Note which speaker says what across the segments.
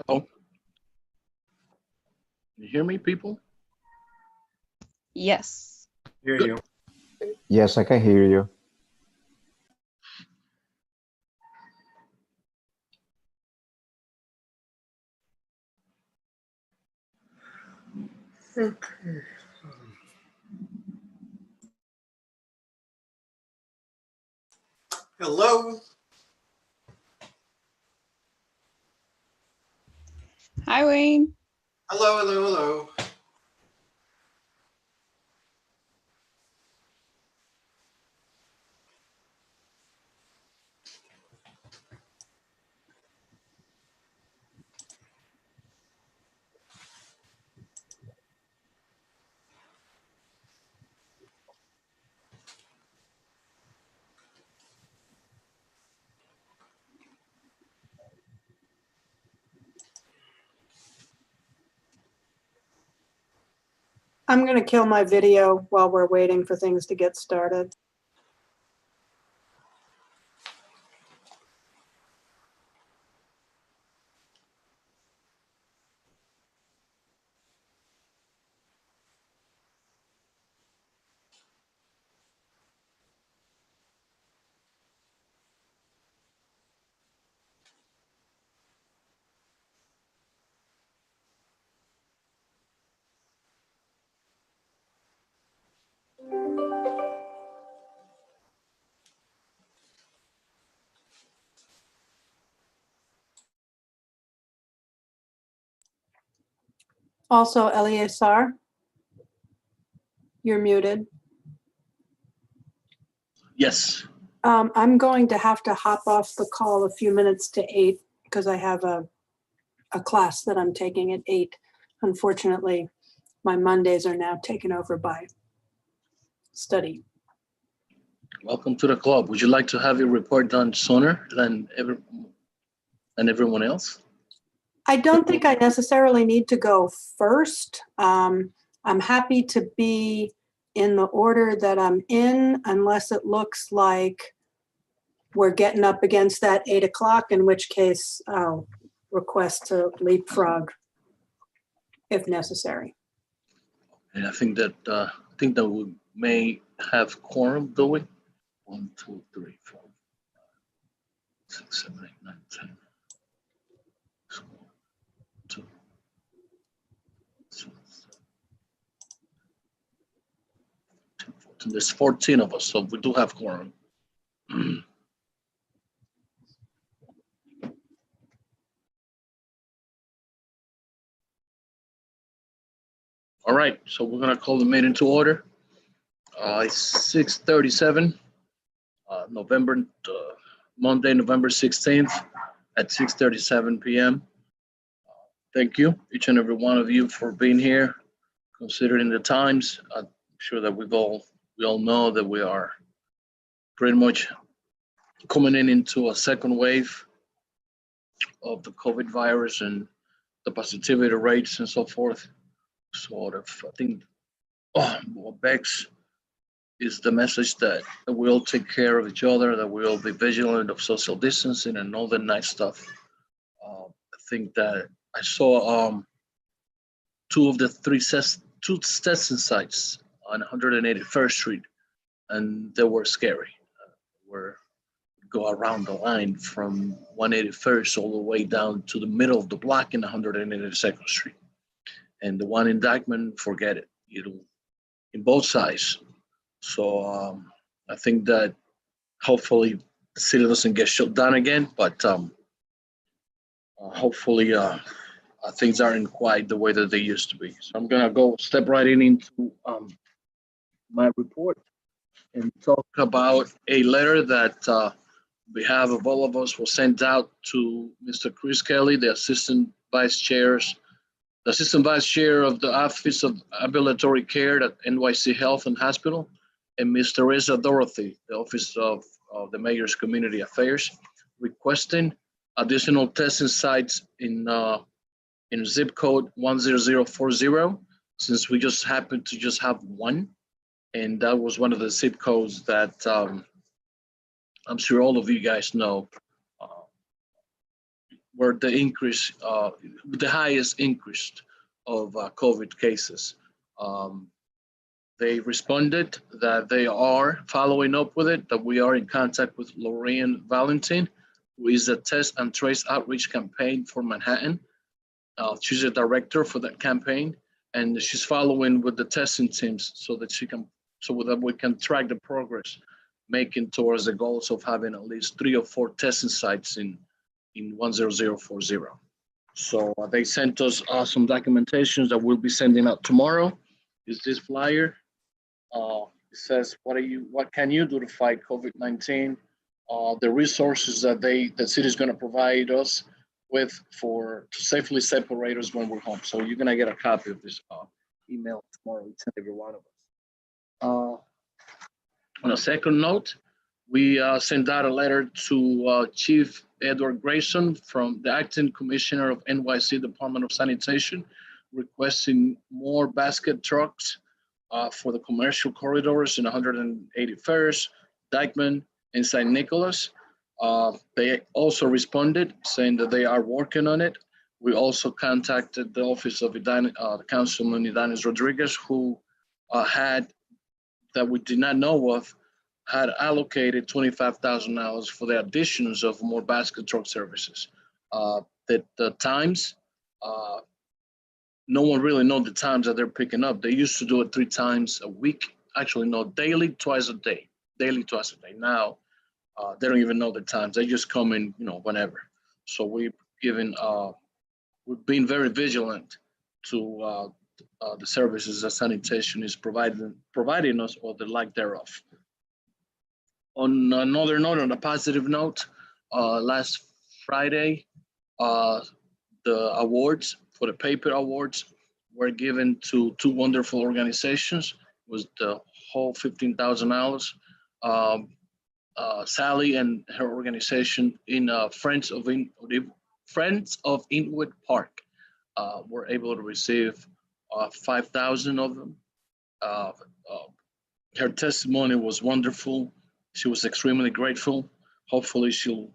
Speaker 1: Oh, you hear me, people?
Speaker 2: Yes.
Speaker 3: Hear you.
Speaker 4: Yes, I can hear you.
Speaker 3: Okay. Hello.
Speaker 2: Hi, Wayne.
Speaker 3: Hello, hello, hello.
Speaker 5: I'm going to kill my video while we're waiting for things to get started. Also, Eleazar, you're muted.
Speaker 1: Yes.
Speaker 5: I'm going to have to hop off the call a few minutes to 8 because I have a class that I'm taking at 8. Unfortunately, my Mondays are now taken over by study.
Speaker 1: Welcome to the club. Would you like to have your report done sooner than everyone else?
Speaker 5: I don't think I necessarily need to go first. I'm happy to be in the order that I'm in, unless it looks like we're getting up against that 8 o'clock, in which case I'll request to leapfrog if necessary.
Speaker 1: And I think that we may have quorum, do we? 1, 2, 3, 4, 6, 7, 8, 9, 10. 2, 3, 14. There's 14 of us, so we do have quorum. All right, so we're gonna call the meeting to order. It's 6:37, Monday, November 16th at 6:37 p.m. Thank you, each and every one of you, for being here. Considering the times, I'm sure that we all know that we are pretty much coming into a second wave of the COVID virus and the positivity rates and so forth. Sort of, I think, what begs is the message that we all take care of each other, that we all be vigilant of social distancing and all the nice stuff. I think that I saw two testing sites on 181st Street, and they were scary. Where go around the line from 181st all the way down to the middle of the block in 182nd Street. And the one in Dyckman, forget it. It'll in both sides. So I think that hopefully the city doesn't get shut down again, but hopefully things aren't quite the way that they used to be. So I'm gonna go step right into my report and talk about a letter that on behalf of all of us was sent out to Mr. Chris Kelly, the assistant vice chair of the Office of Ambulatory Care at NYC Health and Hospital, and Ms. Teresa Dorothy, the Office of the Mayor's Community Affairs, requesting additional testing sites in zip code 10040, since we just happened to just have one, and that was one of the zip codes that I'm sure all of you guys know were the highest increase of COVID cases. They responded that they are following up with it, that we are in contact with Lorraine Valentin, who is the Test and Trace Outreach Campaign for Manhattan. She's a director for that campaign, and she's following with the testing teams so that we can track the progress, making towards the goals of having at least 3 or 4 testing sites in 10040. So they sent us some documentations that we'll be sending out tomorrow. Is this flyer? It says, what can you do to fight COVID-19? The resources that the city is going to provide us with to safely separate us when we're home. So you're going to get a copy of this email tomorrow, each and every one of us. On a second note, we sent out a letter to Chief Edward Grayson from the Acting Commissioner of NYC Department of Sanitation, requesting more basket trucks for the commercial corridors in 181st, Dyckman, and St. Nicholas. They also responded saying that they are working on it. We also contacted the office of Councilman Idanis Rodriguez, who that we did not know of, had allocated $25,000 for the additions of more basket truck services. The times, no one really knows the times that they're picking up. They used to do it 3 times a week. Actually, no, daily, twice a day. Daily, twice a day. Now, they don't even know the times. They just come in, whenever. So we've been very vigilant to the services that sanitation is providing us, or the lack thereof. On another note, on a positive note, last Friday, the awards for the paper awards were given to 2 wonderful organizations. It was the whole $15,000. Sally and her organization in Friends of Inwood Park were able to receive 5,000 of them. Her testimony was wonderful. She was extremely grateful. Hopefully she'll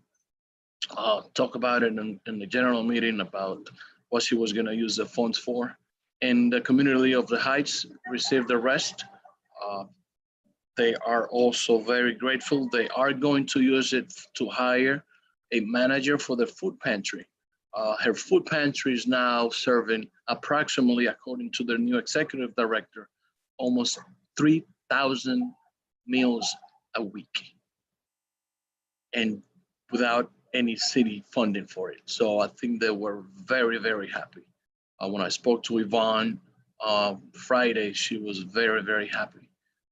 Speaker 1: talk about it in the general meeting about what she was going to use the funds for. And the community of the Heights received the rest. They are also very grateful. They are going to use it to hire a manager for the food pantry. Her food pantry is now serving approximately, according to their new executive director, almost 3,000 meals a week, and without any city funding for it. So I think they were very, very happy. When I spoke to Yvonne Friday, she was very, very happy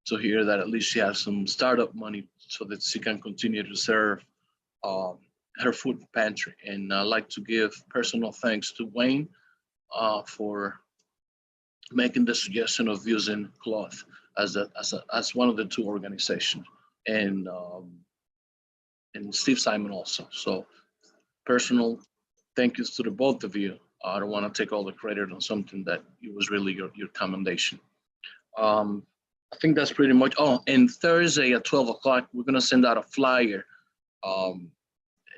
Speaker 1: to hear that at least she has some startup money so that she can continue to serve her food pantry. And I'd like to give personal thanks to Wayne for making the suggestion of using cloth as one of the 2 organizations, and Steve Simon also. So personal thank yous to the both of you. I don't want to take all the credit on something that it was really your commendation. I think that's pretty much. Oh, and Thursday at 12 o'clock, we're going to send out a flyer. And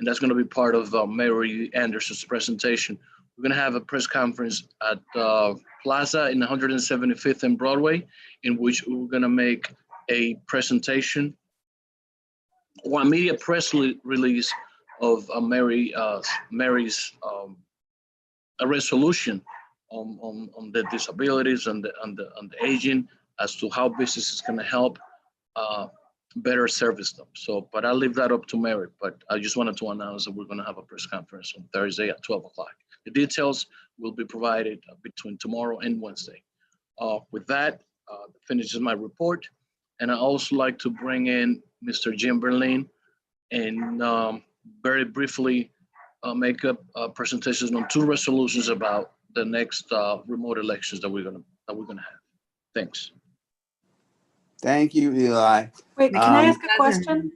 Speaker 1: that's going to be part of Mary Anderson's presentation. We're going to have a press conference at Plaza in 175th and Broadway, in which we're going to make a presentation or a media press release of Mary's a resolution on the disabilities and the aging, as to how businesses can help better service them. So, but I'll leave that up to Mary, but I just wanted to announce that we're going to have a press conference on Thursday at 12 o'clock. The details will be provided between tomorrow and Wednesday. With that, finishes my report. And I also like to bring in Mr. Jim Berlin and very briefly make up presentations on 2 resolutions about the next remote elections that we're gonna have. Thanks.
Speaker 2: Thank you, Eli.
Speaker 5: Wait, can I ask a question?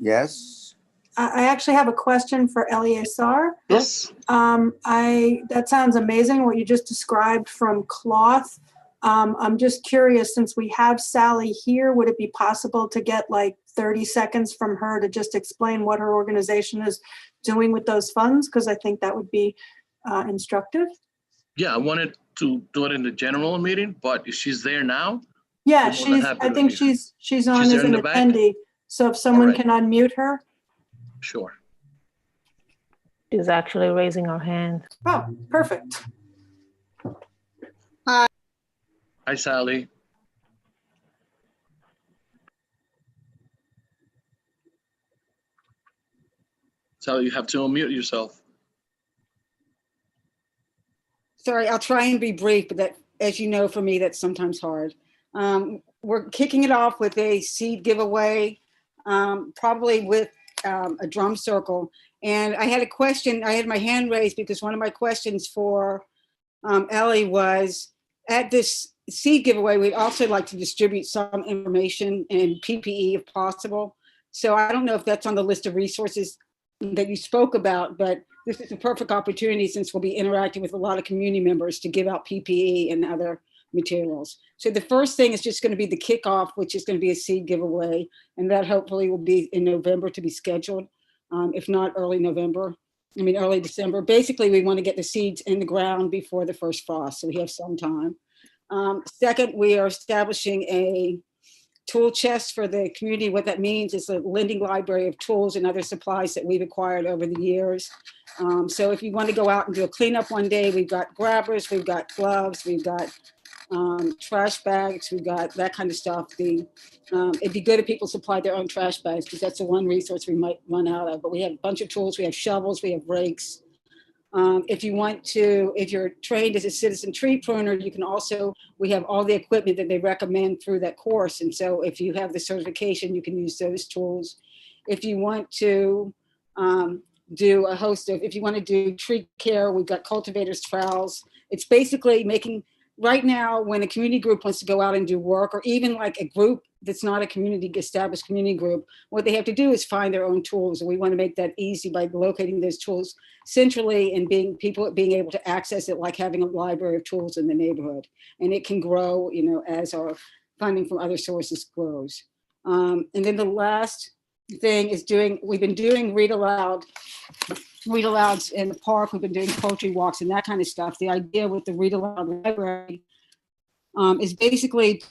Speaker 2: Yes.
Speaker 5: I actually have a question for Eleazar.
Speaker 1: Yes.
Speaker 5: That sounds amazing, what you just described from cloth. I'm just curious, since we have Sally here, would it be possible to get like 30 seconds from her to just explain what her organization is doing with those funds? Because I think that would be instructive.
Speaker 1: Yeah, I wanted to do it in the general meeting, but if she's there now.
Speaker 5: Yeah,
Speaker 1: We're more than happy
Speaker 5: I
Speaker 1: to
Speaker 5: think
Speaker 1: hear.
Speaker 5: she's on
Speaker 1: She's
Speaker 5: as
Speaker 1: there in
Speaker 5: an
Speaker 1: the back?
Speaker 5: attendee. So if someone
Speaker 1: right.
Speaker 5: can unmute her.
Speaker 1: Sure.
Speaker 6: She's actually raising her hand.
Speaker 5: Oh, perfect.
Speaker 1: Hi, Sally. Sally, you have to unmute yourself.
Speaker 7: Sorry, I'll try and be brief, but that, as you know, for me, that's sometimes hard. We're kicking it off with a seed giveaway, probably with a drum circle. And I had a question, I had my hand raised because one of my questions for Ellie was, at this seed giveaway, we'd also like to distribute some information and PPE if possible. So I don't know if that's on the list of resources that you spoke about, but this is a perfect opportunity since we'll be interacting with a lot of community members to give out PPE and other materials. So the first thing is just going to be the kickoff, which is going to be a seed giveaway, and that hopefully will be in November to be scheduled, if not early December. Basically, we want to get the seeds in the ground before the first frost, so we have some time. Second, we are establishing a tool chest for the community. What that means is a lending library of tools and other supplies that we've acquired over the years. So if you want to go out and do a cleanup one day, we've got grabbers, we've got gloves, we've got trash bags, we've got that kind of stuff. It'd be good if people supplied their own trash bags because that's the one resource we might run out of. But we have a bunch of tools. We have shovels, we have rakes. If you're trained as a citizen tree pruner, you can also, we have all the equipment that they recommend through that course. And so if you have the certification, you can use those tools. If you want to do a host of, if you want to do tree care, we've got cultivators trowels. It's basically making, right now, when a community group wants to go out and do work, or even like a group that's not a community established community group, what they have to do is find their own tools. And we want to make that easy by locating those tools centrally and being able to access it, like having a library of tools in the neighborhood. And it can grow, as our funding from other sources grows. And then the last thing is we've been doing read alouds in the park. We've been doing poetry walks and that kind of stuff. The idea with the read aloud library is basically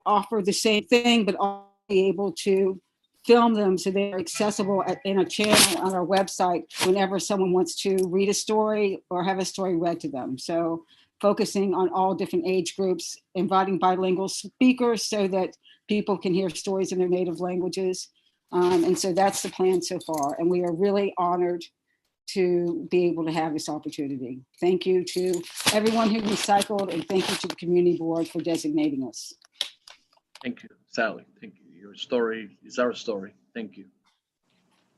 Speaker 7: offer the same thing, but also be able to film them so they're accessible in a channel on our website whenever someone wants to read a story or have a story read to them. So focusing on all different age groups, inviting bilingual speakers so that people can hear stories in their native languages. And so that's the plan so far. And we are really honored to be able to have this opportunity. Thank you to everyone who recycled, and thank you to the community board for designating us.
Speaker 1: Thank you, Sally. Thank you. Your story is our story. Thank you.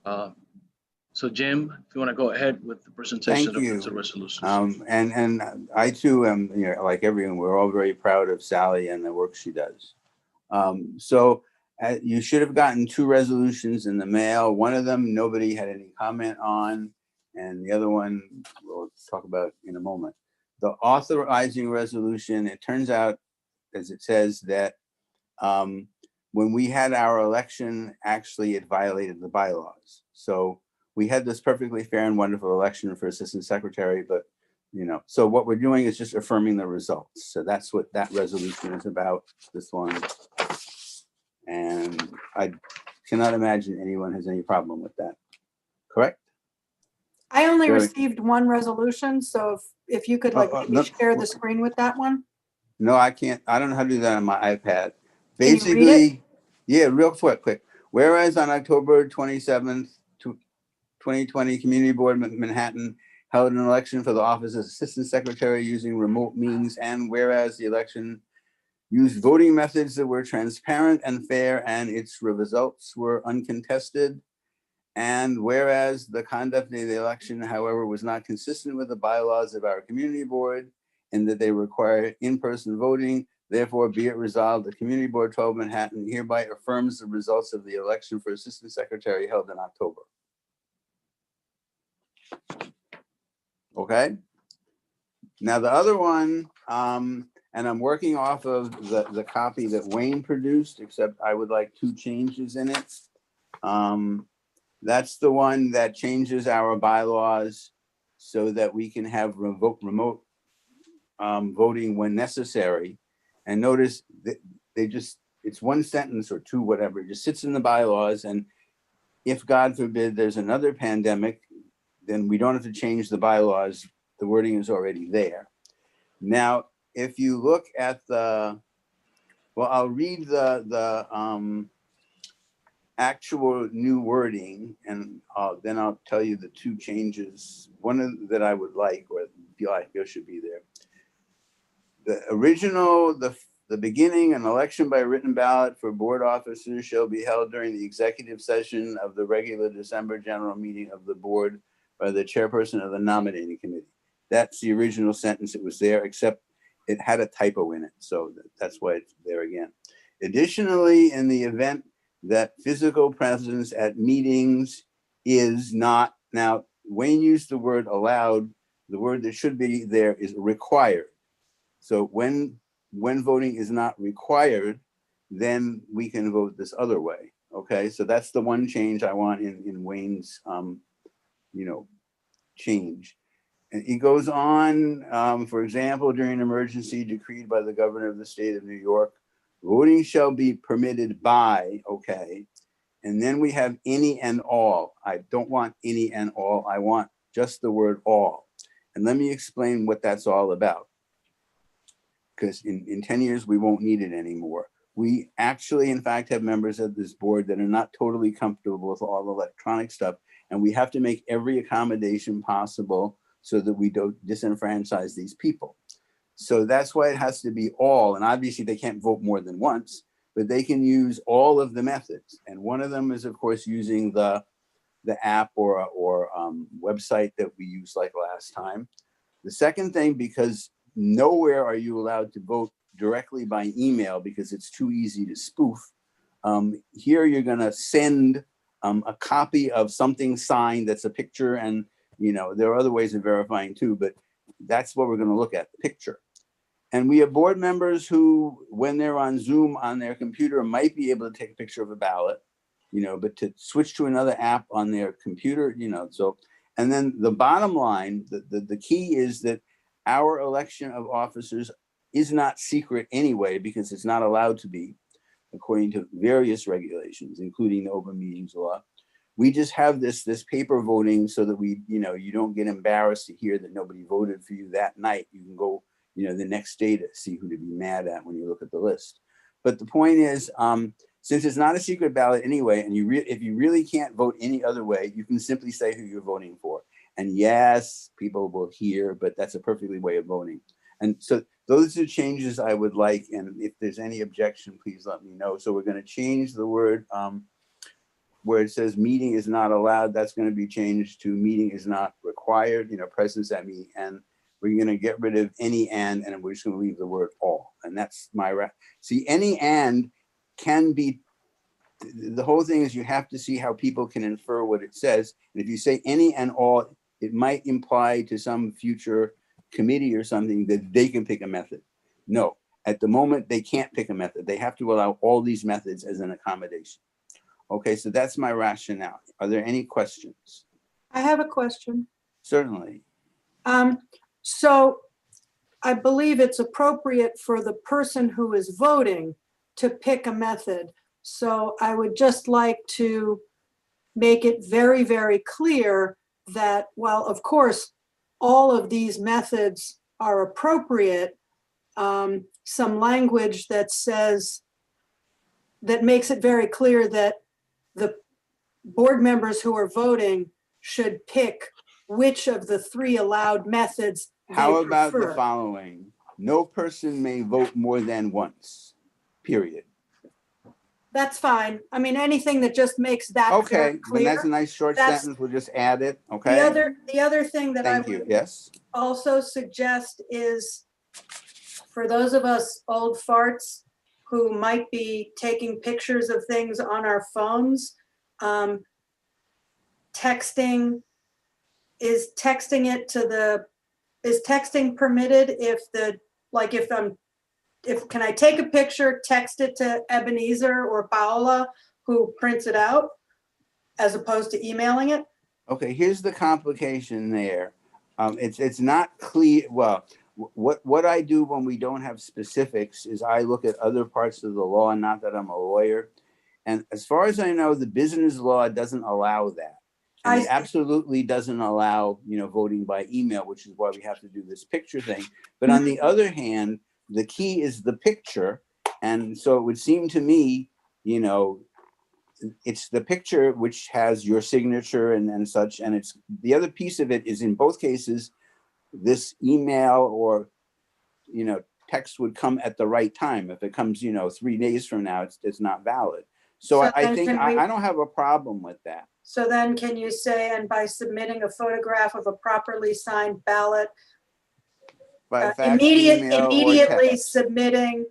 Speaker 1: So Jim, if you want to go ahead with the presentation
Speaker 2: Thank you.
Speaker 1: of the resolutions.
Speaker 2: And I too am, like everyone, we're all very proud of Sally and the work she does. You should have gotten 2 resolutions in the mail. One of them, nobody had any comment on, and the other one we'll talk about in a moment. The authorizing resolution, it turns out, as it says, that when we had our election, actually it violated the bylaws. So we had this perfectly fair and wonderful election for assistant secretary, but so what we're doing is just affirming the results. So that's what that resolution is about, this one. And I cannot imagine anyone has any problem with that. Correct?
Speaker 5: I only
Speaker 2: Very-
Speaker 5: received one resolution, so if you could maybe share the screen with that one.
Speaker 2: No, I can't. I don't know how to do that on my iPad.
Speaker 5: Can you read
Speaker 2: Basically, yeah, real quick. Whereas on October 27th, 2020, Community Board Manhattan held an election for the office of Assistant Secretary using remote means, and whereas the election used voting methods that were transparent and fair and its results were uncontested, and whereas the conduct of the election, however, was not consistent with the bylaws of our community board and that they require in-person voting, therefore be it resolved, the Community Board 12 Manhattan hereby affirms the results of the election for Assistant Secretary held in October. Okay. Now the other one, and I'm working off of the copy that Wayne produced, except I would like 2 changes in it. That's the one that changes our bylaws so that we can have remote voting when necessary. And notice that it's 1 sentence or 2, whatever, it just sits in the bylaws. And if God forbid there's another pandemic, then we don't have to change the bylaws. The wording is already there. Now, if you look at I'll read the actual new wording, and then I'll tell you the two changes. One that I would like, or I feel should be there. The original, the beginning, an election by written ballot for board officers shall be held during the executive session of the regular December general meeting of the board by the chairperson of the nominating committee. That's the original sentence. It was there, except it had a typo in it. So that's why it's there again. Additionally, in the event that physical presence at meetings is not, now Wayne used the word allowed, the word that should be there is required. So when voting is not required, then we can vote this other way. Okay, so that's the one change I want in Wayne's, change. And he goes on, for example, during an emergency decreed by the governor of the state of New York, voting shall be permitted by, okay. And then we have any and all. I don't want any and all. I want just the word all. And let me explain what that's all about. Because in 10 years, we won't need it anymore. We actually, in fact, have members of this board that are not totally comfortable with all the electronic stuff. And we have to make every accommodation possible so that we don't disenfranchise these people. So that's why it has to be all. And obviously they can't vote more than once, but they can use all of the methods. And one of them is, of course, using the app or website that we used like last time. The second thing, because nowhere are you allowed to vote directly by email because it's too easy to spoof. Here you're gonna send a copy of something signed that's a picture, and there are other ways of verifying too, but that's what we're gonna look at, the picture. And we have board members who, when they're on Zoom on their computer, might be able to take a picture of a ballot, but to switch to another app on their computer, so, and then the bottom line, the key is that our election of officers is not secret anyway, because it's not allowed to be, according to various regulations, including the open meetings law. We just have this paper voting so that you don't get embarrassed to hear that nobody voted for you that night. You can go, the next day to see who to be mad at when you look at the list. But the point is, since it's not a secret ballot anyway, and if you really can't vote any other way, you can simply say who you're voting for. And yes, people will hear, but that's a perfectly way of voting. And so those are changes I would like. And if there's any objection, please let me know. So we're going to change the word where it says meeting is not allowed. That's going to be changed to meeting is not required, presence at meeting. And we're going to get rid of any and we're just going to leave the word all. And that's see, any and can be, the whole thing is you have to see how people can infer what it says. And if you say any and all, it might imply to some future committee or something that they can pick a method. No, at the moment, they can't pick a method. They have to allow all these methods as an accommodation. Okay, so that's my rationale. Are there any questions?
Speaker 5: I have a question.
Speaker 2: Certainly.
Speaker 5: So I believe it's appropriate for the person who is voting to pick a method. So I would just like to make it very, very clear that while, of course, all of these methods are appropriate, some language that makes it very clear that the board members who are voting should pick which of the 3 allowed methods they
Speaker 2: How about
Speaker 5: prefer.
Speaker 2: the following? No person may vote more than once, period.
Speaker 5: That's fine. I mean, anything that just makes that
Speaker 2: Okay,
Speaker 5: very
Speaker 2: when
Speaker 5: clear.
Speaker 2: that's a nice short
Speaker 5: That's-
Speaker 2: sentence, we'll just add it, okay?
Speaker 5: The other thing that I
Speaker 2: Thank you,
Speaker 5: would
Speaker 2: yes.
Speaker 5: also suggest is for those of us old farts who might be taking pictures of things on our phones, texting permitted can I take a picture, text it to Ebenezer or Paola, who prints it out, as opposed to emailing it?
Speaker 2: Okay, here's the complication there. It's not clear. Well, what I do when we don't have specifics is I look at other parts of the law, not that I'm a lawyer. And as far as I know, the business law doesn't allow that. And it absolutely doesn't allow, voting by email, which is why we have to do this picture thing. But on the other hand, the key is the picture. And so it would seem to me, it's the picture which has your signature and such, and it's, the other piece of it is in both cases, this email or, text would come at the right time. If it comes, 3 days from now, it's not valid. So
Speaker 5: So
Speaker 2: I
Speaker 5: then
Speaker 2: think,
Speaker 5: can we-
Speaker 2: I don't have a problem with that.
Speaker 5: So then can you say, and by submitting a photograph of a properly signed ballot,
Speaker 2: By fax, email, or
Speaker 5: immediately
Speaker 2: text.
Speaker 5: submitting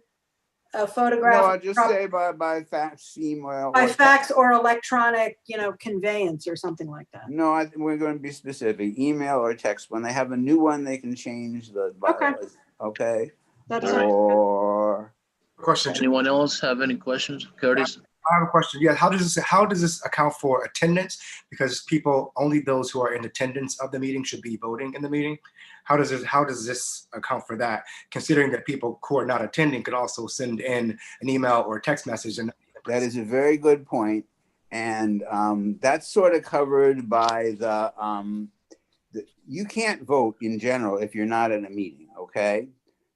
Speaker 5: a
Speaker 2: No,
Speaker 5: photograph
Speaker 2: I
Speaker 5: of
Speaker 2: just
Speaker 5: prop-
Speaker 2: say by fax, email.
Speaker 5: by
Speaker 2: or
Speaker 5: fax
Speaker 2: text.
Speaker 5: or electronic, conveyance or something like that.
Speaker 2: No, we're going to be specific, email or text. When they have a new one, they can change the
Speaker 5: Okay.
Speaker 2: bylaws. Okay.
Speaker 5: That sounds good.
Speaker 2: Or,
Speaker 3: Question.
Speaker 1: Anyone else have any questions? Curtis?
Speaker 3: I have a question. Yeah, how does this account for attendance? Because people, only those who are in attendance of the meeting should be voting in the meeting. How does this account for that? Considering that people who are not attending could also send in an email or a text message. And
Speaker 2: that is a very good point. And that's sort of covered by you can't vote in general if you're not at a meeting, okay?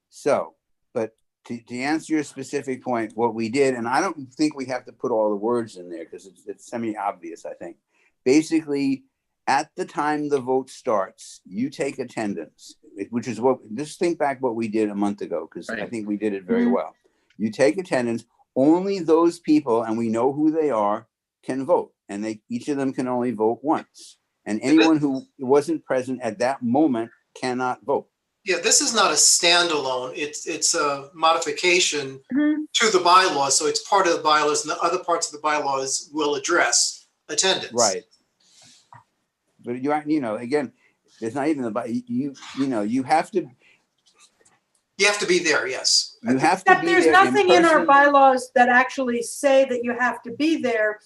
Speaker 2: So, but to answer your specific point, what we did, and I don't think we have to put all the words in there because it's semi-obvious, I think. Basically, at the time the vote starts, you take attendance, which is just think back what we did a month ago, because I think we did it very well. You take attendance, only those people, and we know who they are, can vote. And each of them can only vote once. And anyone who wasn't present at that moment cannot vote.
Speaker 3: yeah, this is not a standalone. It's a modification
Speaker 5: Mhm.
Speaker 3: to the bylaws. So it's part of the bylaws, and the other parts of the bylaws will address attendance.
Speaker 2: Right. But again, there's not even you have to.
Speaker 3: You have to be there, yes.
Speaker 2: You have to
Speaker 5: Except
Speaker 2: be
Speaker 5: there's
Speaker 2: there
Speaker 5: nothing in our
Speaker 2: person.
Speaker 5: bylaws that actually say that you have to be there.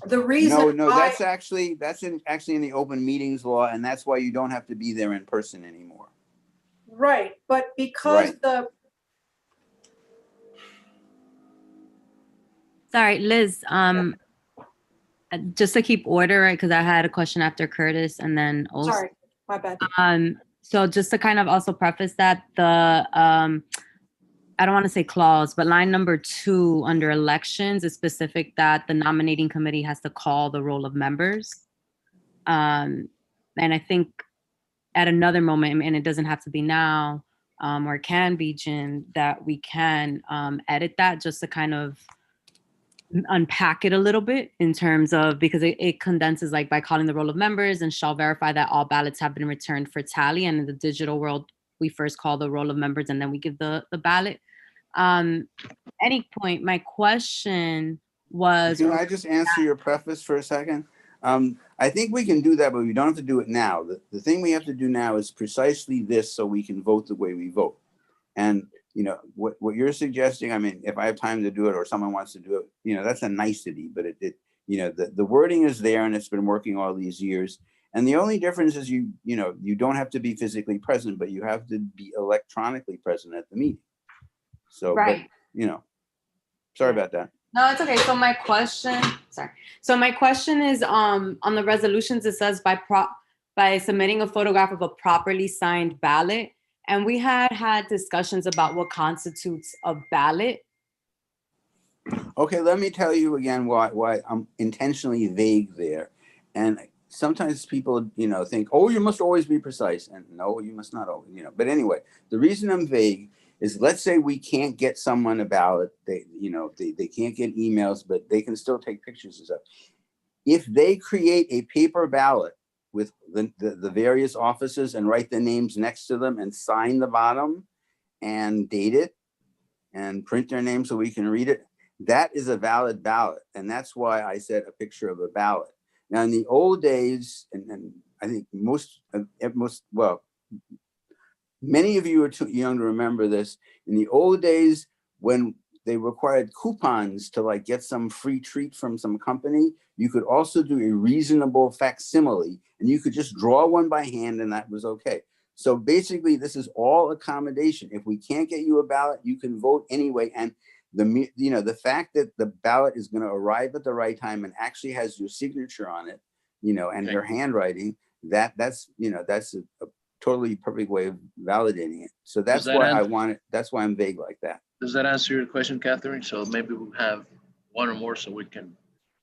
Speaker 5: The reason
Speaker 2: No,
Speaker 5: why-
Speaker 2: that's actually in the open meetings law, and that's why you don't have to be there in person anymore.
Speaker 5: Right, but because
Speaker 2: Right.
Speaker 8: Sorry, Liz, just to keep order, right? Because I had a question after Curtis and then also.
Speaker 5: Sorry, my bad.
Speaker 8: So just to kind of also preface that, I don't want to say clause, but line number 2 under elections is specific that the nominating committee has to call the roll of members. And I think at another moment, and it doesn't have to be now, or it can be, Jim, that we can edit that just to kind of unpack it a little bit in terms of, because it condenses like by calling the roll of members and shall verify that all ballots have been returned for tally. And in the digital world, we first call the roll of members and then we give the ballot. Any point, my question was.
Speaker 2: Can I just answer your preface for a second? I think we can do that, but we don't have to do it now. The thing we have to do now is precisely this, so we can vote the way we vote. And what you're suggesting, I mean, if I have time to do it or someone wants to do it, that's a nicety, but the wording is there and it's been working all these years. And the only difference is you don't have to be physically present, but you have to be electronically present at the meeting. So,
Speaker 8: Right.
Speaker 2: but, sorry about that.
Speaker 8: No, it's okay. So my question is, on the resolutions, it says by submitting a photograph of a properly signed ballot. And we had discussions about what constitutes a ballot.
Speaker 2: Okay, let me tell you again why I'm intentionally vague there. And sometimes people, think, oh, you must always be precise. And no, you must not always, But anyway, the reason I'm vague is, let's say we can't get someone a ballot. They can't get emails, but they can still take pictures and stuff. If they create a paper ballot with the various offices and write the names next to them and sign the bottom and date it and print their name so we can read it, that is a valid ballot. And that's why I said a picture of a ballot. Now, in the old days, and I think many of you are too young to remember this. In the old days, when they required coupons to get some free treat from some company, you could also do a reasonable facsimile, and you could just draw one by hand, and that was okay. So basically, this is all accommodation. If we can't get you a ballot, you can vote anyway. And the fact that the ballot is going to arrive at the right time and actually has your signature on it, and your handwriting, that's a totally perfect way of validating it. So that's why I want it. That's why I'm vague like that.
Speaker 1: Does that answer your question, Catherine? So maybe we'll have one or more so we can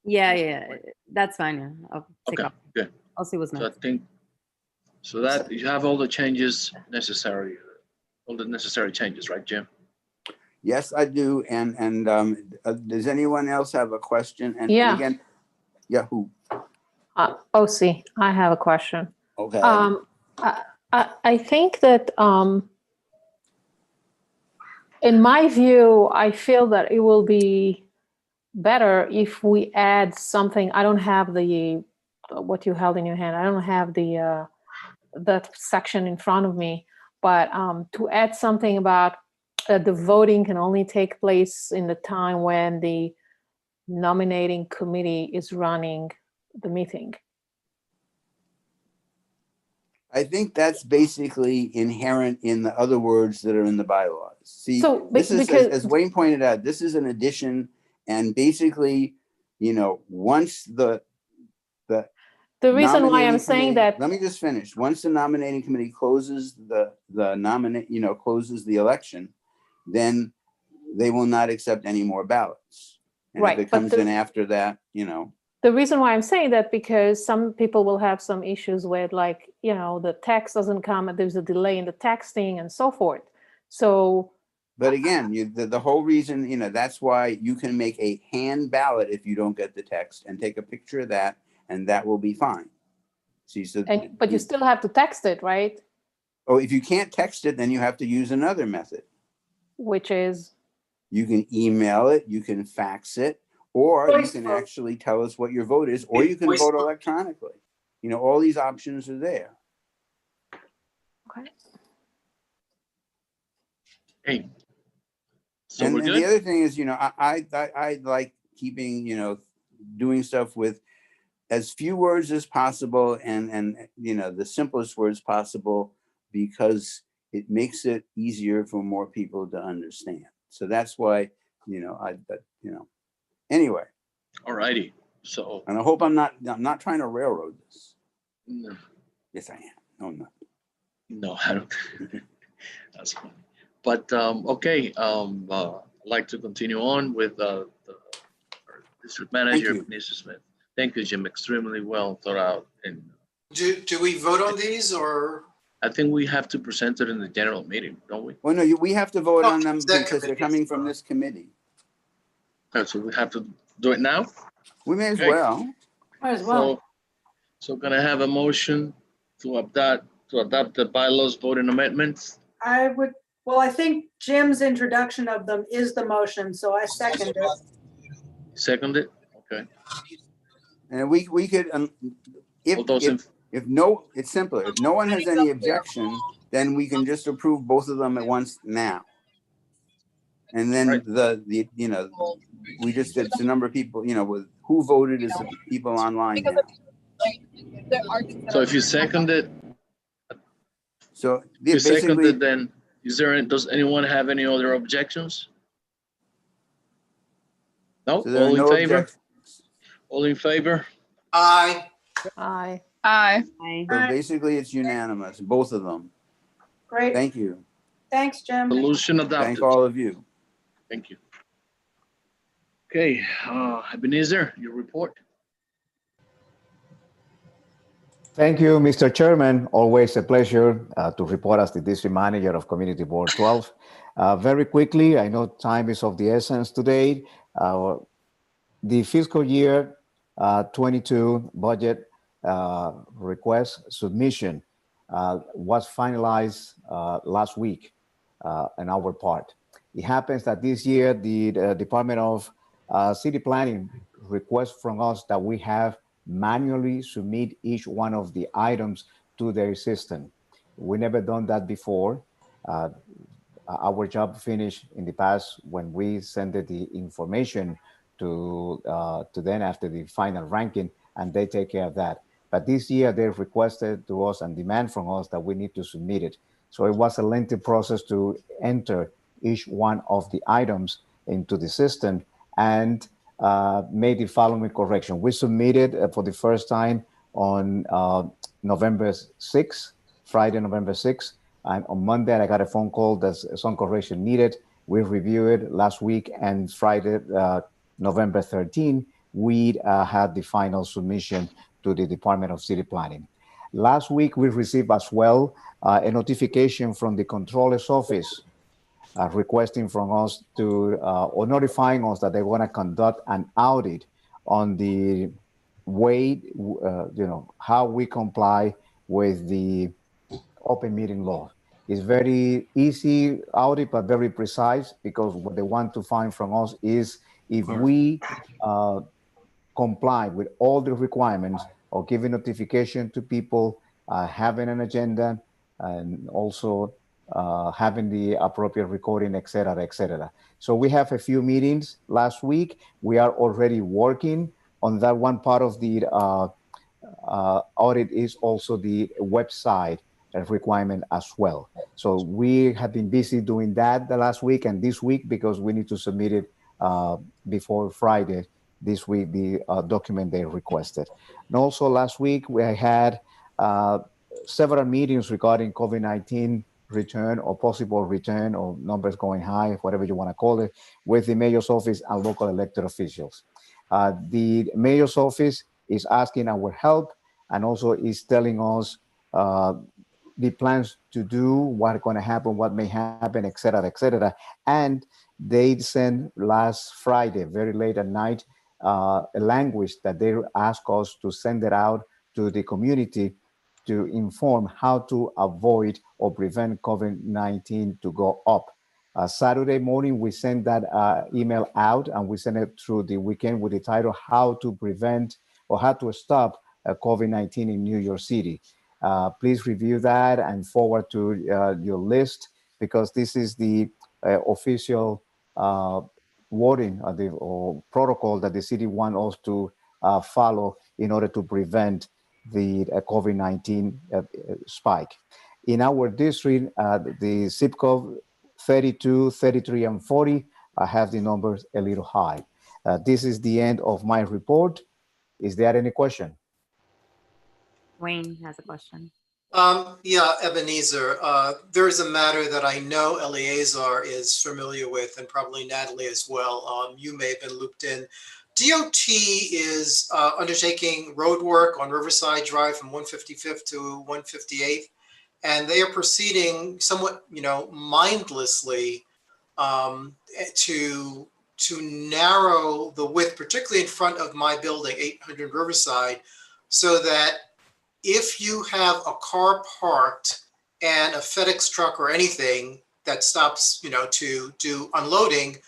Speaker 8: Yeah, that's fine. Yeah, I'll take
Speaker 1: Okay,
Speaker 8: off.
Speaker 1: good.
Speaker 8: I'll see what's
Speaker 1: So I
Speaker 8: next.
Speaker 1: think, so that you have all the changes necessary, all the necessary changes, right, Jim?
Speaker 2: Yes, I do. And does anyone else have a question? And
Speaker 6: Yeah.
Speaker 2: again, yeah, who?
Speaker 6: OC, I have a question.
Speaker 2: Okay.
Speaker 6: I think that, in my view, I feel that it will be better if we add something. I don't have the what you held in your hand. I don't have the that section in front of me, but to add something about the voting can only take place in the time when the nominating committee is running the meeting.
Speaker 2: I think that's basically inherent in the other words that are in the bylaws. See,
Speaker 6: So,
Speaker 2: this is,
Speaker 6: because-
Speaker 2: as Wayne pointed out, this is an addition, and basically, once the
Speaker 6: reason why I'm
Speaker 2: nominating
Speaker 6: saying
Speaker 2: committee-
Speaker 6: that,
Speaker 2: Let me just finish. Once the nominating committee closes closes the election, then they will not accept any more ballots. And
Speaker 6: Right,
Speaker 2: if it
Speaker 6: but
Speaker 2: comes
Speaker 6: the-
Speaker 2: in after that,
Speaker 6: the reason why I'm saying that, because some people will have some issues with, like, the text doesn't come and there's a delay in the texting and so forth. So,
Speaker 2: but again, the whole reason, that's why you can make a hand ballot if you don't get the text and take a picture of that, and that will be fine. See, so.
Speaker 6: but you still have to text it, right?
Speaker 2: Oh, if you can't text it, then you have to use another method.
Speaker 6: Which is,
Speaker 2: You can email it, you can fax it, or you can actually tell us what your vote is, or you can vote electronically. All these options are there.
Speaker 6: okay.
Speaker 1: Hey. So
Speaker 2: And
Speaker 1: we're
Speaker 2: the
Speaker 1: good?
Speaker 2: other thing is, I like keeping, doing stuff with as few words as possible and the simplest words possible, because it makes it easier for more people to understand. So that's why, anyway,
Speaker 1: All righty. So,
Speaker 2: and I hope I'm not trying to railroad this.
Speaker 1: no,
Speaker 2: Yes, I am. No, I'm not.
Speaker 1: no, I don't. That's funny. But, okay, I'd like to continue on with our district manager,
Speaker 2: you.
Speaker 1: Mr. Smith. Thank you, Jim. Extremely well thought out. And
Speaker 9: Do we vote on these or?
Speaker 1: I think we have to present it in the general meeting, don't we?
Speaker 2: Well, no, we have to vote on them
Speaker 9: it's that
Speaker 2: because they're
Speaker 9: committee.
Speaker 2: coming from this committee.
Speaker 1: So we have to do it now?
Speaker 2: We may as
Speaker 1: Okay.
Speaker 2: well.
Speaker 5: Might as well.
Speaker 1: So can I have a motion to adopt the bylaws voting amendments?
Speaker 5: I think Jim's introduction of them is the motion, so I second it.
Speaker 1: Seconded? Okay.
Speaker 2: And we could,
Speaker 1: All those in,
Speaker 2: it's simpler. If no one has any objection, then we can just approve both of them at once now. And then
Speaker 1: Right.
Speaker 2: it's the number of people, with who voted is the people online now.
Speaker 1: so if you seconded,
Speaker 2: So
Speaker 1: you
Speaker 2: basically,
Speaker 1: seconded, then does anyone have any other objections? No?
Speaker 2: so there are
Speaker 1: All in
Speaker 2: no
Speaker 1: favor?
Speaker 2: objections.
Speaker 1: All in favor?
Speaker 9: Aye.
Speaker 6: Aye.
Speaker 8: Aye.
Speaker 2: So basically it's unanimous, both of them.
Speaker 5: Great.
Speaker 2: Thank you.
Speaker 5: Thanks, Jim.
Speaker 1: Solution
Speaker 2: Thank
Speaker 1: adopted.
Speaker 2: all of you.
Speaker 1: Thank you. Okay, Ebenezer, your report.
Speaker 4: Thank you, Mr. Chairman. Always a pleasure to report as the district manager of Community Board 12. Very quickly, I know time is of the essence today. The fiscal year 22 budget request submission was finalized last week on our part. It happens that this year, the Department of City Planning requests from us that we have manually submit each one of the items to their system. We never done that before. Our job finished in the past when we sent the information to them after the final ranking, and they take care of that. But this year they've requested to us and demand from us that we need to submit it. So it was a lengthy process to enter each one of the items into the system and made the following correction. We submitted for the first time on November 6th, Friday, November 6th. And on Monday, I got a phone call that some correction needed. We reviewed it last week, and Friday, November 13th, we had the final submission to the Department of City Planning. Last week, we received as well a notification from the Controller's Office requesting from us to, or notifying us that they want to conduct an audit on the way, how we comply with the open meeting law. It's very easy audit, but very precise, because what they want to find from us is if we comply with all the requirements of giving notification to people, having an agenda, and also having the appropriate recording, et cetera, et cetera. So we have a few meetings last week. We are already working on that. One part of the audit is also the website requirement as well. So we have been busy doing that the last week and this week, because we need to submit it before Friday this week, the document they requested. And also last week we had several meetings regarding COVID-19 return or possible return, or numbers going high, whatever you want to call it, with the mayor's office and local elected officials. The mayor's office is asking our help and also is telling us the plans to do, what's going to happen, what may happen, et cetera, et cetera. And they sent last Friday, very late at night, a language that they asked us to send it out to the community to inform how to avoid or prevent COVID-19 to go up. Saturday morning, we sent that email out, and we sent it through the weekend with the title, How to Prevent or How to Stop COVID-19 in New York City. Please review that and forward to your list, because this is the official wording or protocol that the city wants us to follow in order to prevent the COVID-19 spike. In our district, the zip code 32, 33, and 40, I have the numbers a little high. This is the end of my report. Is there any question?
Speaker 8: Wayne has a question.
Speaker 9: Yeah, Ebenezer, there is a matter that I know Eleazar is familiar with, and probably Natalie as well. You may have been looped in. DOT is undertaking road work on Riverside Drive from 155th to 158th, and they are proceeding somewhat, mindlessly to narrow the width, particularly in front of my building, 800 Riverside, so that if you have a car parked and a FedEx truck or anything that stops, to do unloading,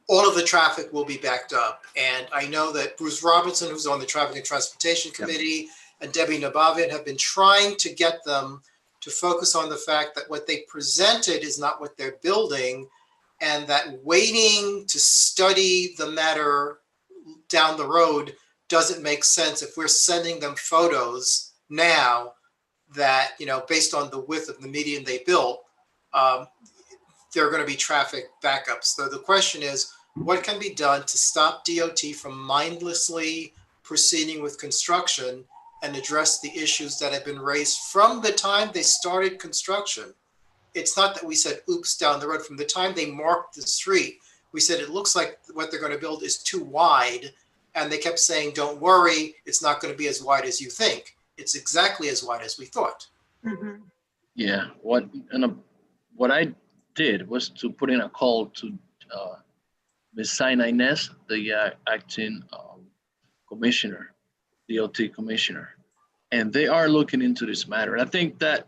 Speaker 9: all of the traffic will be backed up. And I know that Bruce Robinson, who's on the Traffic and Transportation Committee, and Debbie Nabavian have been trying to get them to focus on the fact that what they presented is not what they're building, and that waiting to study the matter down the road doesn't make sense if we're sending them photos now that, based on the width of the median they built, there are going to be traffic backups. So the question is, what can be done to stop DOT from mindlessly proceeding with construction and address the issues that have been raised from the time they started construction? It's not that we said, oops, down the road. From the time they marked the street, we said, it looks like what they're going to build is too wide. And they kept saying, don't worry, it's not going to be as wide as you think. It's exactly as wide as we thought.
Speaker 5: Mhm.
Speaker 1: Yeah, what I did was to put in a call to Ms. Saina Inez, the acting commissioner, DOT commissioner, and they are looking into this matter. And I think that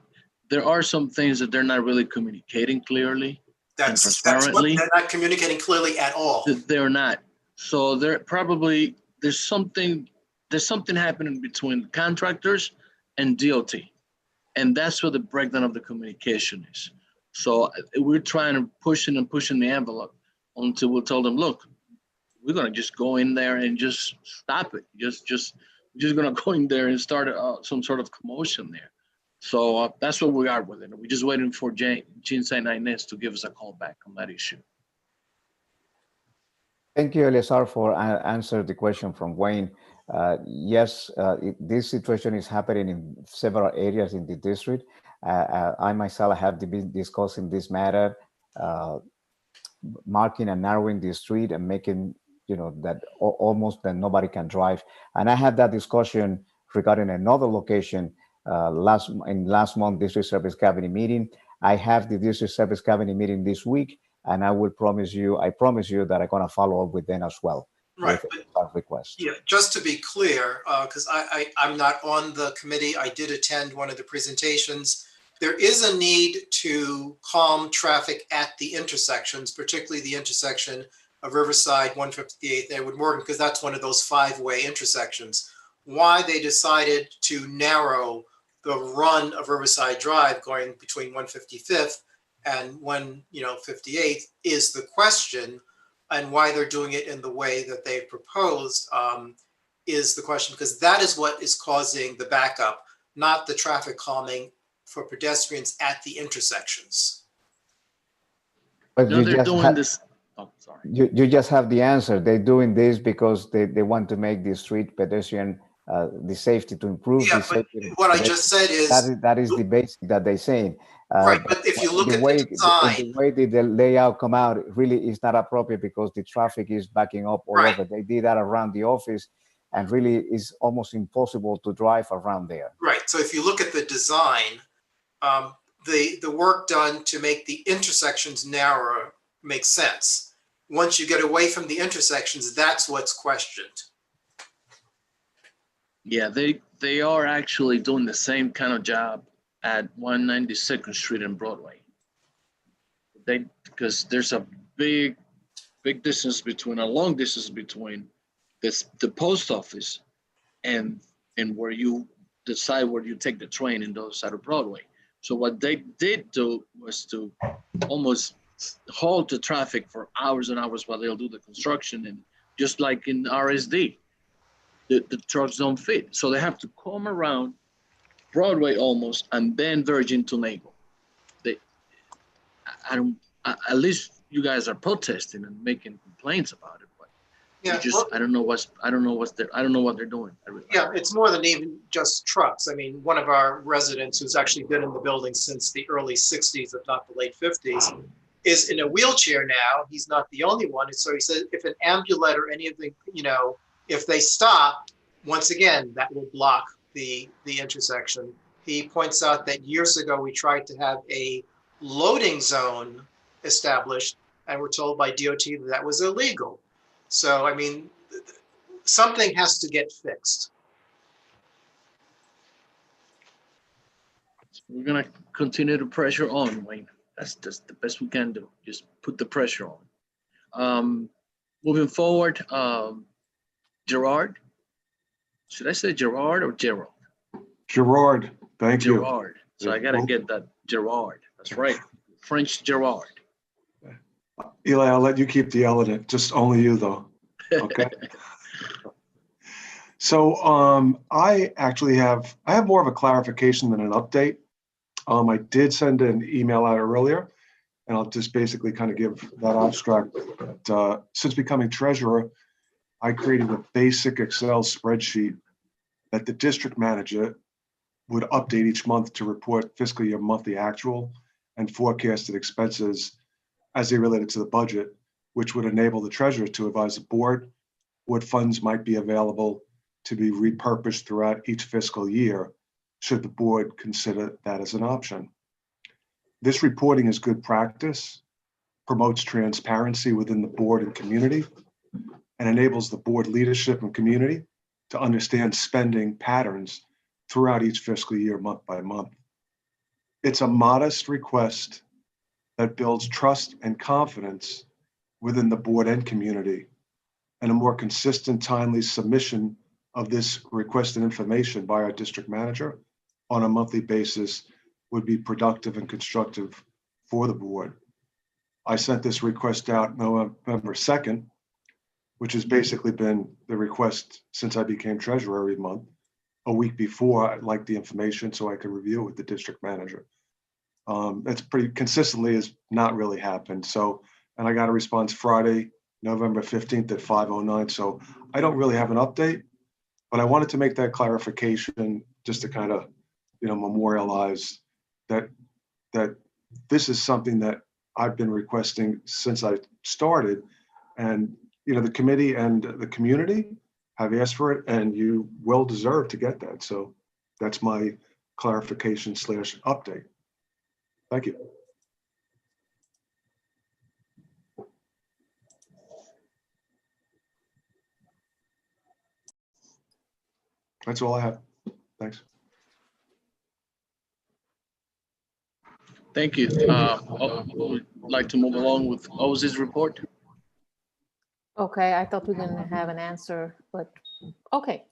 Speaker 1: there are some things that they're not really communicating clearly and transparently.
Speaker 9: They're not communicating clearly at all.
Speaker 1: They're not. So there probably there's something happening between contractors and DOT, and that's where the breakdown of the communication is. So we're trying to pushing the envelope until we'll tell them, look, we're gonna just go in there and just stop it. Just gonna go in there and start some sort of commotion there. So that's where we are with it. We're just waiting for Jean Saina Inez to give us a call back on that issue.
Speaker 4: Thank you, Eleazar, for answering the question from Wayne. Yes, this situation is happening in several areas in the district. I myself have been discussing this matter, marking and narrowing the street and making, that almost that nobody can drive. And I had that discussion regarding another location last month district service cabinet meeting. I have the district service cabinet meeting this week, and I promise you that I'm going to follow up with them as well.
Speaker 9: Right,
Speaker 4: With that request.
Speaker 9: Yeah, just to be clear, because I'm not on the committee, I did attend one of the presentations. There is a need to calm traffic at the intersections, particularly the intersection of Riverside, 158th, Edward Morgan, because that's one of those 5-way intersections. Why they decided to narrow the run of Riverside Drive going between 155th and 158th is the question. And why they're doing it in the way that they proposed is the question, because that is what is causing the backup, not the traffic calming for pedestrians at the intersections.
Speaker 4: But
Speaker 1: No, they're doing this. Oh, sorry.
Speaker 4: You just have the answer. They're doing this because they want to make the street pedestrian, the safety to improve.
Speaker 9: Yeah,
Speaker 4: the
Speaker 9: but
Speaker 4: safety.
Speaker 9: what I just said is
Speaker 4: that is the basic that they're saying.
Speaker 9: right. But if you look at the design,
Speaker 4: the way the layout come out, it really is not appropriate because the traffic is backing up all
Speaker 9: Right.
Speaker 4: over. They did that around the office, and really is almost impossible to drive around there.
Speaker 9: right. So if you look at the design, the work done to make the intersections narrower makes sense. Once you get away from the intersections, that's what's questioned.
Speaker 1: Yeah, they are actually doing the same kind of job at 192nd Street and Broadway. Because there's a big distance between, a long distance between the post office and where you decide where you take the train in the other side of Broadway. So what they did do was to almost halt the traffic for hours and hours while they'll do the construction, and just like in RSD, the trucks don't fit. So they have to come around Broadway almost, and then Virgin to Nagle. At least you guys are protesting and making complaints about it, but
Speaker 9: Yeah,
Speaker 1: I don't know what they're doing.
Speaker 9: yeah, it's more than even just trucks. I mean, one of our residents who's actually been in the building since the early 60s, if not the late 50s, is in a wheelchair now. He's not the only one. And so he said, if an ambulette or any of the, if they stop, once again, that will block the intersection. He points out that years ago, we tried to have a loading zone established, and we're told by DOT that was illegal. So, I mean, something has to get fixed.
Speaker 1: We're gonna continue to pressure on, Wayne. That's just the best we can do. Just put the pressure on. Moving forward, Gerard. Should I say Gerard or Gerald?
Speaker 10: Gerard, thank you.
Speaker 1: Gerard. So I gotta get that Gerard. That's right. French Gerard.
Speaker 10: Eli, I'll let you keep the element, just only you though, okay? So I have more of a clarification than an update. I did send an email out earlier, and I'll just basically kind of give that abstract. That, since becoming treasurer, I created a basic Excel spreadsheet that the district manager would update each month to report fiscal year monthly actual and forecasted expenses as they related to the budget, which would enable the treasurer to advise the board what funds might be available to be repurposed throughout each fiscal year, should the board consider that as an option. This reporting is good practice, promotes transparency within the board and community, and enables the board leadership and community to understand spending patterns throughout each fiscal year, month by month. It's a modest request that builds trust and confidence within the board and community, and a more consistent, timely submission of this requested information by our district manager on a monthly basis would be productive and constructive for the board. I sent this request out November 2nd, which has basically been the request since I became treasurer every month. A week before, I'd like the information so I could review it with the district manager. That's pretty consistently has not really happened. So, and I got a response Friday, November 15th at 5:09. So I don't really have an update, but I wanted to make that clarification just to kind of, memorialize that this is something that I've been requesting since I started. And the committee and the community have asked for it, and you well deserve to get that. So that's my clarification / update. Thank you. That's all I have. Thanks.
Speaker 1: Thank you. Would like to move along with Ozzy's report.
Speaker 6: Okay, I thought we didn't have an answer, but okay.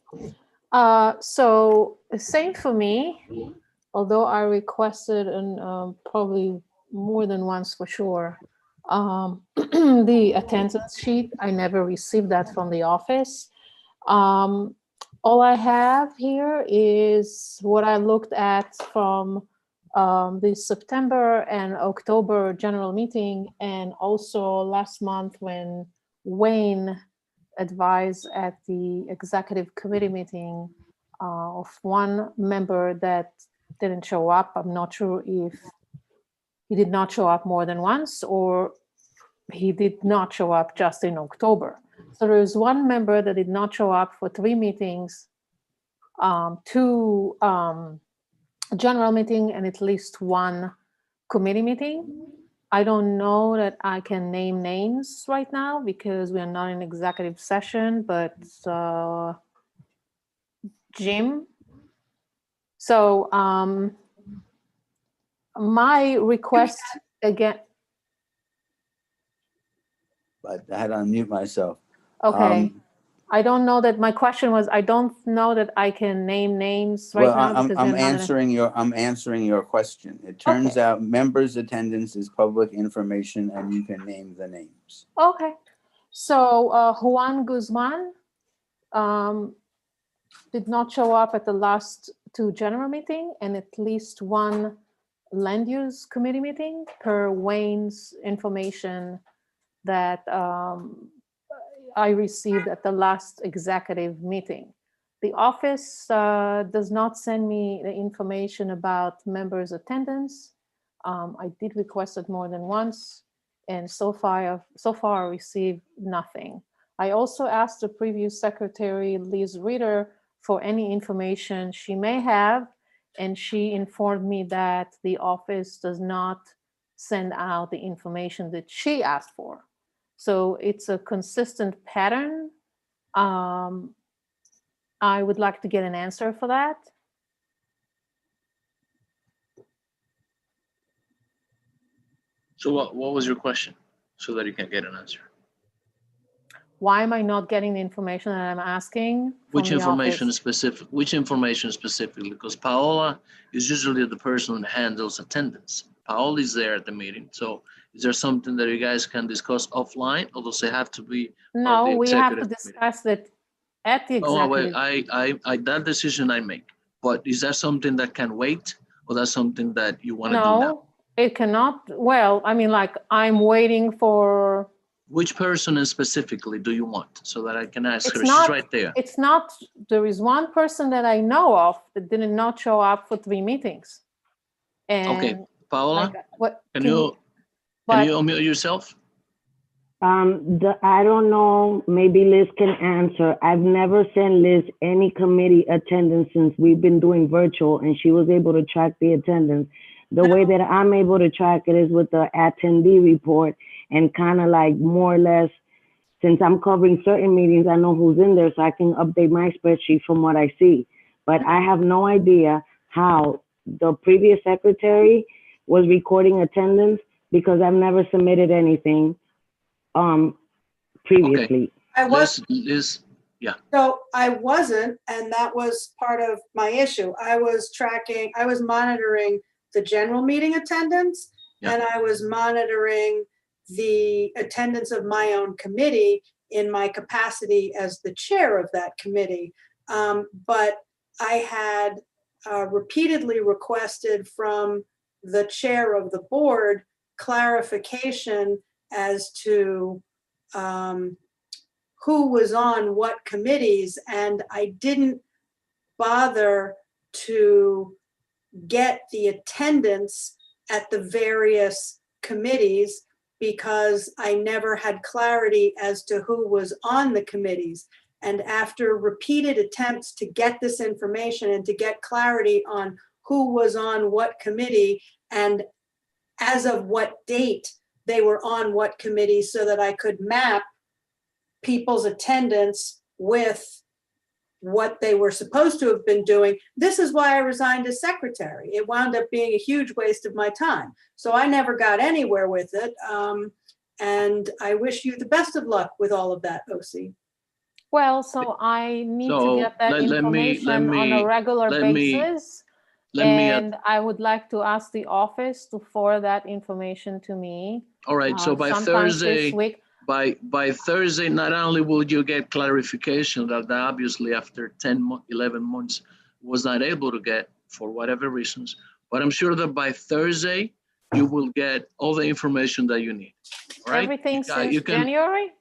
Speaker 6: So same for me, although I requested and probably more than once for sure, the attendance sheet. I never received that from the office. All I have here is what I looked at from the September and October general meeting, and also last month when Wayne advised at the executive committee meeting of one member that didn't show up. I'm not sure if he did not show up more than once or he did not show up just in October. So there is one member that did not show up for 3 meetings, 2 general meeting and at least 1 committee meeting. I don't know that I can name names right now because we are not in executive session, but Jim. So my request again.
Speaker 2: But I had to unmute myself.
Speaker 6: Okay. I don't know that my question was, I don't know that I can name names right
Speaker 2: Well,
Speaker 6: now. Because
Speaker 2: I'm answering your question. It turns out members' attendance is public information and you can name the names.
Speaker 6: Okay. So Juan Guzman did not show up at the last 2 general meeting and at least 1 land use committee meeting per Wayne's information that I received at the last executive meeting. The office does not send me the information about members' attendance. I did request it more than once, and so far I received nothing. I also asked the previous secretary, Liz Reader, for any information she may have, and she informed me that the office does not send out the information that she asked for. So it's a consistent pattern. I would like to get an answer for that.
Speaker 1: So what was your question so that you can get an answer?
Speaker 6: Why am I not getting the information that I'm asking?
Speaker 1: Which information specifically? Because Paola is usually the person that handles attendance. Paola is there at the meeting. So is there something that you guys can discuss offline, or does it have to be?
Speaker 6: No, we have to discuss that at the executive.
Speaker 1: Oh, wait, that decision I make. But is that something that can wait, or that's something that you want to do now?
Speaker 6: No, it cannot. Well, I mean, like I'm waiting for.
Speaker 1: Which person specifically do you want so that I can ask her?
Speaker 6: Not,
Speaker 1: she's right there.
Speaker 6: It's not, there is one person that I know of that did not show up for 3 meetings. And
Speaker 1: okay, Paola,
Speaker 6: like,
Speaker 1: can you unmute yourself?
Speaker 11: I don't know, maybe Liz can answer. I've never sent Liz any committee attendance since we've been doing virtual, and she was able to track the attendance. The way that I'm able to track it is with the attendee report, and kind of like more or less, since I'm covering certain meetings, I know who's in there, so I can update my spreadsheet from what I see. But I have no idea how the previous secretary was recording attendance because I've never submitted anything previously.
Speaker 1: Okay.
Speaker 5: I was.
Speaker 1: Yeah.
Speaker 5: So I wasn't, and that was part of my issue. I was monitoring the general meeting attendance, and I was monitoring the attendance of my own committee in my capacity as the chair of that committee. But I had repeatedly requested from the chair of the board clarification as to who was on what committees, and I didn't bother to get the attendance at the various committees because I never had clarity as to who was on the committees. And after repeated attempts to get this information and to get clarity on who was on what committee and as of what date they were on what committee, so that I could map people's attendance with what they were supposed to have been doing. This is why I resigned as secretary. It wound up being a huge waste of my time. So I never got anywhere with it. And I wish you the best of luck with all of that, OC.
Speaker 6: Well, so I need to
Speaker 1: So
Speaker 6: get that
Speaker 1: let me-
Speaker 6: information on a regular
Speaker 1: let me-
Speaker 6: basis.
Speaker 1: Let me,
Speaker 6: And I would like to ask the office to forward that information to me.
Speaker 1: all right, so by
Speaker 6: sometime this
Speaker 1: Thursday,
Speaker 6: week.
Speaker 1: by Thursday, not only will you get clarification that obviously after 11 months was not able to get for whatever reasons, but I'm sure that by Thursday, you will get all the information that you need. All right?
Speaker 6: Everything since
Speaker 1: you can-
Speaker 6: January?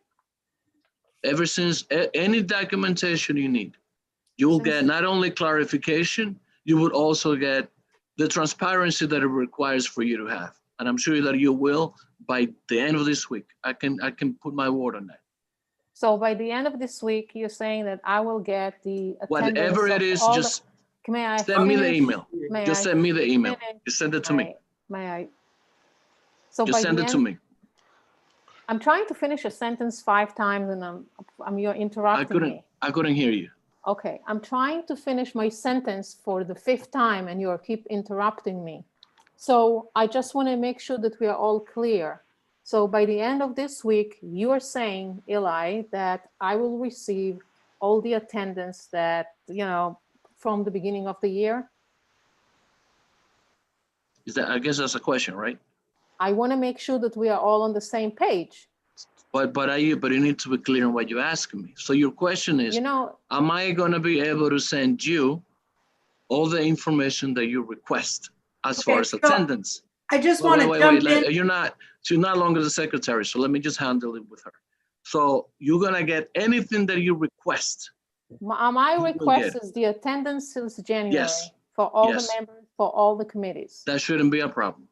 Speaker 1: Ever since any documentation you need, you will get not only clarification, you would also get the transparency that it requires for you to have. And I'm sure that you will by the end of this week. I can put my word on that.
Speaker 6: So by the end of this week, you're saying that I will get the attendance
Speaker 1: Whatever it
Speaker 6: of
Speaker 1: is,
Speaker 6: all
Speaker 1: just
Speaker 6: May I
Speaker 1: send me the
Speaker 6: finish?
Speaker 1: email.
Speaker 6: May
Speaker 1: Just
Speaker 6: I
Speaker 1: send me the email.
Speaker 6: finish?
Speaker 1: Just send it to me.
Speaker 6: May I? So
Speaker 1: Just
Speaker 6: by
Speaker 1: send
Speaker 6: the
Speaker 1: it to
Speaker 6: end,
Speaker 1: me.
Speaker 6: I'm trying to finish a sentence 5 times and you're interrupting me.
Speaker 1: I couldn't hear you.
Speaker 6: Okay, I'm trying to finish my sentence for the 5th time and you keep interrupting me. So I just want to make sure that we are all clear. So by the end of this week, you are saying, Eli, that I will receive all the attendance that, from the beginning of the year?
Speaker 1: I guess that's a question, right?
Speaker 6: I want to make sure that we are all on the same page.
Speaker 1: But you need to be clear on what you're asking me. So your question is, am I going to be able to send you all the information that you request as far as attendance?
Speaker 5: I just want to jump in.
Speaker 1: She's not longer the secretary, so let me just handle it with her. So you're going to get anything that you request.
Speaker 6: My request is the attendance since January for all the members, for all the committees.
Speaker 1: That shouldn't be a problem.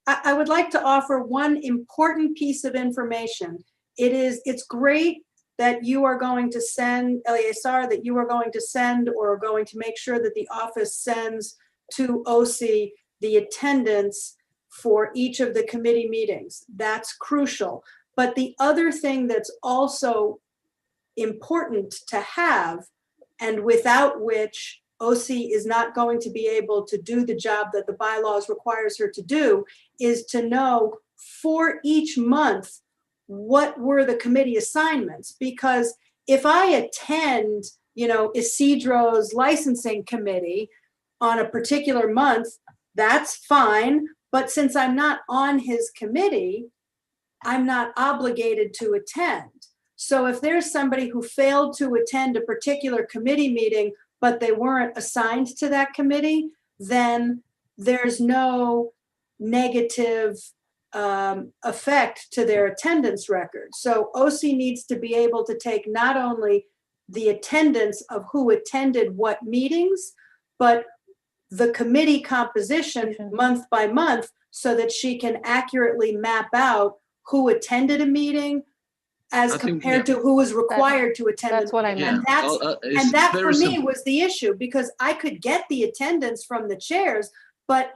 Speaker 5: I would like to offer one important piece of information. It's great that you are going to send, Eleazar, that you are going to send or are going to make sure that the office sends to OC the attendance for each of the committee meetings. That's crucial. But the other thing that's also important to have, and without which OC is not going to be able to do the job that the bylaws requires her to do, is to know for each month what were the committee assignments. Because if I attend, Isidro's licensing committee on a particular month, that's fine. But since I'm not on his committee, I'm not obligated to attend. So if there's somebody who failed to attend a particular committee meeting, but they weren't assigned to that committee, then there's no negative effect to their attendance record. So OC needs to be able to take not only the attendance of who attended what meetings, but the committee composition month by month, so that she can accurately map out who attended a meeting as compared to who was required to attend.
Speaker 6: That's what I meant.
Speaker 5: And that for me was the issue, because I could get the attendance from the chairs, but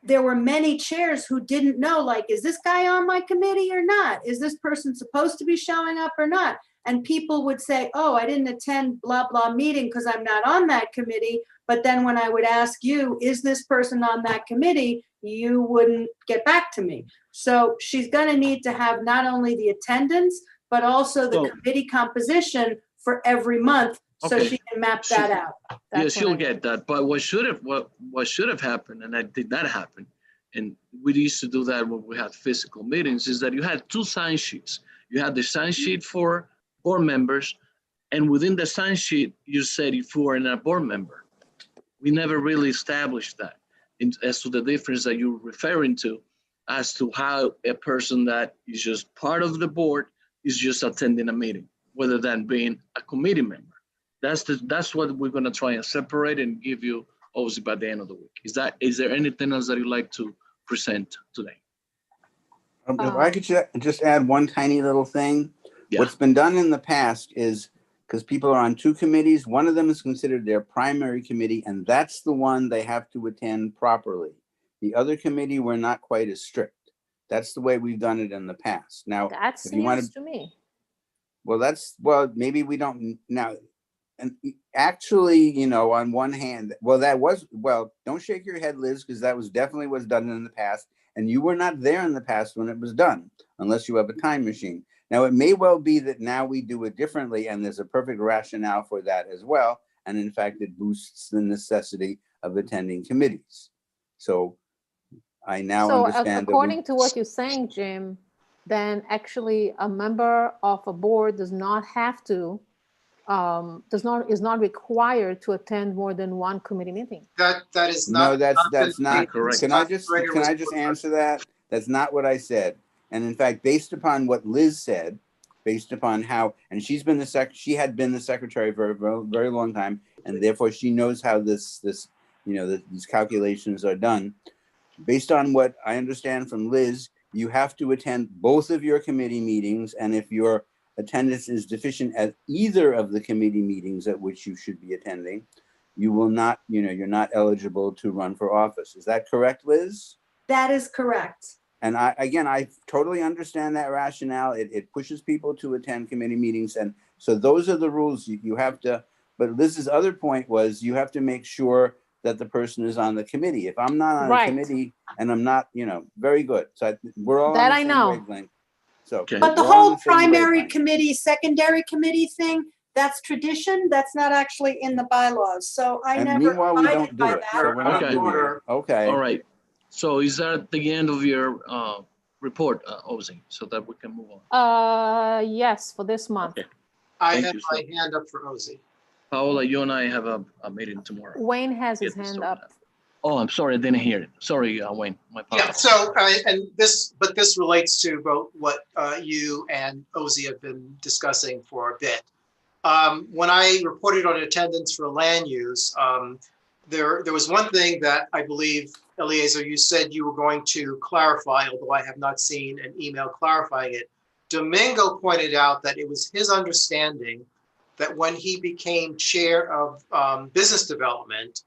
Speaker 5: there were many chairs who didn't know, like, is this guy on my committee or not? Is this person supposed to be showing up or not? And people would say, oh, I didn't attend blah, blah meeting because I'm not on that committee. But then when I would ask you, is this person on that committee? You wouldn't get back to me. So she's going to need to have not only the attendance, but also the committee composition for every month, so she can map that out.
Speaker 1: Yes, she'll get that. But what should have happened, and that did not happen, and we used to do that when we had physical meetings, is that you had 2 sign sheets. You had the sign sheet for board members, and within the sign sheet, you said if you were a board member. We never really established that as to the difference that you're referring to, as to how a person that is just part of the board is just attending a meeting, whether than being a committee member. That's what we're going to try and separate and give you obviously by the end of the week. Is there anything else that you'd like to present today?
Speaker 2: If I could just add one tiny little thing.
Speaker 1: Yeah.
Speaker 2: What's been done in the past is, because people are on two committees, one of them is considered their primary committee, and that's the one they have to attend properly. The other committee, we're not quite as strict. That's the way we've done it in the past. Now,
Speaker 6: That's
Speaker 2: if you want
Speaker 6: news to me.
Speaker 2: well, maybe we don't now. And actually, you know, on one hand, don't shake your head, Liz, because that was definitely what's done in the past. And you were not there in the past when it was done, unless you have a time machine. Now, it may well be that now we do it differently, and there's a perfect rationale for that as well. And in fact, it boosts the necessity of attending committees. So I now
Speaker 6: So
Speaker 2: understand.
Speaker 6: according to what you're saying, Jim, then actually a member of a board does not have to, is not required to attend more than one committee meeting.
Speaker 9: That is
Speaker 2: No,
Speaker 9: not.
Speaker 2: that's not
Speaker 1: correct.
Speaker 2: Can I just answer that? That's not what I said. And in fact, based upon what Liz said, based upon how, and she had been the secretary for a very, very long time, and therefore she knows how these calculations are done. Based on what I understand from Liz, you have to attend both of your committee meetings, and if your attendance is deficient at either of the committee meetings at which you should be attending, you will not, you're not eligible to run for office. Is that correct, Liz?
Speaker 5: That is correct.
Speaker 2: And I totally understand that rationale. It pushes people to attend committee meetings. And so those are the rules you have to, but Liz's other point was you have to make sure that the person is on the committee. If I'm not on a committee and I'm not, very good. So we're all
Speaker 6: That
Speaker 2: on the
Speaker 6: I
Speaker 2: same
Speaker 6: know.
Speaker 2: wavelength. So,
Speaker 5: But the
Speaker 2: we're all on
Speaker 5: whole
Speaker 2: same
Speaker 5: primary
Speaker 2: wavelength.
Speaker 5: committee, secondary committee thing, that's tradition. That's not actually in the bylaws. So I
Speaker 2: And
Speaker 5: never
Speaker 2: meanwhile, we
Speaker 5: abided
Speaker 2: don't do
Speaker 5: by
Speaker 2: it. So
Speaker 5: that.
Speaker 2: we're not
Speaker 1: Okay.
Speaker 2: doing it. Okay.
Speaker 1: All right. So is that the end of your report, Ozzy, so that we can move on?
Speaker 6: Yes, for this month.
Speaker 1: Okay.
Speaker 9: I
Speaker 1: Thank
Speaker 9: have
Speaker 1: you,
Speaker 9: my hand up for Ozzy.
Speaker 1: Paola, you and I have a meeting tomorrow.
Speaker 6: Wayne has his
Speaker 1: Get this
Speaker 6: hand
Speaker 1: sorted
Speaker 6: up.
Speaker 1: out. Oh, I'm sorry, I didn't hear it. Sorry, Wayne. My
Speaker 9: Yeah,
Speaker 1: apologies.
Speaker 9: so, this relates to both what you and Ozzy have been discussing for a bit. When I reported on attendance for land use, there was one thing that I believe, Eliezer, you said you were going to clarify, although I have not seen an email clarifying it. Domingo pointed out that it was his understanding that when he became chair of business development,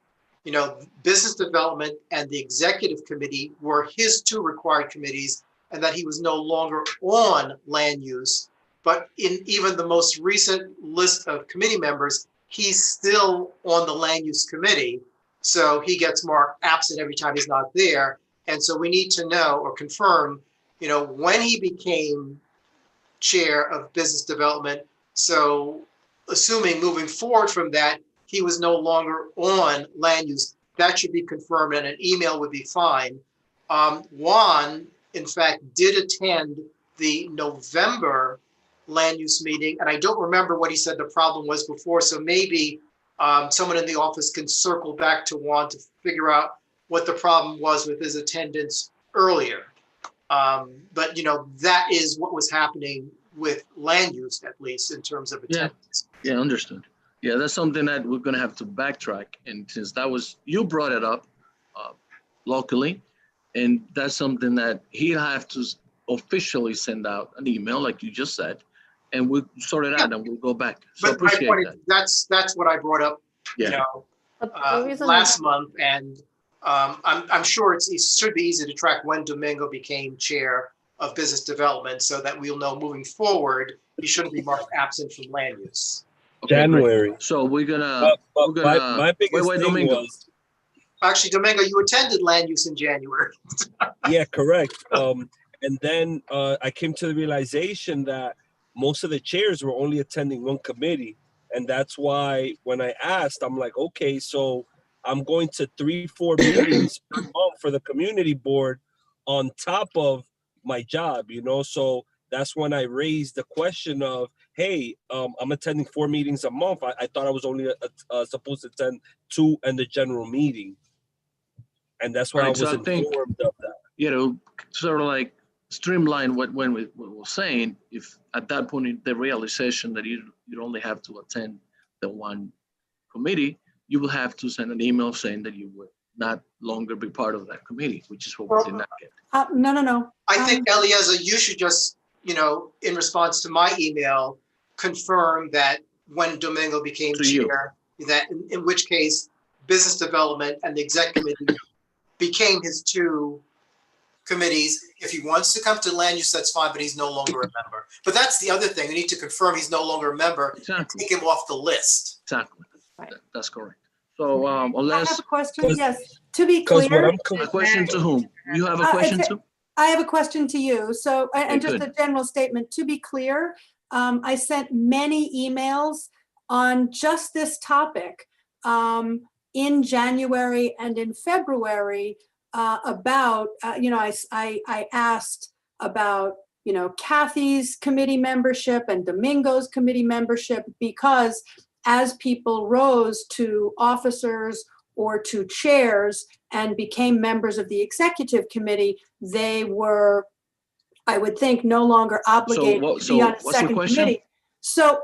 Speaker 9: business development and the executive committee were his two required committees, and that he was no longer on land use. But in even the most recent list of committee members, he's still on the land use committee. So he gets marked absent every time he's not there. And so we need to know or confirm, when he became chair of business development. So assuming moving forward from that, he was no longer on land use. That should be confirmed, and an email would be fine. Juan, in fact, did attend the November land use meeting, and I don't remember what he said the problem was before, so maybe someone in the office can circle back to Juan to figure out what the problem was with his attendance earlier. But that is what was happening with land use, at least in terms of attendance.
Speaker 1: Yeah, understood. Yeah, that's something that we're gonna have to backtrack. And since you brought it up locally, and that's something that he'll have to officially send out an email, like you just said, and we'll sort it out and we'll go back. So
Speaker 9: But my
Speaker 1: appreciate
Speaker 9: point
Speaker 1: that.
Speaker 9: is, that's what I brought up,
Speaker 1: Yeah.
Speaker 6: But the reason
Speaker 9: last month, and I'm sure it should be easy to track when Domingo became chair of business development, so that we'll know moving forward he shouldn't be marked absent from land use.
Speaker 1: Okay, great.
Speaker 12: January.
Speaker 1: So we're gonna,
Speaker 12: My biggest
Speaker 1: wait,
Speaker 12: thing
Speaker 1: Domingo.
Speaker 12: was,
Speaker 9: Actually, Domingo, you attended land use in January.
Speaker 12: yeah, correct. And then I came to the realization that most of the chairs were only attending one committee. And that's why when I asked, I'm like, okay, so I'm going to 3-4 meetings per month for the community board on top of my job, So that's when I raised the question of, hey, I'm attending 4 meetings a month. I thought I was only supposed to attend 2 and the general meeting. And that's why
Speaker 1: Right,
Speaker 12: I was
Speaker 1: so I think,
Speaker 12: informed of that.
Speaker 1: sort of like streamline what we were saying, if at that point, the realization that you only have to attend the one committee, you will have to send an email saying that you would not longer be part of that committee, which is what we did not get.
Speaker 5: No.
Speaker 9: I think, Eliezer, you should just, in response to my email, confirm that when Domingo became
Speaker 1: To you.
Speaker 9: chair, that in which case, business development and the exec committee became his two committees. If he wants to come to land use, that's fine, but he's no longer a member. But that's the other thing. We need to confirm he's no longer a member and
Speaker 1: Exactly,
Speaker 9: take him off the list.
Speaker 1: exactly.
Speaker 6: Right.
Speaker 1: That's correct. So
Speaker 5: I have
Speaker 1: unless,
Speaker 5: a question, yes, to be
Speaker 12: Because what
Speaker 5: clear.
Speaker 12: I'm
Speaker 1: a question to whom? You have a
Speaker 5: Uh,
Speaker 1: question
Speaker 5: it's-
Speaker 1: too?
Speaker 5: I have a question to you. So, and
Speaker 1: Okay,
Speaker 5: just a general statement, to be clear, I sent many emails on just this topic in January and in February about, I asked about, Kathy's committee membership and Domingo's committee membership, because as people rose to officers or to chairs and became members of the executive committee, they were, I would think, no longer obligated to be on a
Speaker 1: what's your
Speaker 5: second
Speaker 1: question?
Speaker 5: committee. So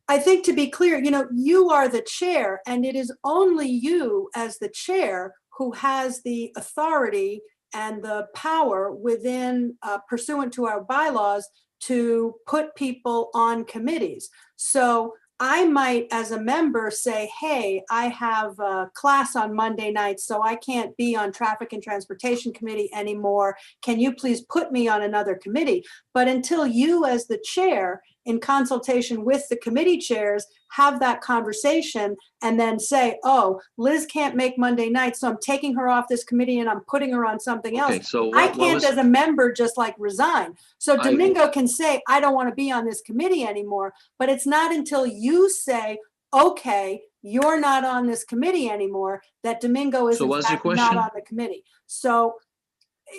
Speaker 5: I think, to be clear, you are the chair, and it is only you as the chair who has the authority and the power within, pursuant to our bylaws, to put people on committees. So I might, as a member, say, hey, I have a class on Monday night, so I can't be on Traffic and Transportation Committee anymore. Can you please put me on another committee? But until you, as the chair, in consultation with the committee chairs, have that conversation and then say, oh, Liz can't make Monday night, so I'm taking her off this committee and I'm putting her on something else.
Speaker 1: Okay, so
Speaker 5: I
Speaker 1: what
Speaker 5: can't,
Speaker 1: was,
Speaker 5: as a member, just like resign. So
Speaker 1: I-
Speaker 5: Domingo can say, I don't want to be on this committee anymore, but it's not until you say, okay, you're not on this committee anymore, that Domingo is
Speaker 1: So
Speaker 5: in
Speaker 1: what's your
Speaker 5: fact not
Speaker 1: question?
Speaker 5: on the committee. So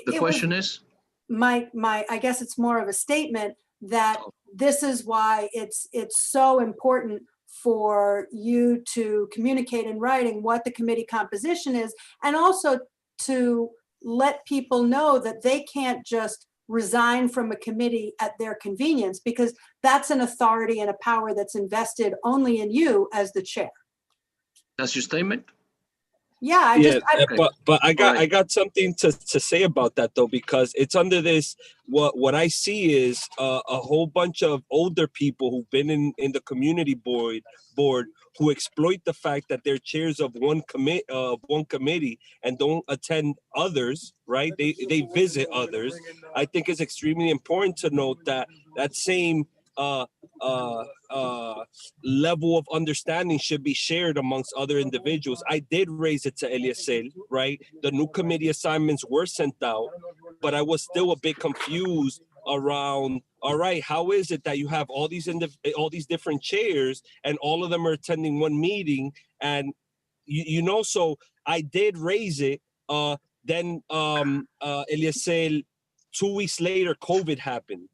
Speaker 1: the
Speaker 5: it was
Speaker 1: question is?
Speaker 5: my, I guess it's more of a statement that
Speaker 1: Oh.
Speaker 5: this is why it's so important for you to communicate in writing what the committee composition is, and also to let people know that they can't just resign from a committee at their convenience, because that's an authority and a power that's invested only in you as the chair.
Speaker 1: That's your statement?
Speaker 5: Yeah, I
Speaker 12: Yeah,
Speaker 5: just,
Speaker 12: but I got
Speaker 1: Right.
Speaker 12: I got something to say about that though, because it's under this. What I see is a whole bunch of older people who've been in the community board who exploit the fact that they're chairs of one committee and don't attend others. Right? They visit others. I think it's extremely important to note that that same level of understanding should be shared amongst other individuals. I did raise it to Eliezer, right? The new committee assignments were sent out, but I was still a bit confused around, all right, how is it that you have all these different chairs and all of them are attending one meeting? And so I did raise it. Then Eliezer, 2 weeks later, COVID happened,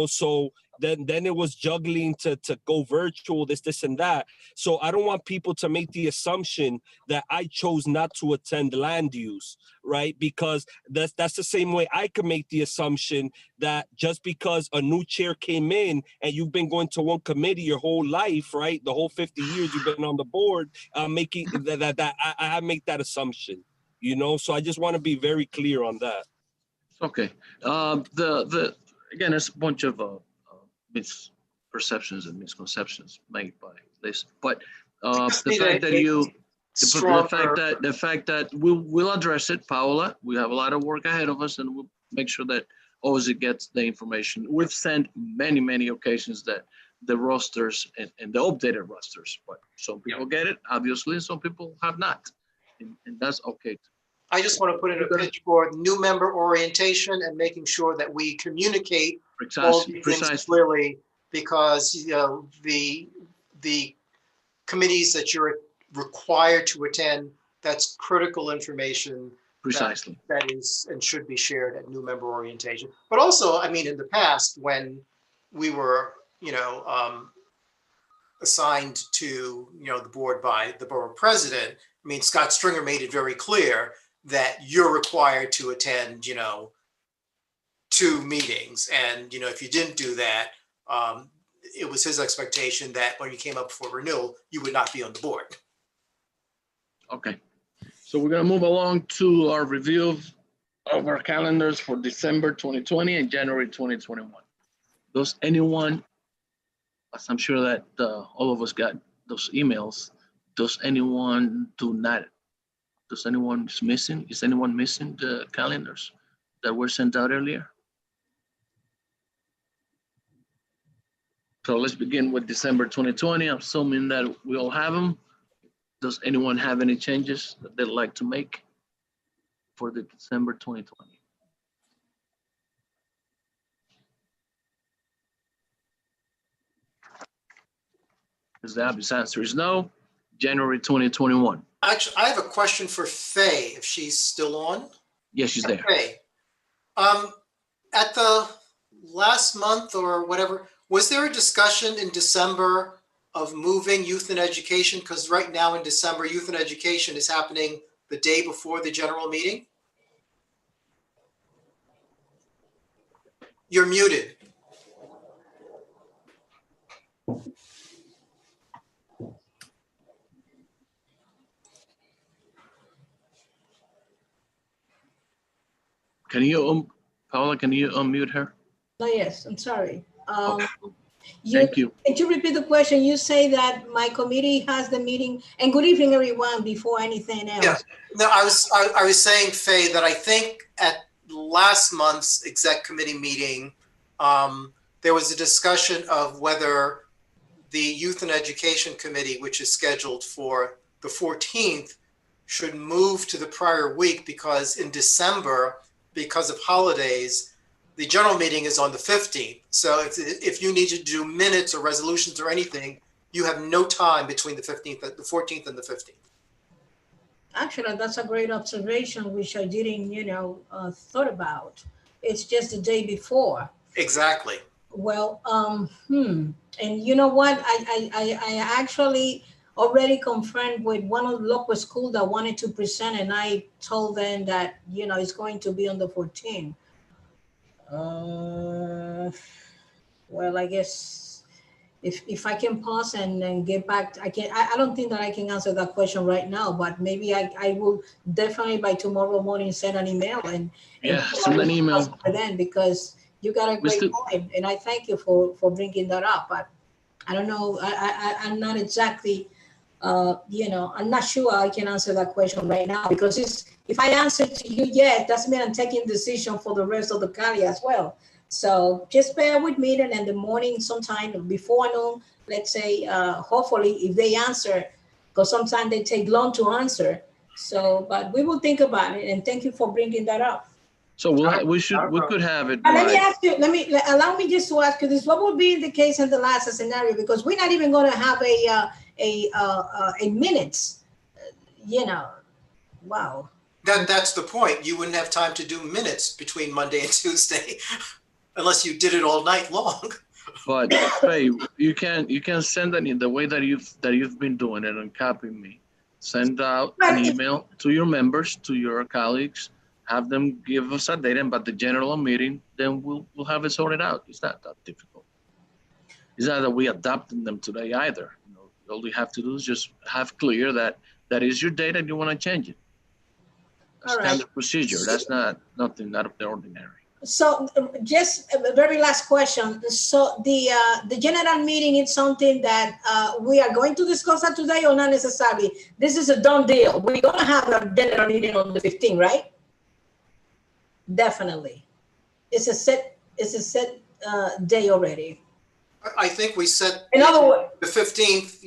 Speaker 12: so then it was juggling to go virtual, this and that. So I don't want people to make the assumption that I chose not to attend land use, right? Because that's the same way I could make the assumption that just because a new chair came in and you've been going to one committee your whole life, right? The whole 50 years you've been on the board, making that I make that assumption, So I just want to be very clear on that.
Speaker 1: Okay. Again, there's a bunch of misperceptions and misconceptions made by this, but the fact that we'll address it, Paola. We have a lot of work ahead of us, and we'll make sure that OSI gets the information. We've sent many occasions that the rosters and the updated rosters, but some people get it, obviously, and some people have not, and that's okay.
Speaker 9: I just want to put in a pitch for new member orientation and making sure that we communicate all these things clearly, because the committees that you're required to attend, that's critical information.
Speaker 1: Precisely.
Speaker 9: That is and should be shared at new member orientation. But also, I mean, in the past, when we were, assigned to, the board by the borough president, I mean, Scott Stringer made it very clear that you're required to attend, 2 meetings. And, if you didn't do that, it was his expectation that when you came up for renewal, you would not be on the board.
Speaker 1: Okay. So we're gonna move along to our review of our calendars for December 2020 and January 2021. Does anyone, as I'm sure that all of us got those emails, does anyone missing? Is anyone missing the calendars that were sent out earlier? So let's begin with December 2020. I'm assuming that we all have them. Does anyone have any changes that they'd like to make for the December 2020? Because the obvious answer is no. January 2021.
Speaker 9: Actually, I have a question for Faye, if she's still on.
Speaker 1: Yes, she's there.
Speaker 9: Faye, at the last month or whatever, was there a discussion in December of moving youth and education? Because right now in December, youth and education is happening the day before the general meeting. You're muted.
Speaker 1: Can you, Paula, can you unmute her?
Speaker 13: Oh, yes, I'm sorry.
Speaker 1: Okay. Thank you.
Speaker 13: Can you repeat the question? You say that my committee has the meeting, and good evening, everyone, before anything else.
Speaker 9: Yeah, no, I was saying, Faye, that I think at last month's exec committee meeting, there was a discussion of whether the Youth and Education Committee, which is scheduled for the 14th, should move to the prior week because in December, because of holidays, the general meeting is on the 15th. So if you need to do minutes or resolutions or anything, you have no time between the 15th, the 14th and the 15th.
Speaker 13: Actually, that's a great observation, which I didn't, thought about. It's just the day before.
Speaker 9: Exactly.
Speaker 13: Well, and you know what? I actually already confirmed with one of the local schools that wanted to present, and I told them that, it's going to be on the 14th. Well, I guess if I can pause and get back, I don't think that I can answer that question right now, but maybe I will definitely by tomorrow morning send an email and
Speaker 1: send an email
Speaker 13: for them, because you got a great point, and I thank you for bringing that up. But I don't know, I'm not exactly, I'm not sure I can answer that question right now, because if I answer to you yet, that's mean I'm taking decision for the rest of the county as well. So just bear with me, and in the morning sometime before noon, let's say, hopefully if they answer, because sometimes they take long to answer. So, but we will think about it, and thank you for bringing that up.
Speaker 1: So we could have it.
Speaker 13: Let me ask you, allow me just to ask you this. What would be the case in the last scenario? Because we're not even going to have a minutes, wow.
Speaker 9: That's the point. You wouldn't have time to do minutes between Monday and Tuesday unless you did it all night long.
Speaker 1: But hey, you can send it in the way that you've been doing it and copy me. Send out an email to your members, to your colleagues, have them give us a date, and by the general meeting, then we'll have it sorted out. It's not that difficult. It's not that we adopted them today either. All we have to do is just have clear that is your date and you want to change it. Standard procedure. That's nothing out of the ordinary.
Speaker 13: So just a very last question. So the general meeting is something that we are going to discuss that today, or not necessarily? This is a done deal. We're going to have a general meeting on the 15th, right? Definitely. It's a set day already.
Speaker 9: I think we set
Speaker 13: in other words,
Speaker 9: the 15th,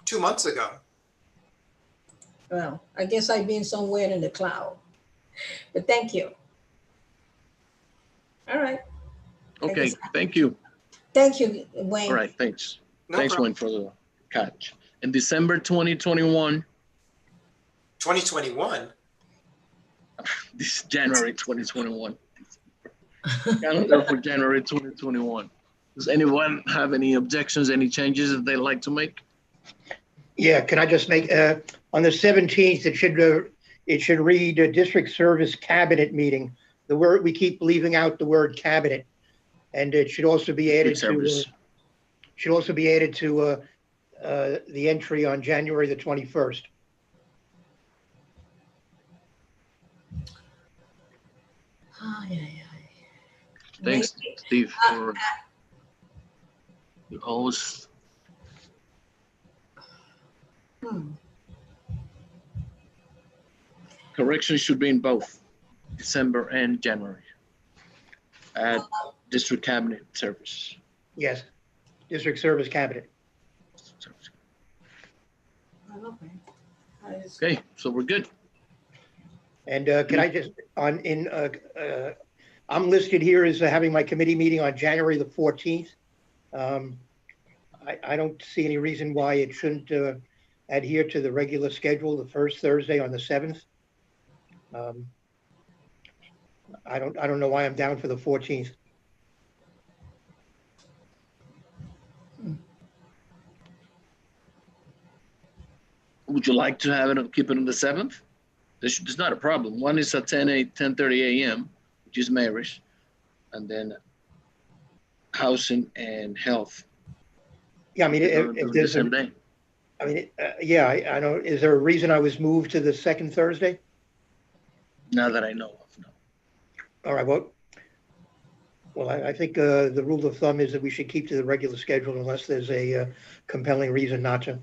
Speaker 9: 2 months ago.
Speaker 13: Well, I guess I've been somewhere in the cloud, but thank you. All right.
Speaker 1: Okay, thank you.
Speaker 13: Thank you, Wayne.
Speaker 1: All right, thanks.
Speaker 9: No
Speaker 1: thanks,
Speaker 9: problem.
Speaker 1: Wayne, for the catch. In December 2021.
Speaker 9: 2021?
Speaker 1: This is January 2021. Calendar for January 2021. Does anyone have any objections, any changes that they'd like to make?
Speaker 14: Yeah, can I just make, on the 17th, it should read District Service Cabinet Meeting. The word, we keep leaving out the word cabinet, and it should also be added to, the entry on January the 21st.
Speaker 13: Oh, yeah, yeah.
Speaker 1: Thanks, Steve, for you always. Correction should be in both December and January at District Cabinet Service.
Speaker 14: Yes, District Service Cabinet.
Speaker 1: Okay, so we're good.
Speaker 14: And can I just, I'm listed here as having my committee meeting on January the 14th. I don't see any reason why it shouldn't adhere to the regular schedule, the first Thursday on the 7th. I don't know why I'm down for the 14th.
Speaker 1: Would you like to have it, keep it on the 7th? There's not a problem. One is at 10:30 a.m., which is Mary's, and then Housing and Health.
Speaker 14: Yeah, I mean, if there's
Speaker 1: a day.
Speaker 14: I mean, yeah, I don't, is there a reason I was moved to the second Thursday?
Speaker 1: Not that I know of, no.
Speaker 14: All right, well, I think the rule of thumb is that we should keep to the regular schedule unless there's a compelling reason not to.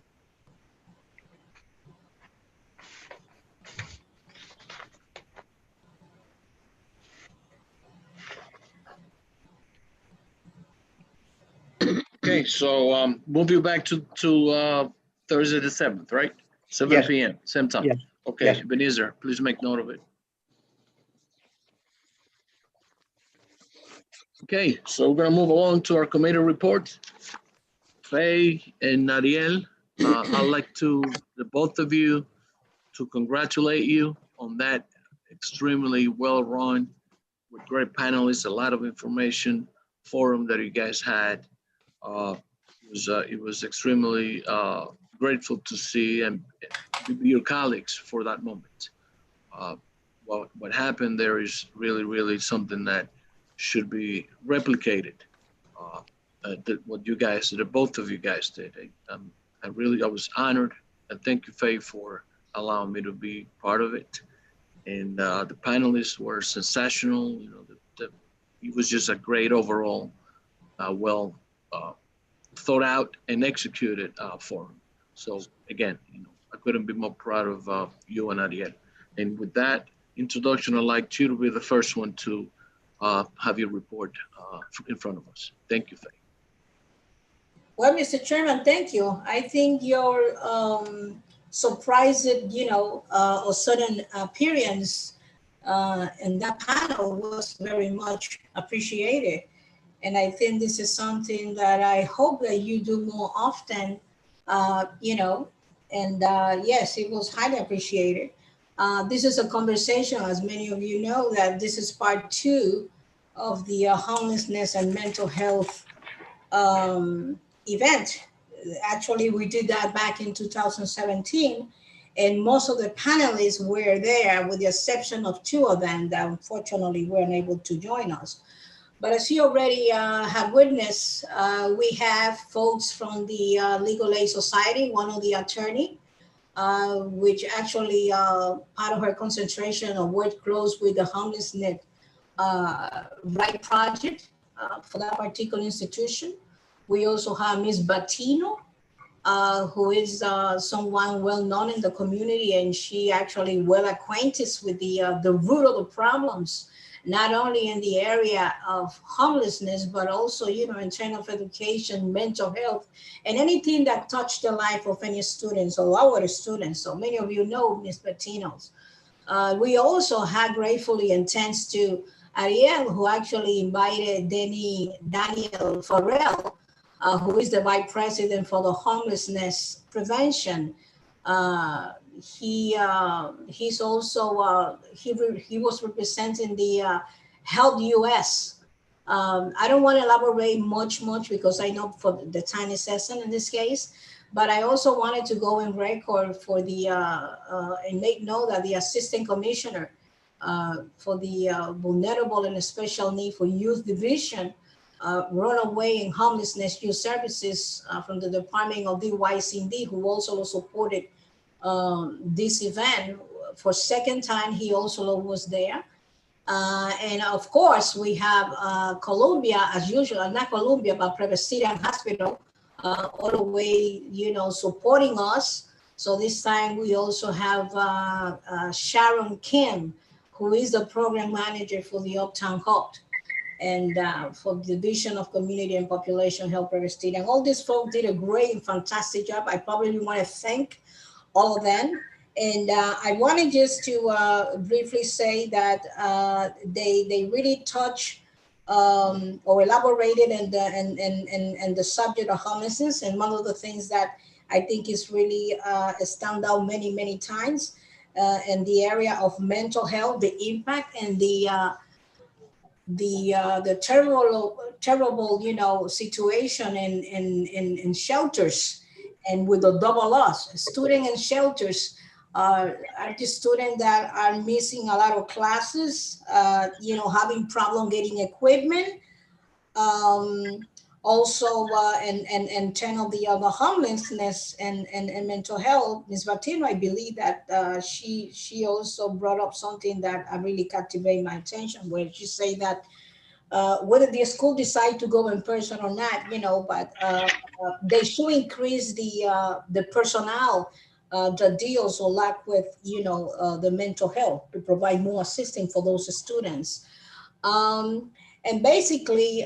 Speaker 1: Okay, so move you back to Thursday the 7th, right? 7
Speaker 14: Yes.
Speaker 1: p.m., same time.
Speaker 14: Yes.
Speaker 1: Okay,
Speaker 14: Yes.
Speaker 1: Ebenezer, please make note of it. Okay, so we're gonna move along to our committee report. Faye and Nadiel, I'd like the both of you, to congratulate you on that extremely well-run, with great panelists, a lot of information forum that you guys had. It was extremely grateful to see and your colleagues for that moment. What happened there is really something that should be replicated. What you guys did, both of you guys did. I was honored, and thank you, Faye, for allowing me to be part of it. And the panelists were sensational. You know, it was just a great overall, well thought out and executed forum. So again, you know, I couldn't be more proud of you and Ariel. And with that introduction, I'd like you to be the first one to have your report in front of us. Thank you, Faye.
Speaker 13: Well, Mr. Chairman, thank you. I think your surprised, or sudden appearance in that panel was very much appreciated. And I think this is something that I hope that you do more often, yes, it was highly appreciated. This is a conversation, as many of you know, that this is part 2 of the homelessness and mental health event. Actually, we did that back in 2017, and most of the panelists were there, with the exception of 2 of them that unfortunately weren't able to join us. But as you already have witnessed, we have folks from the Legal Aid Society, one of the attorney, which actually part of her concentration of work close with the homelessness right project for that particular institution. We also have Ms. Batino, who is someone well known in the community, and she actually well acquainted with the root of the problems, not only in the area of homelessness, but also, in terms of education, mental health, and anything that touched the life of any students or our students. So many of you know Ms. Patinos. We also had gratefully and thanks to Ariel, who actually invited Daniel Farrell, who is the Vice President for the Homelessness Prevention. He's also, he was representing the Help US. I don't want to elaborate much because I know for the time is essence in this case, but I also wanted to go in record for the, and make note that the Assistant Commissioner for the Vulnerable and Special Need for Youth Division, Runaway and Homelessness Youth Services from the Department of DYCD, who also supported this event for second time. He also was there. And of course, we have Columbia, as usual, not Columbia, but Presbyterian Hospital, all the way, supporting us. So this time we also have Sharon Kim, who is the program manager for the Uptown Health and for the Division of Community and Population Health Presbyterian. All these folks did a great and fantastic job. I probably want to thank all of them. And I wanted just to briefly say that they really touch or elaborated and the subject of homelessness. And one of the things that I think is really stand out many times in the area of mental health, the impact and the terrible situation in shelters, and with the double loss, student in shelters are the students that are missing a lot of classes, having problem getting equipment. Also, and 10 of the other homelessness and mental health. Ms. Martino, I believe that she also brought up something that really captivated my attention, where she say that whether the school decide to go in person or not, but they should increase the personnel that deals a lot with, the mental health, to provide more assistance for those students. And basically,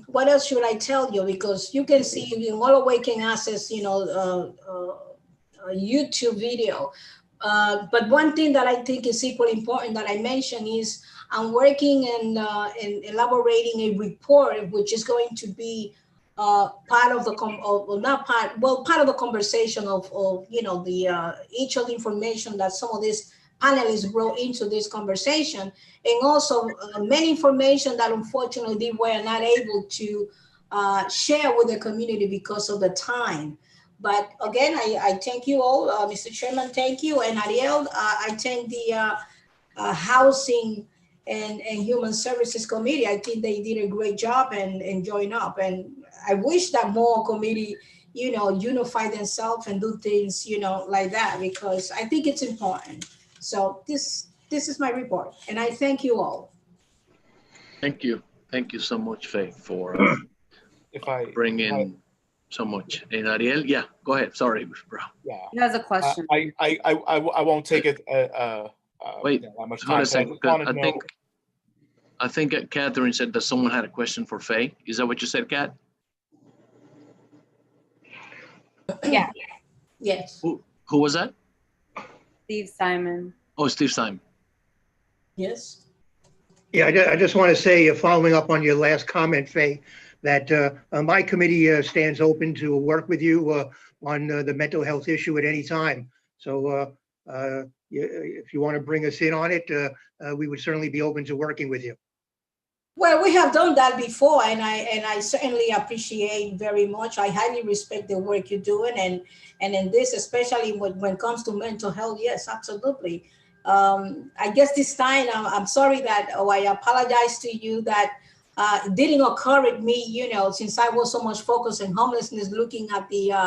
Speaker 13: what else should I tell you? Because you can see, all the way can access, a YouTube video. But one thing that I think is equally important that I mentioned is I'm working in elaborating a report, which is going to be part of the part of the conversation of the each of the information that some of these panelists brought into this conversation, and also many information that unfortunately they were not able to share with the community because of the time. But again, I thank you all, Mr. Chairman, thank you, and Ariel, I thank the Housing and Human Services Committee. I think they did a great job and join up, and I wish that more committee, unify themselves and do things, like that, because I think it's important. So this is my report, and I thank you all.
Speaker 1: Thank you. Thank you so much, Faye, for bringing so much. And Ariel, yeah, go ahead. Sorry, bro.
Speaker 8: Yeah. He has a question.
Speaker 15: I won't take it.
Speaker 1: Wait,
Speaker 15: that much
Speaker 1: hold
Speaker 15: time.
Speaker 1: a second. I think Catherine said that someone had a question for Faye. Is that what you said, Kat?
Speaker 8: Yeah.
Speaker 13: Yes.
Speaker 1: Who was that?
Speaker 8: Steve Simon.
Speaker 1: Oh, Steve Simon.
Speaker 13: Yes.
Speaker 14: Yeah, I just want to say, following up on your last comment, Faye, that my committee stands open to work with you on the mental health issue at any time. So if you want to bring us in on it, we would certainly be open to working with you.
Speaker 13: Well, we have done that before, and I certainly appreciate very much. I highly respect the work you're doing, and in this, especially when it comes to mental health, yes, absolutely. I guess this time, I'm sorry that, I apologize to you that it didn't occur with me, since I was so much focused on homelessness, looking at the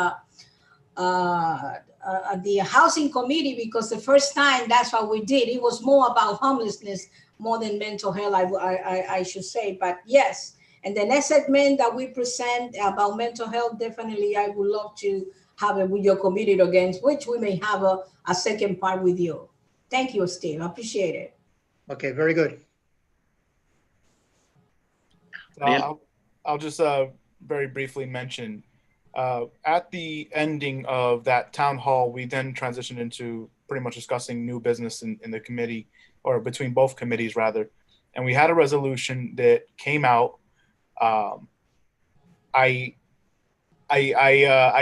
Speaker 13: housing committee, because the first time that's what we did. It was more about homelessness more than mental health, I should say. But yes, and the next segment that we present about mental health, definitely I would love to have it with your committee again, which we may have a second part with you. Thank you, Steve. I appreciate it.
Speaker 14: Okay, very good.
Speaker 15: I'll just very briefly mention, at the ending of that town hall, we then transitioned into pretty much discussing new business in the committee, or between both committees rather. And we had a resolution that came out. I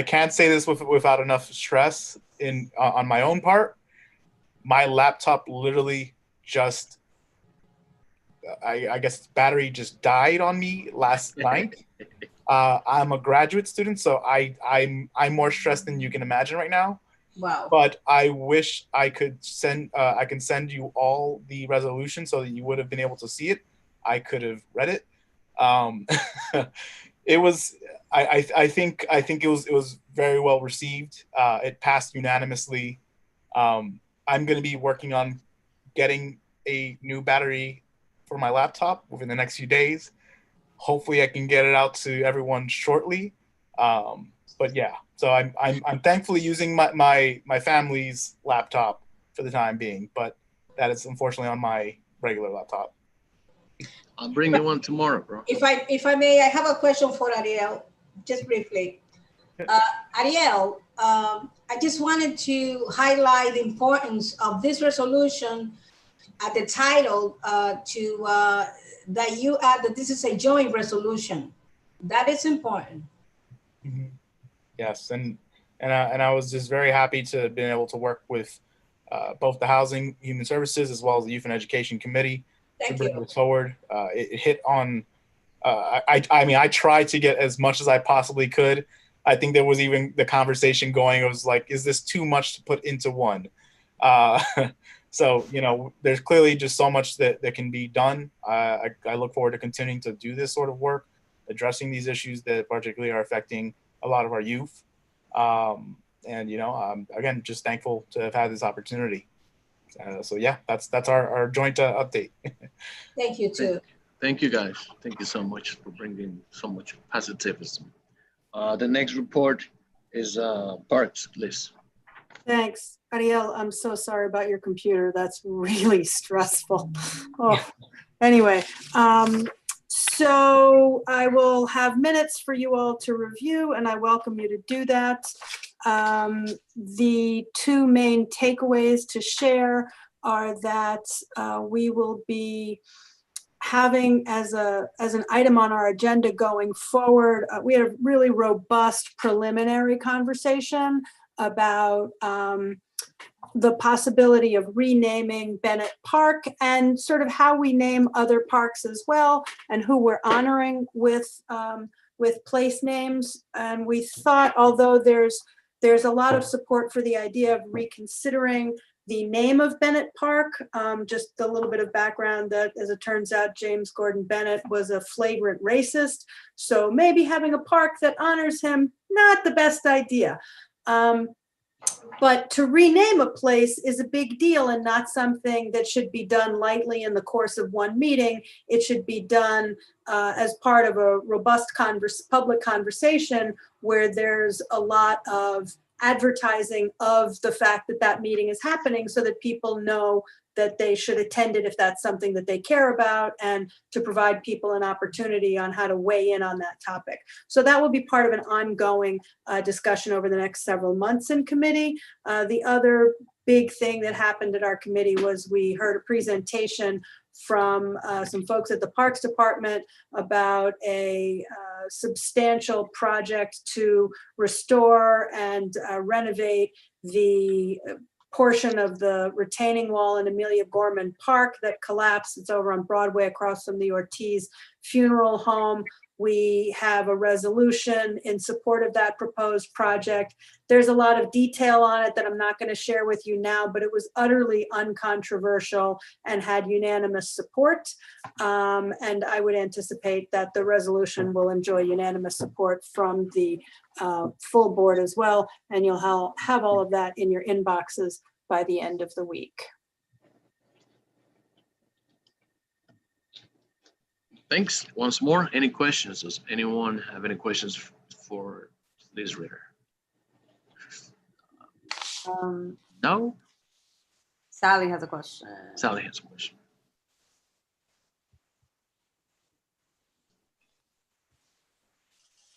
Speaker 15: can't say this without enough stress on my own part. My laptop literally just, I guess battery just died on me last night. I'm a graduate student, so I'm more stressed than you can imagine right now.
Speaker 13: Wow.
Speaker 15: But I wish I could send you all the resolution so that you would have been able to see it. I could have read it. It was, I think it was very well received. It passed unanimously. I'm going to be working on getting a new battery for my laptop within the next few days. Hopefully I can get it out to everyone shortly. But yeah, so I'm thankfully using my family's laptop for the time being, but that is unfortunately on my regular laptop.
Speaker 1: I'll bring you one tomorrow, bro.
Speaker 13: If I may, I have a question for Ariel, just briefly. Ariel, I just wanted to highlight the importance of this resolution at the title that you add that this is a joint resolution. That is important.
Speaker 15: Mm-hmm. Yes, and I was just very happy to have been able to work with both the Housing Human Services as well as the Youth and Education Committee to bring this forward. It hit on. I mean, I tried to get as much as I possibly could. I think there was even the conversation going. It was like, is this too much to put into one? So, you know, there's clearly just so much that can be done. I look forward to continuing to do this sort of work, addressing these issues that particularly are affecting a lot of our youth. And, you know, again, just thankful to have had this opportunity. So, yeah, that's our joint update.
Speaker 13: Thank you, too.
Speaker 1: Thank you, guys. Thank you so much for bringing so much positivism. The next report is Parks, Liz.
Speaker 5: Thanks. Ariel, I'm so sorry about your computer. That's really stressful. Oh, anyway, so I will have minutes for you all to review, and I welcome you to do that. The two main takeaways to share are that we will be having as an item on our agenda going forward, we had a really robust preliminary conversation about the possibility of renaming Bennett Park and sort of how we name other parks as well, and who we're honoring with place names. And we thought, although there's a lot of support for the idea of reconsidering the name of Bennett Park, just a little bit of background that, as it turns out, James Gordon Bennett was a flagrant racist. So maybe having a park that honors him, not the best idea. But to rename a place is a big deal and not something that should be done lightly in the course of one meeting. It should be done as part of a robust public conversation where there's a lot of advertising of the fact that that meeting is happening so that people know that they should attend it if that's something that they care about, and to provide people an opportunity on how to weigh in on that topic. So that will be part of an ongoing discussion over the next several months in committee. The other big thing that happened at our committee was we heard a presentation from some folks at the Parks Department about a substantial project to restore and renovate the portion of the retaining wall in Amelia Gorman Park that collapsed. It's over on Broadway across from the Ortiz Funeral Home. We have a resolution in support of that proposed project. There's a lot of detail on it that I'm not going to share with you now, but it was utterly uncontroversial and had unanimous support. And I would anticipate that the resolution will enjoy unanimous support from the full board as well. And you'll have all of that in your inboxes by the end of the week.
Speaker 1: Thanks once more. Any questions? Does anyone have any questions for Liz Ritter? No?
Speaker 8: Sally has a question.
Speaker 1: Sally has a question.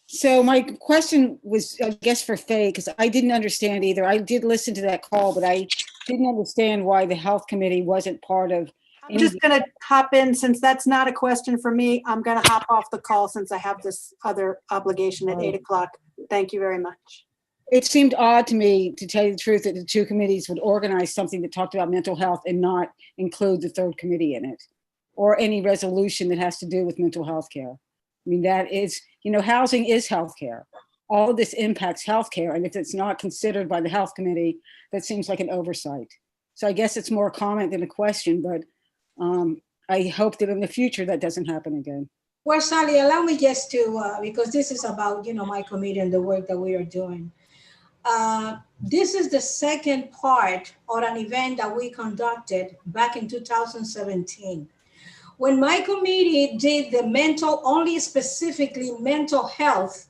Speaker 7: So my question was, I guess, for Faye, because I didn't understand either. I did listen to that call, but I didn't understand why the health committee wasn't part of.
Speaker 5: I'm just going to hop in since that's not a question for me. I'm going to hop off the call since I have this other obligation at 8 o'clock. Thank you very much.
Speaker 7: It seemed odd to me, to tell you the truth, that the two committees would organize something that talked about mental health and not include the third committee in it, or any resolution that has to do with mental health care. I mean, that is, you know, housing is healthcare. All of this impacts healthcare, and if it's not considered by the health committee, that seems like an oversight. So I guess it's more a comment than a question, but I hope that in the future that doesn't happen again.
Speaker 13: Well, Sally, allow me just to, because this is about, you know, my committee and the work that we are doing. This is the second part of an event that we conducted back in 2017, when my committee did the mental, only specifically mental health,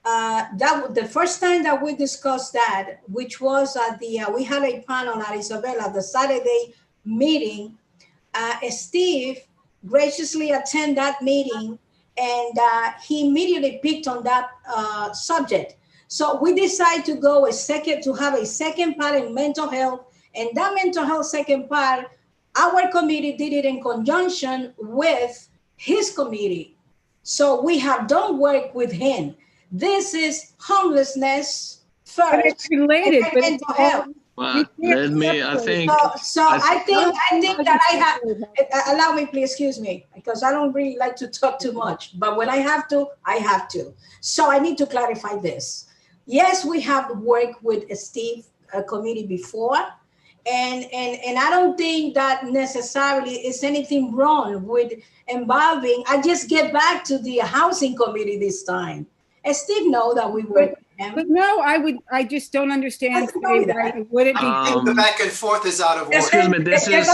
Speaker 13: that was the first time that we discussed that, which was at we had a panel at Isabella, the Saturday meeting. Steve graciously attended that meeting, and he immediately picked on that subject. So we decided to go to have a second part in mental health, and that mental health second part, our committee did it in conjunction with his committee. So we have done work with him. This is homelessness first.
Speaker 16: But it's related. But
Speaker 13: mental health.
Speaker 1: Well, let me, I think.
Speaker 13: So I think that I have, allow me please, excuse me, because I don't really like to talk too much, but when I have to, I have to. So I need to clarify this. Yes, we have worked with Steve committee before, and I don't think that necessarily is anything wrong with involving. I just get back to the housing committee this time. And Steve knows that we work with him.
Speaker 16: But no, I just don't understand. Would it be?
Speaker 9: I think the back and forth is out of order.
Speaker 1: Excuse me, this is,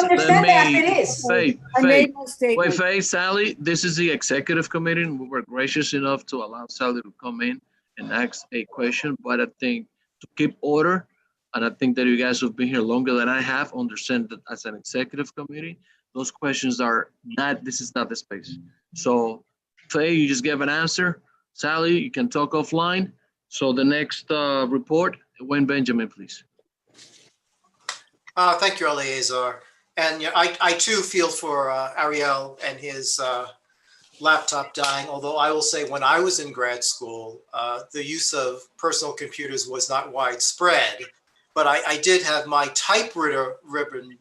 Speaker 16: Faye,
Speaker 1: Sally, this is the executive committee, and we were gracious enough to allow Sally to come in and ask a question, but I think to keep order, and I think that you guys have been here longer than I have, understand that as an executive committee, those questions are not, this is not the space. So Faye, you just gave an answer. Sally, you can talk offline. So the next report, Wayne Benjamin, please.
Speaker 9: Thank you, Eleazar. And I too feel for Ariel and his laptop dying, although I will say when I was in grad school, the use of personal computers was not widespread, but I did have my typewriter ribbon,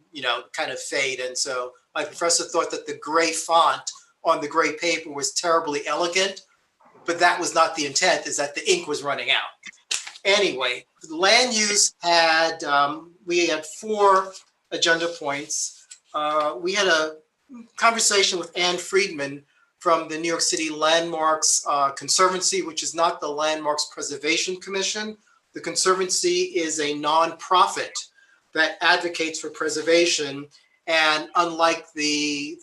Speaker 9: kind of fade. And so my professor thought that the gray font on the gray paper was terribly elegant, but that was not the intent, is that the ink was running out. Anyway, land use had, we had 4 agenda points. We had a conversation with Ann Friedman from the New York City Landmarks Conservancy, which is not the Landmarks Preservation Commission. The Conservancy is a nonprofit that advocates for preservation. And unlike the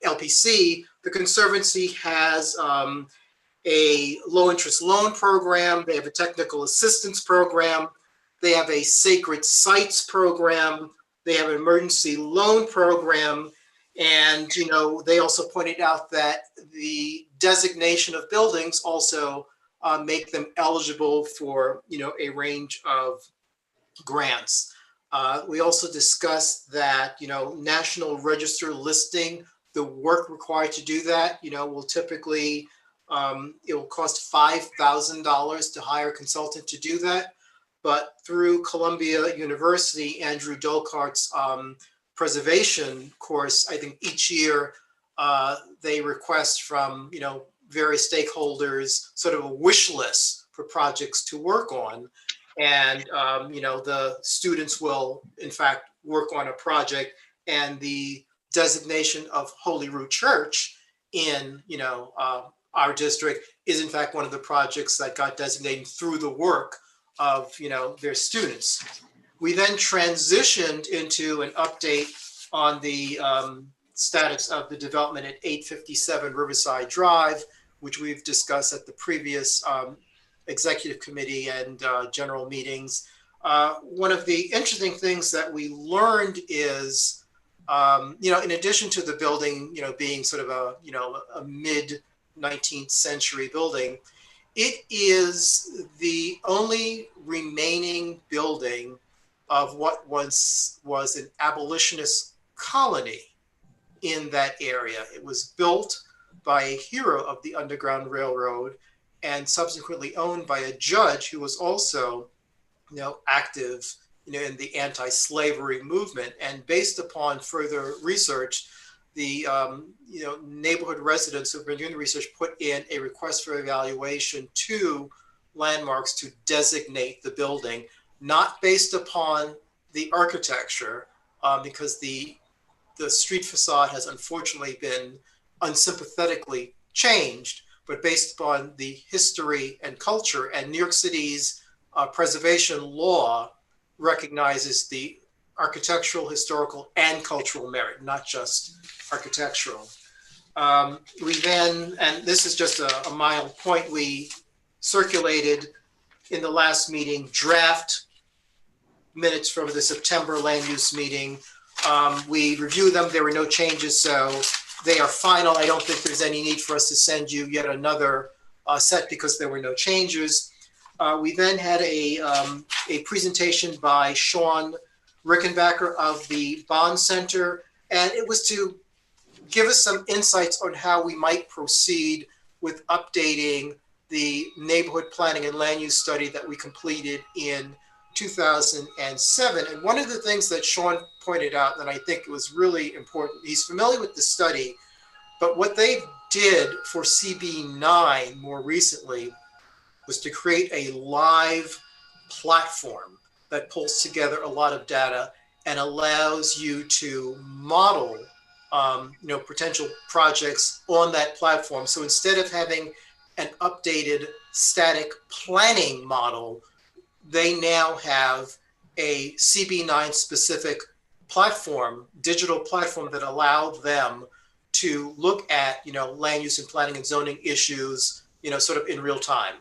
Speaker 9: LPC, the Conservancy has a low interest loan program. They have a technical assistance program. They have a sacred sites program. They have an emergency loan program. And, they also pointed out that the designation of buildings also make them eligible for, a range of grants. We also discussed that, National Register listing, the work required to do that, will typically, it will cost $5,000 to hire a consultant to do that. But through Columbia University, Andrew Dolkart's preservation course, I think each year they request from, various stakeholders sort of a wish list for projects to work on. And, the students will, in fact, work on a project, and the designation of Holy Rood Church in, our district is in fact one of the projects that got designated through the work of, their students. We then transitioned into an update on the status of the development at 857 Riverside Drive, which we've discussed at the previous executive committee and general meetings. One of the interesting things that we learned is, in addition to the building, being sort of a mid 19th century building, it is the only remaining building of what once was an abolitionist colony in that area. It was built by a hero of the Underground Railroad and subsequently owned by a judge who was also, active, in the anti-slavery movement. And based upon further research, the neighborhood residents who've been doing the research put in a request for evaluation to Landmarks to designate the building, not based upon the architecture, because the street facade has unfortunately been unsympathetically changed, but based upon the history and culture. And New York City's preservation law recognizes the architectural, historical, and cultural merit, not just architectural. We then, and this is just a mild point, we circulated in the last meeting draft minutes from the September land use meeting. We reviewed them, there were no changes, so they are final. I don't think there's any need for us to send you yet another set because there were no changes. We then had a presentation by Sean Rickenbacker of the Bond Center, and it was to give us some insights on how we might proceed with updating the neighborhood planning and land use study that we completed in 2007. And one of the things that Sean pointed out that I think was really important, he's familiar with the study, but what they did for CB9 more recently was to create a live platform that pulls together a lot of data and allows you to model potential projects on that platform. So instead of having an updated static planning model, they now have a CB9 specific platform, digital platform that allowed them to look at, land use and planning and zoning issues, sort of in real time.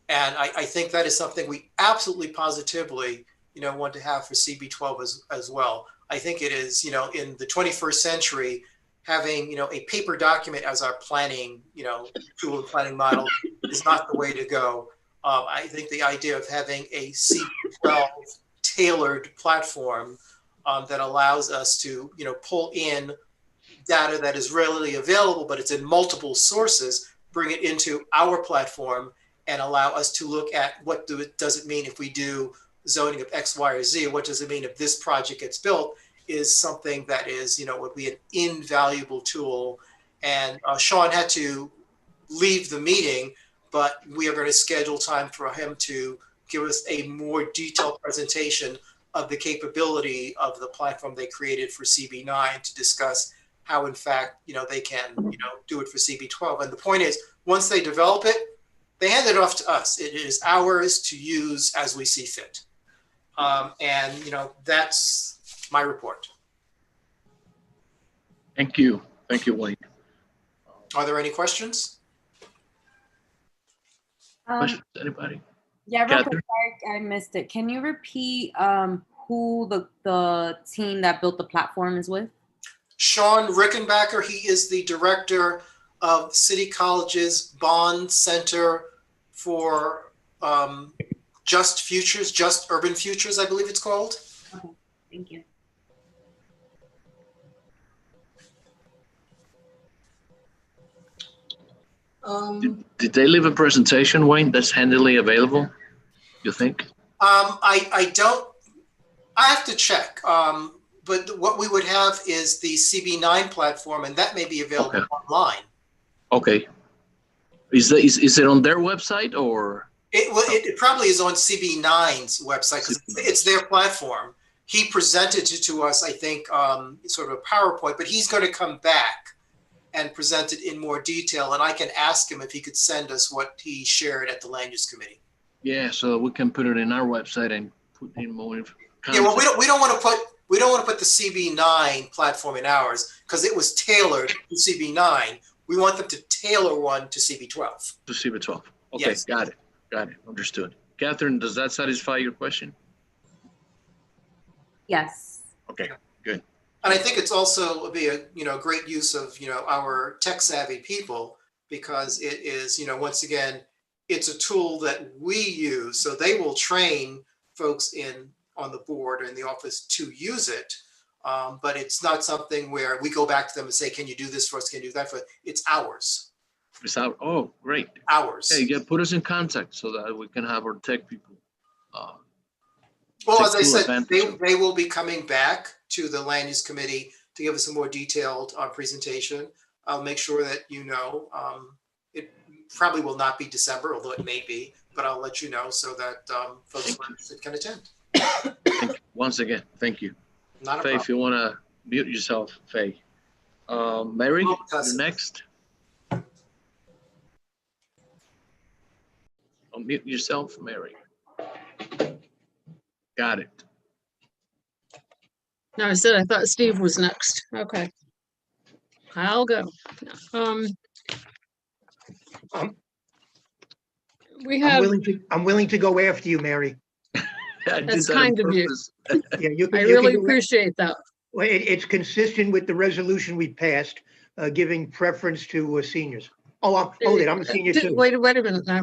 Speaker 9: And I think that is something we absolutely positively, want to have for CB12 as well. I think it is, in the 21st century, having, a paper document as our planning, tool and planning model is not the way to go. I think the idea of having a CB12 tailored platform that allows us to, pull in data that is readily available, but it's in multiple sources, bring it into our platform and allow us to look at what does it mean if we do zoning of X, Y, or Z, or what does it mean if this project gets built, is something that is, would be an invaluable tool. And Sean had to leave the meeting, but we are going to schedule time for him to give us a more detailed presentation of the capability of the platform they created for CB9 to discuss how, in fact, they can, do it for CB12. And the point is, once they develop it, they hand it off to us. It is ours to use as we see fit. And, that's my report.
Speaker 1: Thank you. Thank you, Wayne.
Speaker 9: Are there any questions?
Speaker 1: Questions, anybody?
Speaker 8: Yeah, real
Speaker 1: Catherine?
Speaker 8: quick, sorry, I missed it. Can you repeat who the team that built the platform is with?
Speaker 9: Sean Rickenbacker, he is the director of City College's Bond Center for Just Urban Futures, I believe it's called.
Speaker 8: Okay, thank you.
Speaker 1: Did they leave a presentation, Wayne, that's handily available, you think?
Speaker 9: I have to check. But what we would have is the CB9 platform, and that may be available online.
Speaker 1: Okay. Is it on their website or?
Speaker 9: It probably is on CB9's website because it's their platform. He presented it to us, I think, sort of a PowerPoint, but he's going to come back and present it in more detail. And I can ask him if he could send us what he shared at the Land Use Committee.
Speaker 1: Yeah, so we can put it in our website and put in more
Speaker 9: Yeah, well, we don't want to put the CB9 platform in ours because it was tailored to CB9. We want them to tailor one to CB12.
Speaker 1: To CB12. Okay,
Speaker 9: Yes.
Speaker 1: Got it. Understood. Catherine, does that satisfy your question?
Speaker 8: Yes.
Speaker 1: Okay, good.
Speaker 9: And I think it's also be a great use of our tech savvy people because it is once again it's a tool that we use, so they will train folks on the board or in the office to use it. But it's not something where we go back to them and say, "Can you do this for us? Can you do that for us?" It's ours.
Speaker 1: It's out. Oh, great.
Speaker 9: Ours.
Speaker 1: Hey, put us in contact so that we can have our tech people.
Speaker 9: Well,
Speaker 1: take
Speaker 9: as I
Speaker 1: full
Speaker 9: said,
Speaker 1: advantage of it.
Speaker 9: they will be coming back to the Land Use Committee to give us a more detailed presentation. I'll make sure that it probably will not be December, although it may be, but I'll let you know so that folks who are interested can attend.
Speaker 1: Thank you. Once again, thank you.
Speaker 9: Not a
Speaker 1: Faye, if you want to mute yourself, Faye. Mary, you're next. Unmute yourself, Mary. Got it.
Speaker 17: No, I said I thought Steve was next. Okay. I'll go. Um, we
Speaker 14: I'm
Speaker 17: have,
Speaker 14: willing to go after you, Mary.
Speaker 1: I did
Speaker 17: that's
Speaker 1: that on
Speaker 17: kind of you.
Speaker 1: purpose.
Speaker 14: Yeah, you
Speaker 17: I
Speaker 14: can
Speaker 17: really
Speaker 14: go-
Speaker 17: appreciate that.
Speaker 14: Well, it's consistent with the resolution we passed, giving preference to seniors. Oh, hold it, I'm a senior too.
Speaker 17: Wait a minute now.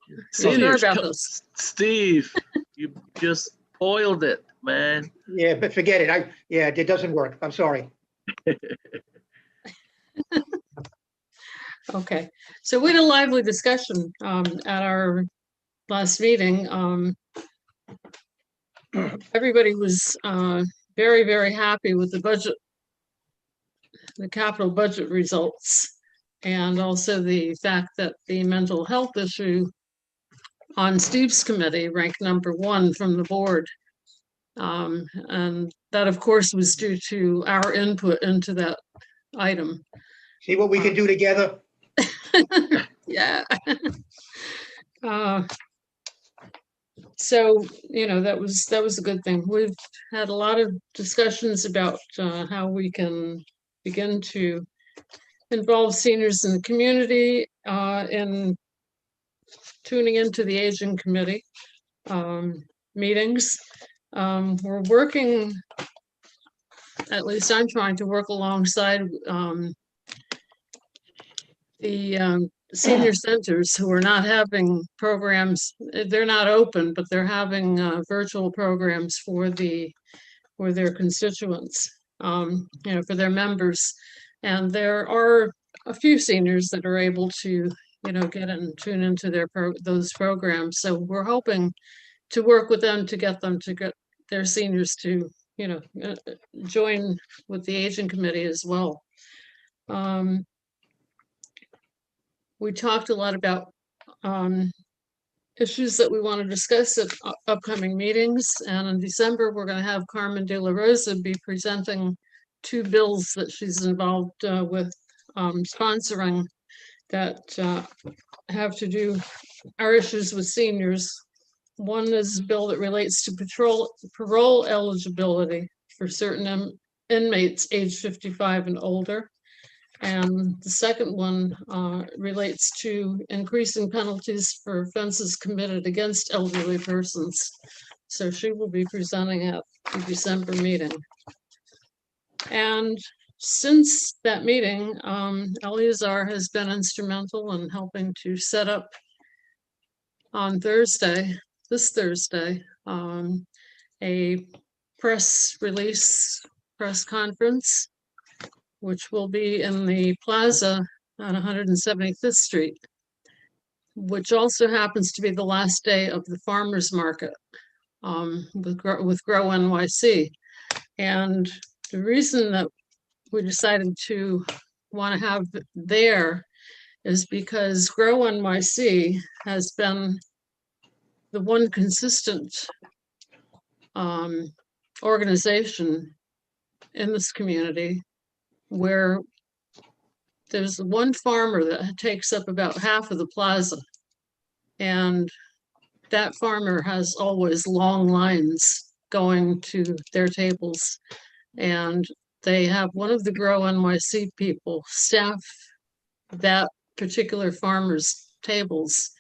Speaker 17: You sure
Speaker 1: Seniors,
Speaker 17: about
Speaker 1: come-
Speaker 17: this?
Speaker 1: Steve, you just spoiled it, man.
Speaker 14: Yeah, but forget it. It doesn't work. I'm sorry.
Speaker 17: Okay, so we had a lively discussion at our last meeting. Everybody was very, very happy with the budget, the capital budget results, and also the fact that the mental health issue on Steve's committee ranked #1 from the board. And that, of course, was due to our input into that item.
Speaker 14: See what we can do together?
Speaker 17: Yeah. So, you know, that was a good thing. We've had a lot of discussions about how we can begin to involve seniors in the community in tuning into the aging committee meetings. We're working, at least I'm trying to work alongside the senior centers who are not having programs. They're not open, but they're having virtual programs for their constituents, you know, for their members. And there are a few seniors that are able to, you know, get and tune into those programs. So we're hoping to work with them to get their seniors to, you know, join with the aging committee as well. We talked a lot about issues that we want to discuss at upcoming meetings. And in December, we're going to have Carmen De La Rosa be presenting 2 bills that she's involved with sponsoring that have to do our issues with seniors. One is a bill that relates to parole eligibility for certain inmates age 55 and older. And the second one relates to increasing penalties for offenses committed against elderly persons. So she will be presenting at the December meeting. And since that meeting, Eleazar has been instrumental in helping to set up on this Thursday, a press conference, which will be in the plaza on 175th Street, which also happens to be the last day of the farmers market with Grow NYC. And the reason that we decided to want to have there is because Grow NYC has been the one consistent organization in this community where there's one farmer that takes up about half of the plaza. And that farmer has always long lines going to their tables. And they have one of the Grow NYC people staff that particular farmer's tables,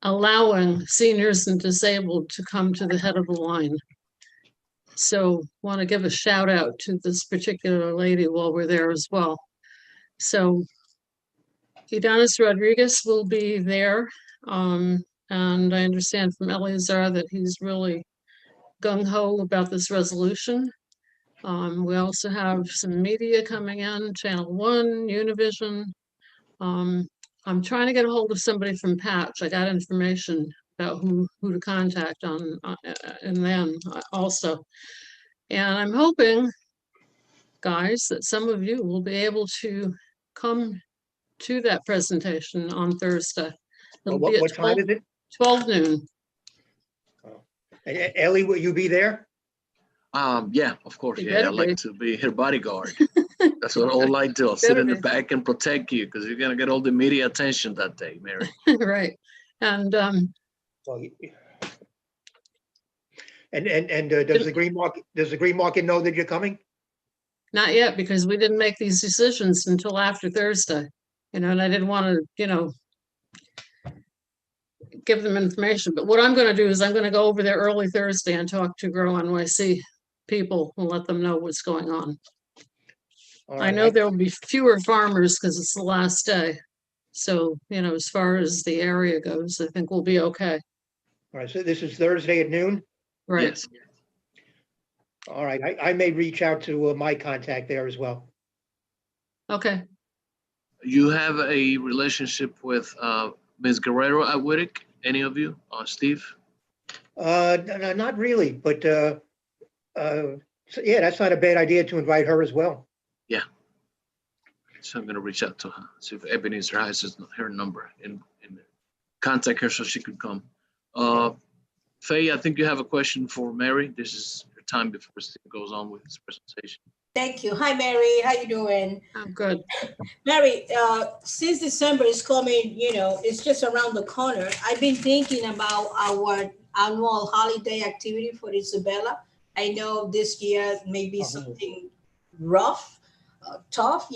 Speaker 17: allowing seniors and disabled to come to the head of the line. So want to give a shout out to this particular lady while we're there as well. So Idanis Rodriguez will be there. And I understand from Eleazar that he's really gung-ho about this resolution. We also have some media coming in, Channel 1, Univision. I'm trying to get a hold of somebody from Patch. I got information about who to contact on and then also. And I'm hoping, guys, that some of you will be able to come to that presentation on Thursday. It'll be at
Speaker 14: What time is it?
Speaker 17: 12 noon.
Speaker 14: Ellie, will you be there?
Speaker 1: Yeah, of course.
Speaker 17: You
Speaker 1: Yeah, I
Speaker 17: better
Speaker 1: like
Speaker 17: be.
Speaker 1: to be her bodyguard. That's what all I do. I'll sit
Speaker 17: Better
Speaker 1: in the
Speaker 17: be.
Speaker 1: back and protect you because you're gonna get all the media attention that day, Mary.
Speaker 17: Right. And
Speaker 14: Well, And does the Green Market know that you're coming?
Speaker 17: Not yet, because we didn't make these decisions until after Thursday, and I didn't want to, give them information. But what I'm going to do is I'm going to go over there early Thursday and talk to Grow NYC people and let them know what's going on.
Speaker 14: All
Speaker 17: I
Speaker 14: right,
Speaker 17: know there will be fewer farmers because it's the last day. So, as far as the area goes, I think we'll be okay.
Speaker 14: All right, so this is Thursday at noon?
Speaker 17: Right.
Speaker 1: Yes.
Speaker 14: All right, I may reach out to my contact there as well.
Speaker 17: Okay.
Speaker 1: You have a relationship with Ms. Guerrero at Whittick? Any of you? Steve?
Speaker 14: No, not really, but so yeah, that's not a bad idea to invite her as well.
Speaker 1: Yeah. So I'm going to reach out to her, see if Ebenezer has her number and contact her so she could come. Faye, I think you have a question for Mary. This is your time before Steve goes on with his presentation.
Speaker 13: Thank you. Hi, Mary. How you doing?
Speaker 17: I'm good.
Speaker 13: Mary, since December is coming, it's just around the corner. I've been thinking about our annual holiday activity for Isabella. I know this year may be something rough, tough,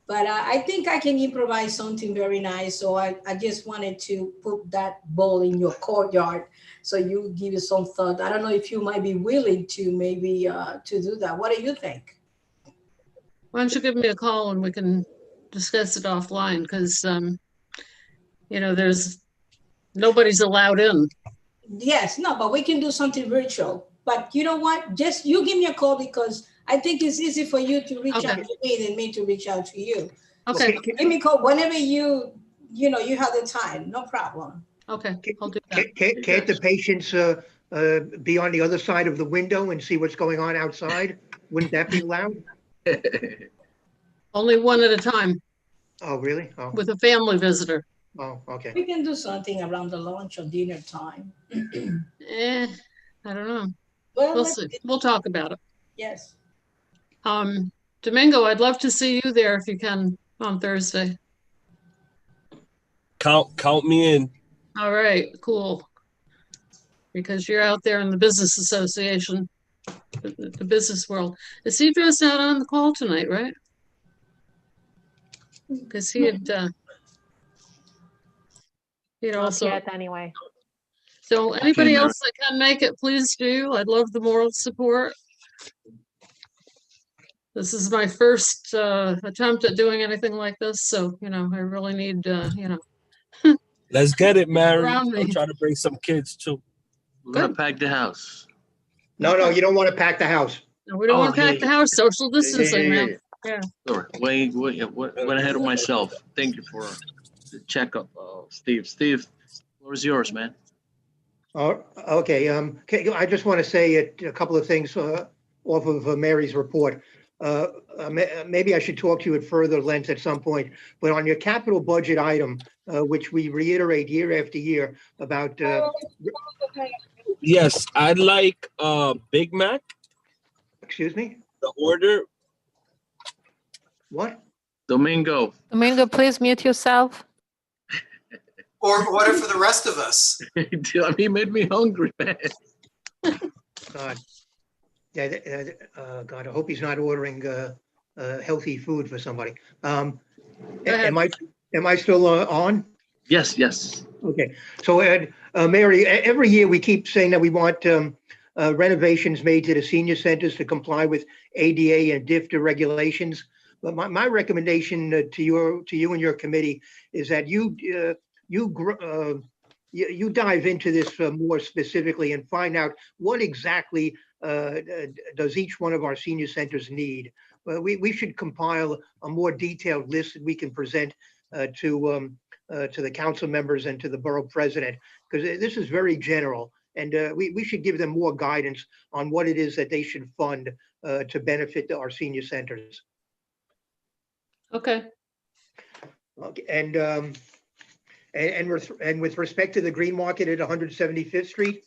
Speaker 13: but I think I can improvise something very nice. So I just wanted to put that ball in your courtyard. So you give it some thought. I don't know if you might be willing to maybe to do that. What do you think?
Speaker 17: Why don't you give me a call and we can discuss it offline? Because, there's nobody's allowed in.
Speaker 13: Yes, no, but we can do something virtual. But you know what? Just you give me a call because I think it's easy for you to reach out to me than me to reach out to you.
Speaker 17: Okay.
Speaker 13: So give me a call whenever you have the time. No problem.
Speaker 17: Okay, I'll do that.
Speaker 14: Can't the patients be on the other side of the window and see what's going on outside? Wouldn't that be allowed?
Speaker 17: Only one at a time.
Speaker 14: Oh, really? Oh.
Speaker 17: With a family visitor.
Speaker 14: Oh, okay.
Speaker 13: We can do something around the lunch or dinner time.
Speaker 17: I don't know.
Speaker 13: Well,
Speaker 17: We'll see. We'll talk about it.
Speaker 13: Yes.
Speaker 17: Domingo, I'd love to see you there if you can on Thursday.
Speaker 12: Count me in.
Speaker 17: All right, cool. Because you're out there in the business association, the business world. Is Cedro's not on the call tonight, right? Because he had also.
Speaker 6: Not yet, anyway.
Speaker 17: So anybody
Speaker 1: Mary.
Speaker 17: else that can make it, please do. I'd love the moral support. This is my first attempt at doing anything like this, so I really need
Speaker 12: Let's get it, Mary.
Speaker 17: Around me.
Speaker 12: I'm trying to bring some kids too.
Speaker 1: We're going to pack the house.
Speaker 14: No, you don't want to pack the house.
Speaker 17: No, we don't want to pack the house. Social distancing,
Speaker 1: yeah.
Speaker 17: man. Yeah.
Speaker 1: Sorry, went ahead of myself. Thank you for the checkup, Steve. Steve, the floor is yours, man.
Speaker 14: Oh, okay. I just want to say a couple of things off of Mary's report. Maybe I should talk to you at further length at some point, but on your capital budget item, which we reiterate year after year about.
Speaker 12: Yes, I'd like Big Mac.
Speaker 14: Excuse me?
Speaker 12: The order.
Speaker 14: What?
Speaker 1: Domingo.
Speaker 6: Domingo, please mute yourself.
Speaker 9: Or order for the rest of us.
Speaker 1: He made me hungry, man.
Speaker 14: God. Yeah, God, I hope he's not ordering healthy food for somebody. Am I still on?
Speaker 1: Yes.
Speaker 14: Okay. So, Mary, every year we keep saying that we want renovations made to the senior centers to comply with ADA and DFTA regulations. But my recommendation to you and your committee is that you dive into this more specifically and find out what exactly does each one of our senior centers need. We should compile a more detailed list that we can present to the council members and to the borough president, because this is very general, and we should give them more guidance on what it is that they should fund to benefit our senior centers.
Speaker 17: Okay.
Speaker 14: Okay, and with respect to the Green Market at 175th Street,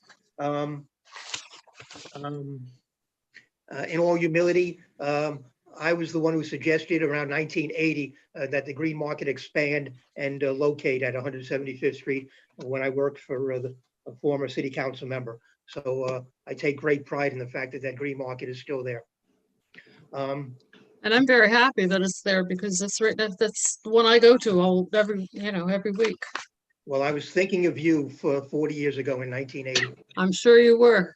Speaker 14: in all humility, I was the one who suggested around 1980 that the Green Market expand and locate at 175th Street when I worked for a former city council member. So I take great pride in the fact that that green market is still there.
Speaker 17: And I'm very happy that it's there because that's right. That's the one I go to every week.
Speaker 14: Well, I was thinking of you for 40 years ago in 1980.
Speaker 17: I'm sure you were.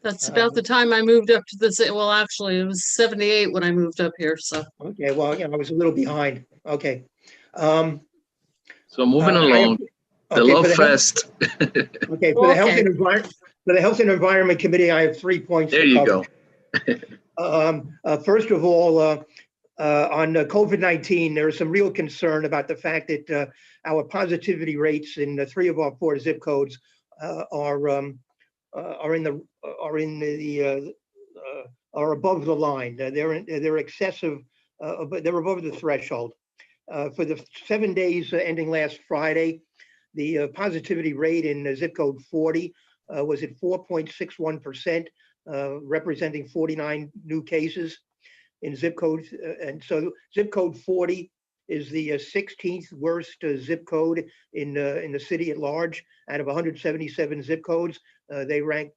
Speaker 17: That's about the time I moved up to this. Well, actually, it was 78 when I moved up here. So.
Speaker 14: Okay, well, I was a little behind. Okay.
Speaker 1: So moving along, the Love Fest.
Speaker 14: Okay, for the Health and Environment Committee, I have 3 points.
Speaker 1: There you go.
Speaker 14: First of all, on COVID-19, there is some real concern about the fact that our positivity rates in 3 of our 4 zip codes are above the line. They're excessive, but they're above the threshold. For the 7 days ending last Friday, the positivity rate in zip code 40 was at 4.61%, representing 49 new cases in zip codes. And so zip code 40 is the 16th worst zip code in the city at large. Out of 177 zip codes, they rank,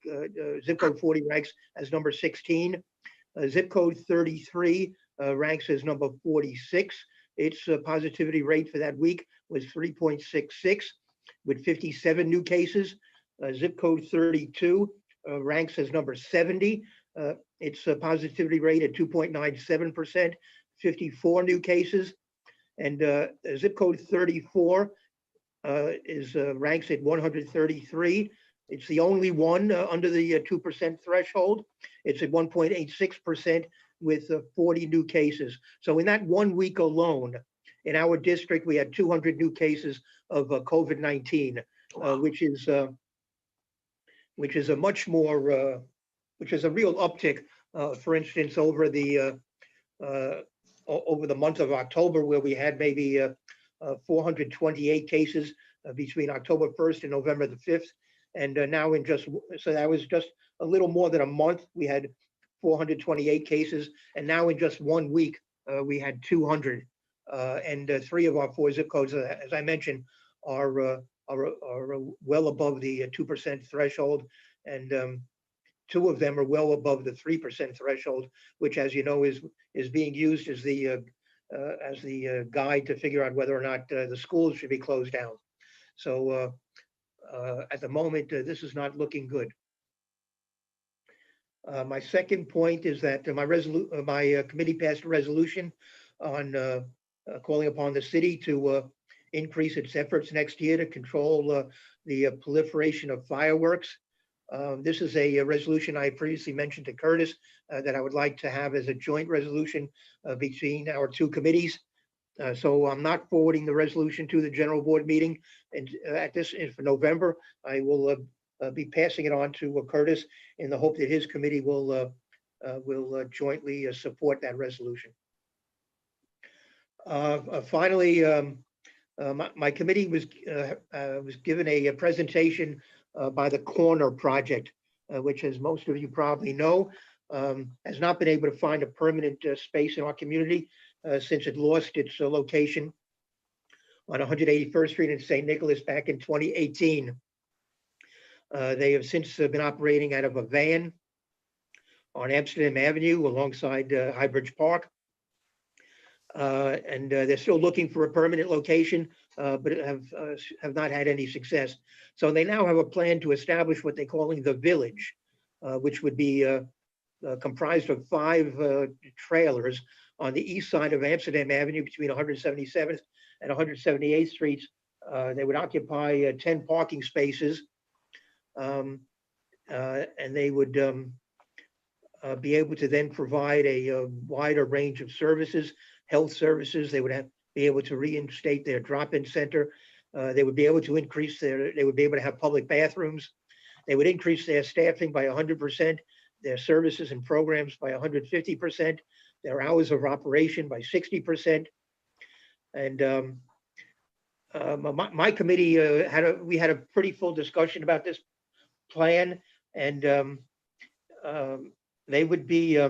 Speaker 14: zip code 40 ranks as number 16. Zip code 33 ranks as number 46. Its positivity rate for that week was 3.66 with 57 new cases. Zip code 32 ranks as number 70. Its positivity rate at 2.97%, 54 new cases. And zip code 34 ranks at 133. It's the only one under the 2% threshold. It's at 1.86% with 40 new cases. So in that 1 week alone, in our district, we had 200 new cases of COVID-19, which is a much more, which is a real uptick. For instance, over the month of October, where we had maybe 428 cases between October 1st and November the 5th. And now so that was just a little more than a month, we had 428 cases. And now in just 1 week, we had 200. And 3 of our 4 zip codes, as I mentioned, are well above the 2% threshold. And 2 of them are well above the 3% threshold, which, as you know, is being used as the guide to figure out whether or not the schools should be closed down. So at the moment, this is not looking good. My second point is that my committee passed a resolution on calling upon the city to increase its efforts next year to control the proliferation of fireworks. This is a resolution I previously mentioned to Curtis that I would like to have as a joint resolution between our 2 committees. So I'm not forwarding the resolution to the general board meeting, and for November, I will be passing it on to Curtis in the hope that his committee will jointly support that resolution. Finally, my committee was given a presentation by the Corner Project, which, as most of you probably know, has not been able to find a permanent space in our community since it lost its location on 181st Street in St. Nicholas back in 2018. They have since been operating out of a van on Amsterdam Avenue alongside Highbridge Park. And they're still looking for a permanent location, but have not had any success. So they now have a plan to establish what they're calling the Village, which would be comprised of 5 trailers on the east side of Amsterdam Avenue between 177th and 178th Streets. They would occupy 10 parking spaces, and they would be able to then provide a wider range of services, health services. They would be able to reinstate their drop-in center. They would be able to they would be able to have public bathrooms. They would increase their staffing by 100%, their services and programs by 150%, their hours of operation by 60%. And my committee we had a pretty full discussion about this plan, and they would be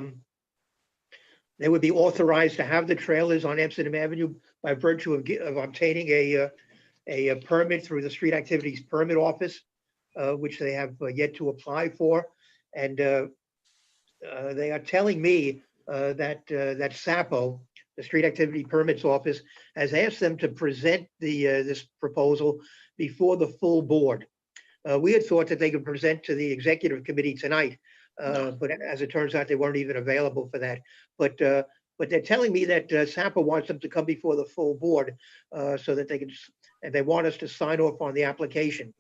Speaker 14: authorized to have the trailers on Amsterdam Avenue by virtue of obtaining a permit through the Street Activities Permit Office. which they have yet to apply for. And they are telling me that SAPO, the Street Activity Permits Office, has asked them to present this proposal before the full board. We had thought that they could present to the executive committee tonight, but as it turns out, they weren't even available for that. But they're telling me that SAPO wants them to come before the full board so that they can, and they want us to sign off on the application.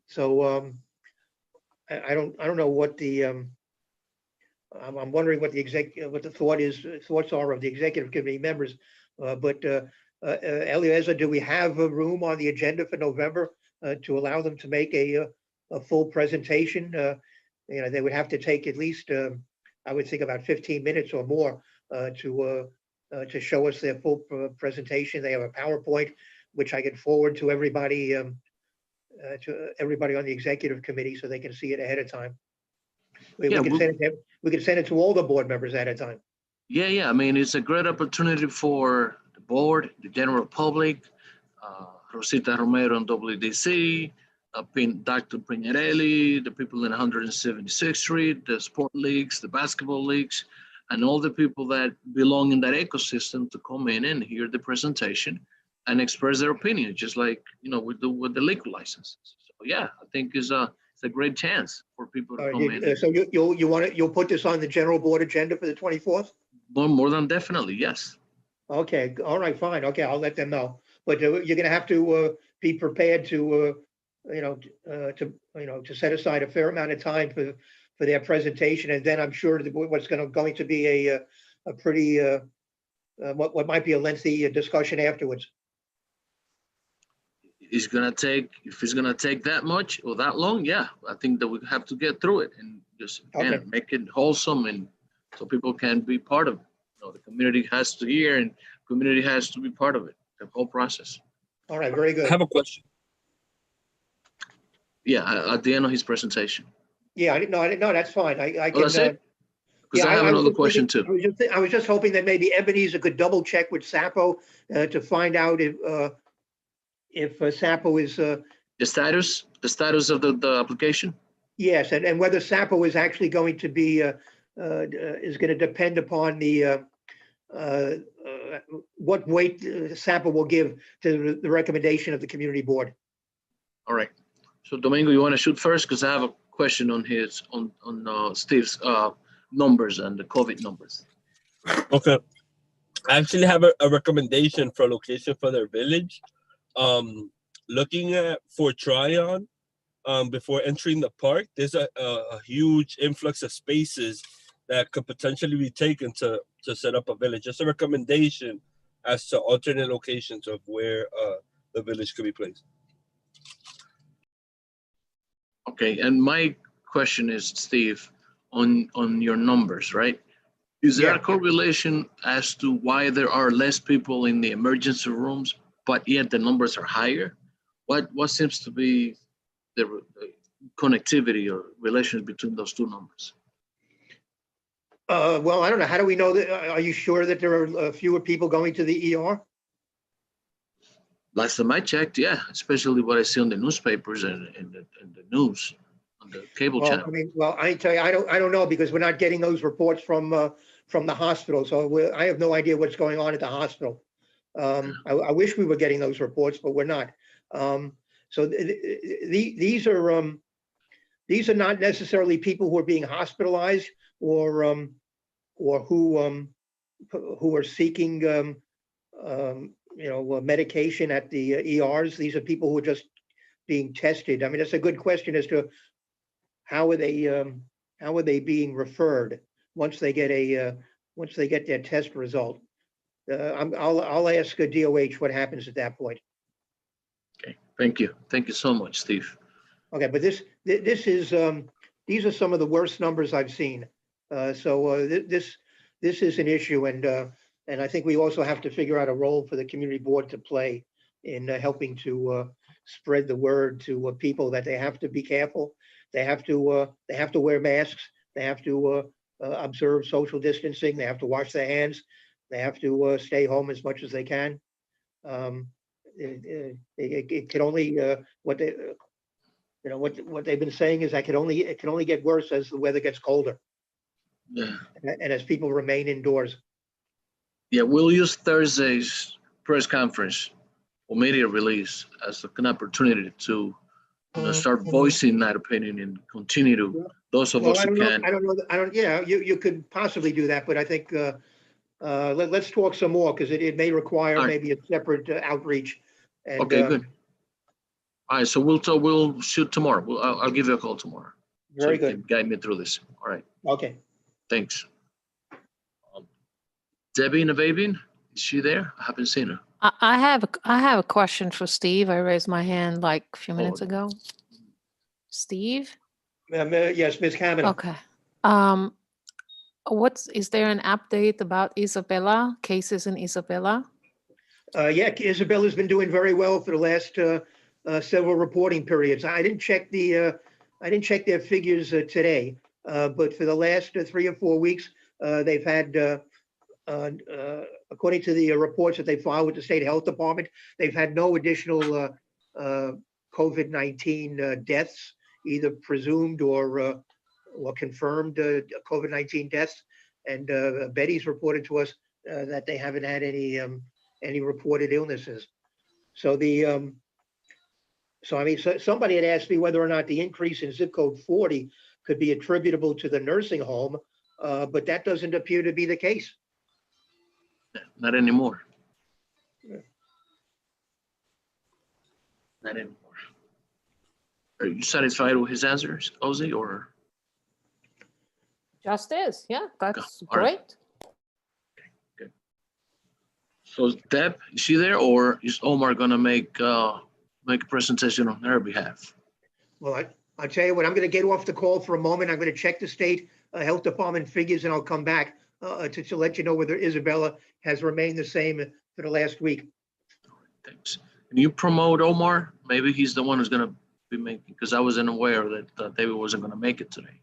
Speaker 14: So I don't know what the I'm wondering what the thoughts are of the executive committee members. But Eliezer, do we have a room on the agenda for November to allow them to make a full presentation? You know, they would have to take at least, I would think, about 15 minutes or more to show us their full presentation. They have a PowerPoint, which I can forward to everybody on the executive committee so they can see it ahead of time. We can send it to all the board members at a time.
Speaker 1: Yeah. I mean, it's a great opportunity for the board, the general public, Rosita Romero on WDC, Dr. Pignarelli, the people in 176th Street, the sport leagues, the basketball leagues, and all the people that belong in that ecosystem to come in and hear the presentation and express their opinion, just like, you know, we do with the liquor licenses. So yeah, I think it's a great chance for people to come in.
Speaker 14: So you'll put this on the general board agenda for the 24th?
Speaker 1: More than definitely, yes.
Speaker 14: Okay, all right, fine. Okay, I'll let them know. But you're going to have to be prepared to, to set aside a fair amount of time for their presentation, and then I'm sure what's going to be a pretty what might be a lengthy discussion afterwards.
Speaker 1: If it's gonna take that much or that long, yeah, I think that we have to get through it and just again make it wholesome and so people can be part of it. You know, the community has to hear and community has to be part of it, the whole process.
Speaker 14: All right, very good.
Speaker 12: I have a question.
Speaker 1: Yeah, at the end of his presentation.
Speaker 14: Yeah, I didn't know. That's fine. I can.
Speaker 1: That's it? Because I have another question too.
Speaker 14: I was just hoping that maybe Ebenezer could double check with SAPO to find out if SAPO is
Speaker 1: the status of the application.
Speaker 14: Yes, and whether SAPO is actually going to be is going to depend upon the what weight SAPO will give to the recommendation of the community board.
Speaker 1: All right. So Domingo, you want to shoot first because I have a question on Steve's numbers and the COVID numbers.
Speaker 12: Okay. I actually have a recommendation for a location for their village. Looking at Fort Tryon, before entering the park, there's a huge influx of spaces that could potentially be taken to set up a village. Just a recommendation as to alternate locations of where the village could be placed.
Speaker 1: Okay, and my question is, Steve, on your numbers, right? Is there a correlation as to why there are less people in the emergency rooms, but yet the numbers are higher? What seems to be the connectivity or relations between those two numbers?
Speaker 14: Well, I don't know. How do we know that? Are you sure that there are fewer people going to the ER?
Speaker 1: Last time I checked, yeah, especially what I see on the newspapers and the news, on the cable channel.
Speaker 14: I mean, I tell you, I don't know because we're not getting those reports from the hospital. So I have no idea what's going on at the hospital. I wish we were getting those reports, but we're not. So these are not necessarily people who are being hospitalized or who are seeking medication at the ERs. These are people who are just being tested. I mean, that's a good question as to how are they being referred once they get their test result. I'll ask DOH what happens at that point.
Speaker 1: Okay, thank you so much, Steve.
Speaker 14: Okay, but this is these are some of the worst numbers I've seen. So this is an issue, and I think we also have to figure out a role for the community board to play in helping to spread the word to people that they have to be careful. They have to wear masks. They have to observe social distancing. They have to wash their hands. They have to stay home as much as they can. It can only You know, what they've been saying is that it can only get worse as the weather gets colder
Speaker 1: Yeah.
Speaker 14: and as people remain indoors.
Speaker 1: Yeah, we'll use Thursday's press conference or media release as an opportunity to start voicing that opinion and continue to, those of
Speaker 14: Well,
Speaker 1: us
Speaker 14: I
Speaker 1: who
Speaker 14: don't know,
Speaker 1: can.
Speaker 14: I don't know, yeah, you could possibly do that, but I think, let's talk some more, because it may require
Speaker 1: All right.
Speaker 14: maybe a separate outreach. And,
Speaker 1: Okay, good. All right, so we'll shoot tomorrow. I'll give you a call tomorrow. So
Speaker 14: Very
Speaker 1: you
Speaker 14: good.
Speaker 1: can guide me through this. All right,
Speaker 14: Okay.
Speaker 1: thanks. Debbie Navabian, is she there? I haven't seen her.
Speaker 6: I have a question for Steve. I raised my hand like a few minutes ago. Steve?
Speaker 14: Yes, Ms. Kavanaugh.
Speaker 6: Okay. Is there an update about Isabella, cases in Isabella?
Speaker 14: Yeah, Isabella's been doing very well for the last several reporting periods. I didn't check their figures today, but for the last 3 or 4 weeks, they've had, according to the reports that they filed with the state health department, they've had no additional COVID-19 deaths, either presumed or confirmed COVID-19 deaths. And Betty's reported to us that they haven't had any reported illnesses. So somebody had asked me whether or not the increase in zip code 40 could be attributable to the nursing home, but that doesn't appear to be the case.
Speaker 1: Not anymore. Not anymore. Are you satisfied with his answers, Ozzy, or?
Speaker 6: Just is, yeah, that's
Speaker 1: All right.
Speaker 6: great.
Speaker 1: So Deb, is she there, or is Omar gonna make a presentation on her behalf?
Speaker 14: Well, I'll tell you what, I'm going to get off the call for a moment. I'm going to check the state health department figures, and I'll come back to let you know whether Isabella has remained the same for the last week.
Speaker 1: Thanks. Can you promote Omar? Maybe he's the one who's gonna be making, because I wasn't aware that David wasn't gonna make it today.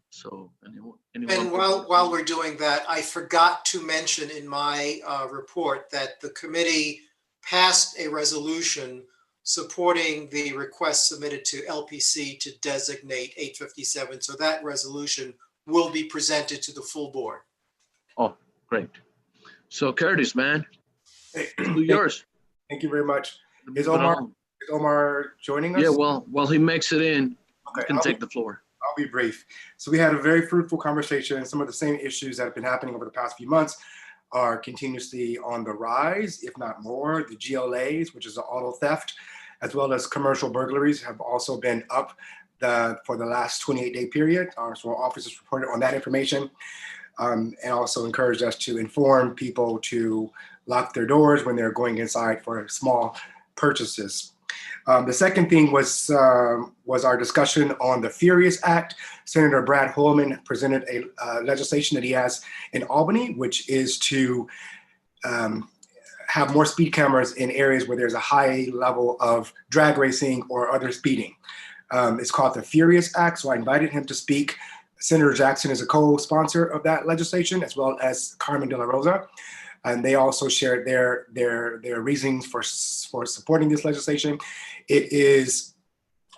Speaker 1: So anyone?
Speaker 9: And while we're doing that, I forgot to mention in my report that the committee passed a resolution supporting the request submitted to LPC to designate 857. So that resolution will be presented to the full board.
Speaker 1: Oh, great. So Curtis, man, do yours.
Speaker 3: Thank you very much. Is Omar joining us?
Speaker 1: Yeah, well, while he makes it in,
Speaker 3: Okay,
Speaker 1: you can take the floor.
Speaker 3: I'll be brief. So we had a very fruitful conversation. Some of the same issues that have been happening over the past few months are continuously on the rise, if not more. The GLAs, which is the auto theft, as well as commercial burglaries, have also been up for the last 28-day period. So our officers reported on that information, and also encouraged us to inform people to lock their doors when they're going inside for small purchases. The second thing was our discussion on the Furious Act. Senator Brad Holman presented a legislation that he has in Albany, which is to have more speed cameras in areas where there's a high level of drag racing or other speeding. It's called the Furious Act, so I invited him to speak. Senator Jackson is a co-sponsor of that legislation, as well as Carmen De La Rosa. And they also shared their reasons for supporting this legislation. It is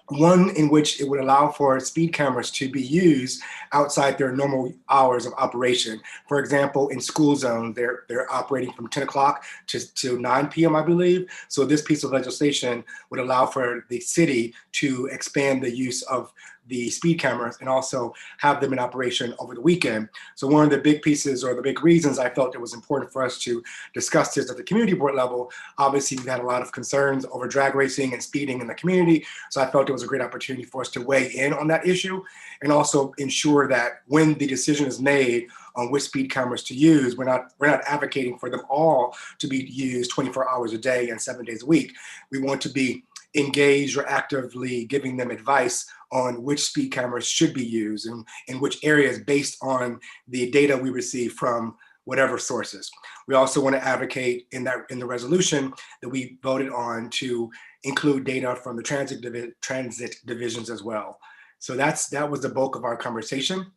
Speaker 3: one in which it would allow for speed cameras to be used outside their normal hours of operation. For example, in school zones, they're operating from 10 o'clock to 9 p.m., I believe. So this piece of legislation would allow for the city to expand the use of the speed cameras and also have them in operation over the weekend. So one of the big pieces, or the big reasons I felt it was important for us to discuss this at the community board level, obviously we've had a lot of concerns over drag racing and speeding in the community. So I felt it was a great opportunity for us to weigh in on that issue and also ensure that when the decision is made on which speed cameras to use, we're not advocating for them all to be used 24 hours a day and 7 days a week. We want to be engaged or actively giving them advice on which speed cameras should be used and in which areas based on the data we receive from whatever sources. We also want to advocate in the resolution that we voted on to include data from the transit divisions as well. So that was the bulk of our conversation,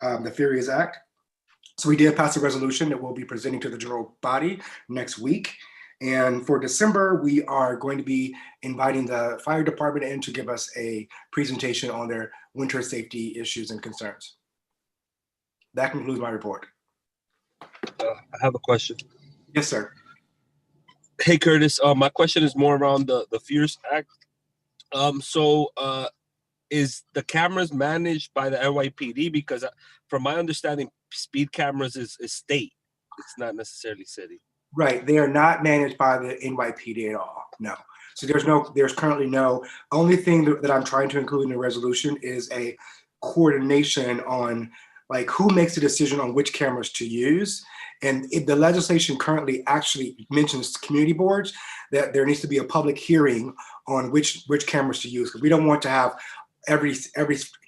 Speaker 3: the Furious Act. So we did pass a resolution that we'll be presenting to the general body next week. And for December, we are going to be inviting the fire department in to give us a presentation on their winter safety issues and concerns. That concludes my report.
Speaker 12: I have a question.
Speaker 3: Yes, sir.
Speaker 12: Hey, Curtis. My question is more around the FIERS Act. Is the cameras managed by the NYPD? Because from my understanding, speed cameras is state. It's not necessarily city.
Speaker 3: Right. They are not managed by the NYPD at all. No. So there's currently no, only thing that I'm trying to include in the resolution is a coordination on like who makes the decision on which cameras to use. And the legislation currently actually mentions community boards, that there needs to be a public hearing on which cameras to use, because we don't want to have every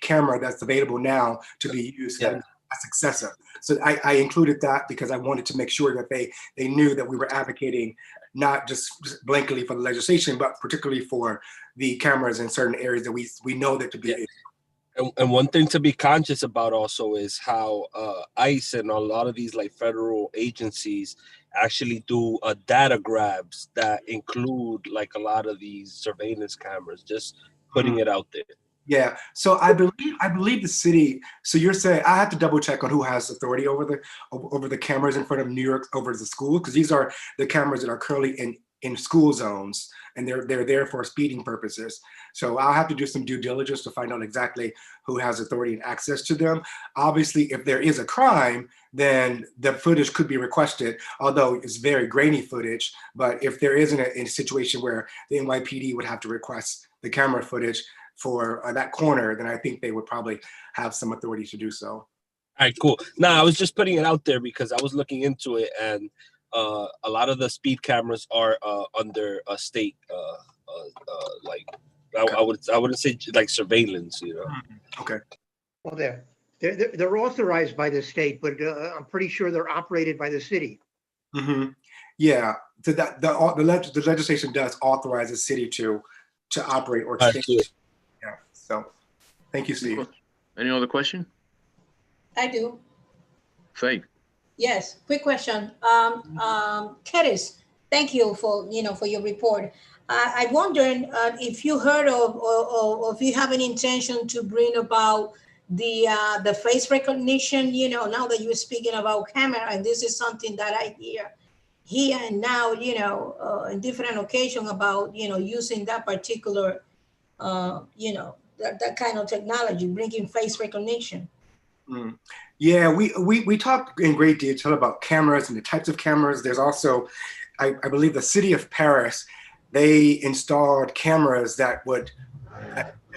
Speaker 3: camera that's available now to be used.
Speaker 12: Yeah.
Speaker 3: That's excessive. So I included that because I wanted to make sure that they knew that we were advocating not just blankly for the legislation, but particularly for the cameras in certain areas that we know that to be.
Speaker 12: Yeah. And one thing to be conscious about also is how ICE and a lot of these like federal agencies actually do data grabs that include like a lot of these surveillance cameras, just putting it out there.
Speaker 3: Yeah, so I believe the city. So you're saying I have to double check on who has authority over the cameras in front of New York over the school, because these are the cameras that are currently in school zones, and they're there for speeding purposes. So I'll have to do some due diligence to find out exactly who has authority and access to them. Obviously, if there is a crime, then the footage could be requested, although it's very grainy footage. But if there isn't a situation where the NYPD would have to request the camera footage for that corner, then I think they would probably have some authority to do so.
Speaker 12: All right, cool. Now, I was just putting it out there because I was looking into it, and a lot of the speed cameras are under a state, like I wouldn't say like surveillance, you know.
Speaker 3: Okay.
Speaker 14: Well, they're authorized by the state, but I'm pretty sure they're operated by the city.
Speaker 3: Mm-hmm. Yeah, so that the legislation does authorize the city to operate or to. Yeah. So, thank you, Steve.
Speaker 1: Any other question?
Speaker 13: I do.
Speaker 1: Faye.
Speaker 13: Yes, quick question. Curtis, thank you for your report. I wondered if you heard of or if you have an intention to bring about the face recognition. Now that you're speaking about camera, and this is something that I hear here and now. In different occasions about using that particular that kind of technology, bringing face recognition.
Speaker 3: Mm. Yeah, we talked in great detail about cameras and the types of cameras. There's also, I believe the city of Paris, they installed cameras that would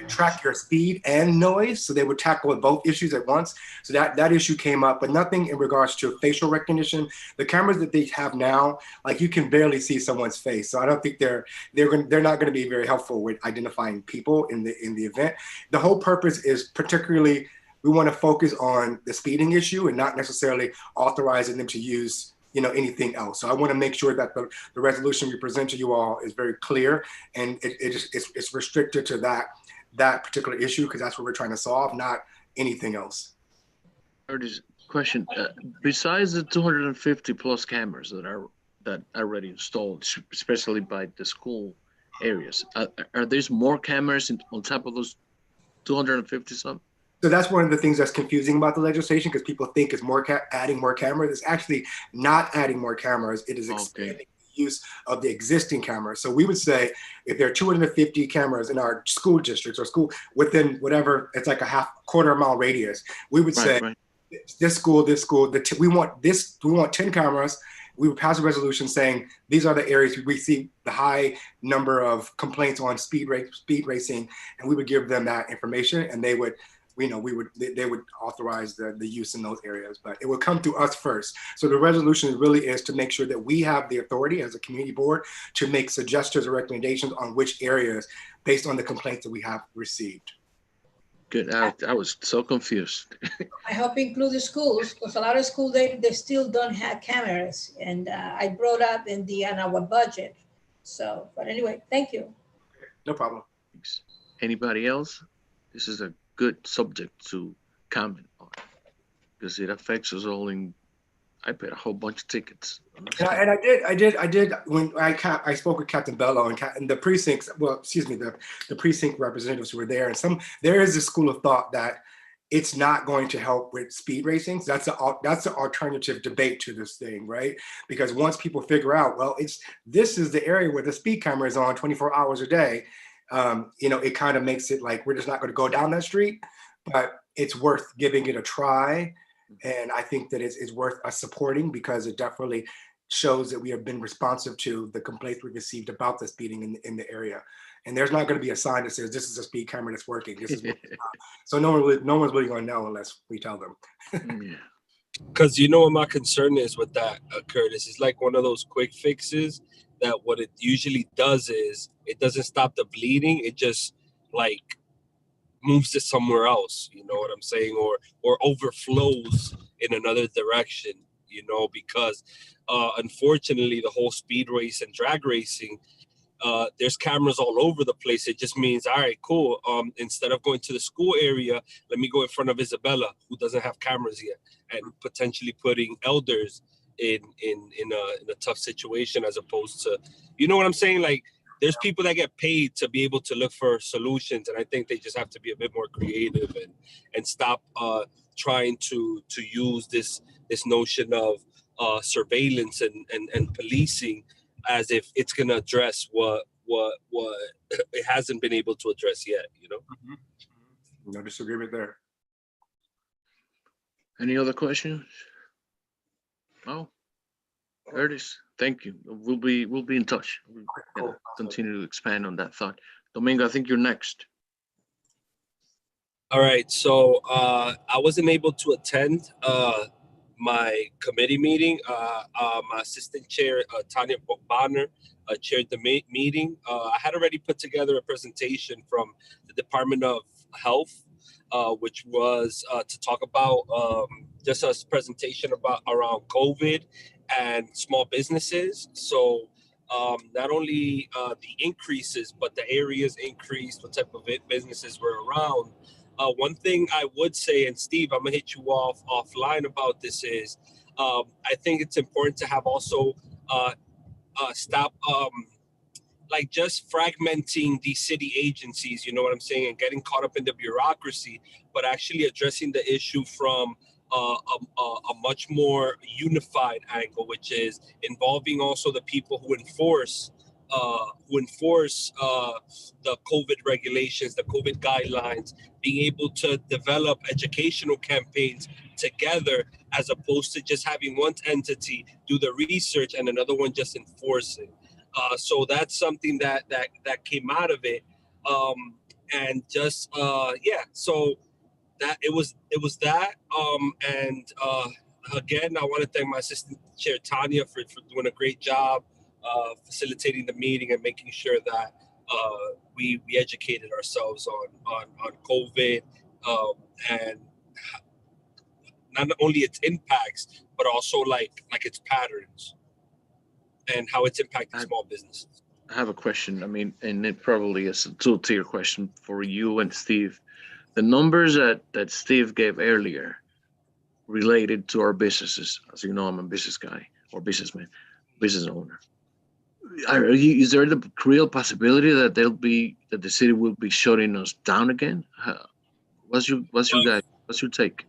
Speaker 3: track your speed and noise. So they would tackle both issues at once. So that issue came up, but nothing in regards to facial recognition. The cameras that they have now, like you can barely see someone's face. So I don't think they're not going to be very helpful with identifying people in the event. The whole purpose is particularly, we want to focus on the speeding issue and not necessarily authorizing them to use anything else. So I want to make sure that the resolution we present to you all is very clear, and it's restricted to that particular issue, because that's what we're trying to solve, not anything else.
Speaker 1: Curtis, question. Besides the 250 plus cameras that are already installed, especially by the school areas, are there more cameras on top of those 250 some?
Speaker 3: So that's one of the things that's confusing about the legislation, because people think it's adding more cameras. It's actually not adding more cameras. It is expanding the use of the existing cameras. So we would say if there are 250 cameras in our school districts or school within whatever, it's like a quarter mile radius, we would say this school, we want 10 cameras. We would pass a resolution saying these are the areas we see the high number of complaints on speed racing, and we would give them that information, and they would authorize the use in those areas, but it would come to us first. So the resolution really is to make sure that we have the authority as a community board to make suggestions or recommendations on which areas based on the complaints that we have received.
Speaker 1: Good. I was so confused.
Speaker 13: I hope include the schools, because a lot of schools, they still don't have cameras, and I brought up in our budget. So, but anyway, thank you.
Speaker 3: No problem.
Speaker 1: Thanks. Anybody else? This is a good subject to comment on, because it affects us all in I paid a whole bunch of tickets.
Speaker 3: And I did when I spoke with Captain Bello and the precincts, well, excuse me, the precinct representatives who were there, and there is a school of thought that it's not going to help with speed racing. So that's an alternative debate to this thing, right? Because once people figure out, well, this is the area where the speed camera is on 24 hours a day, it kind of makes it like we're just not going to go down that street, but it's worth giving it a try. And I think that it's worth us supporting because it definitely shows that we have been responsive to the complaints we've received about the speeding in the area. And there's not going to be a sign that says this is a speed camera that's working. This is so no one's really going to know unless we tell them.
Speaker 12: Because you know what my concern is with that, Curtis, it's like one of those quick fixes that what it usually does is it doesn't stop the bleeding. It just like moves it somewhere else. You know what I'm saying? Or overflows in another direction, because unfortunately the whole speed race and drag racing, there's cameras all over the place. It just means, all right, cool. Instead of going to the school area, let me go in front of Isabella, who doesn't have cameras yet, and potentially putting elders in a tough situation as opposed to, you know what I'm saying? Like, there's people that get paid to be able to look for solutions, and I think they just have to be a bit more creative and stop trying to use this notion of surveillance and policing as if it's going to address what it hasn't been able to address yet,
Speaker 3: No disagreement there.
Speaker 1: Any other questions? No? Curtis, thank you. We'll be in touch. We'll continue to expand on that thought. Domingo, I think you're next.
Speaker 12: All right, so I wasn't able to attend my committee meeting. My assistant chair, Tanya Bonner, chaired the meeting. I had already put together a presentation from the Department of Health, which was to talk about just a presentation around COVID and small businesses. So not only the increases, but the areas increased, what type of businesses were around. One thing I would say, and Steve, I'm gonna hit you offline about this, is I think it's important to have also stop like just fragmenting these city agencies, you know what I'm saying, and getting caught up in the bureaucracy, but actually addressing the issue from a much more unified angle, which is involving also the people who enforce the COVID regulations, the COVID guidelines, being able to develop educational campaigns together, as opposed to just having one entity do the research and another one just enforcing. So that's something that came out of it, and just so that it was that, and again, I want to thank my assistant chair Tanya for doing a great job facilitating the meeting and making sure that we educated ourselves on COVID, and not only its impacts, but also like its patterns and how it's impacting small businesses.
Speaker 1: I have a question. I mean, and it probably is a two-tier question for you and Steve. The numbers that Steve gave earlier related to our businesses. As you know, I'm a business guy or businessman, business owner. Is there the real possibility that the city will be shutting us down again? What's your take?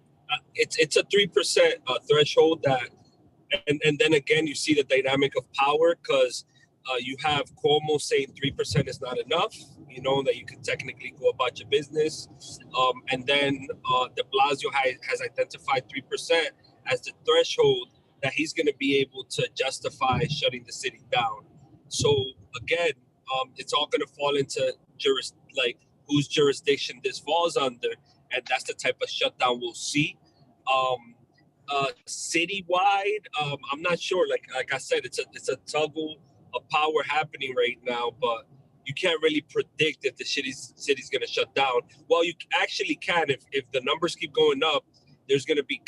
Speaker 12: It's a 3% threshold that, and then again you see the dynamic of power, because you have Cuomo saying 3% is not enough. You know that you can technically go about your business, and then De Blasio has identified 3% as the threshold that he's going to be able to justify shutting the city down. So again, it's all going to fall into whose jurisdiction this falls under, and that's the type of shutdown we'll see. Citywide, I'm not sure. Like I said, it's a toggle of power happening right now, but you can't really predict if the city's going to shut down. Well, you actually can if the numbers keep going up. There's going to be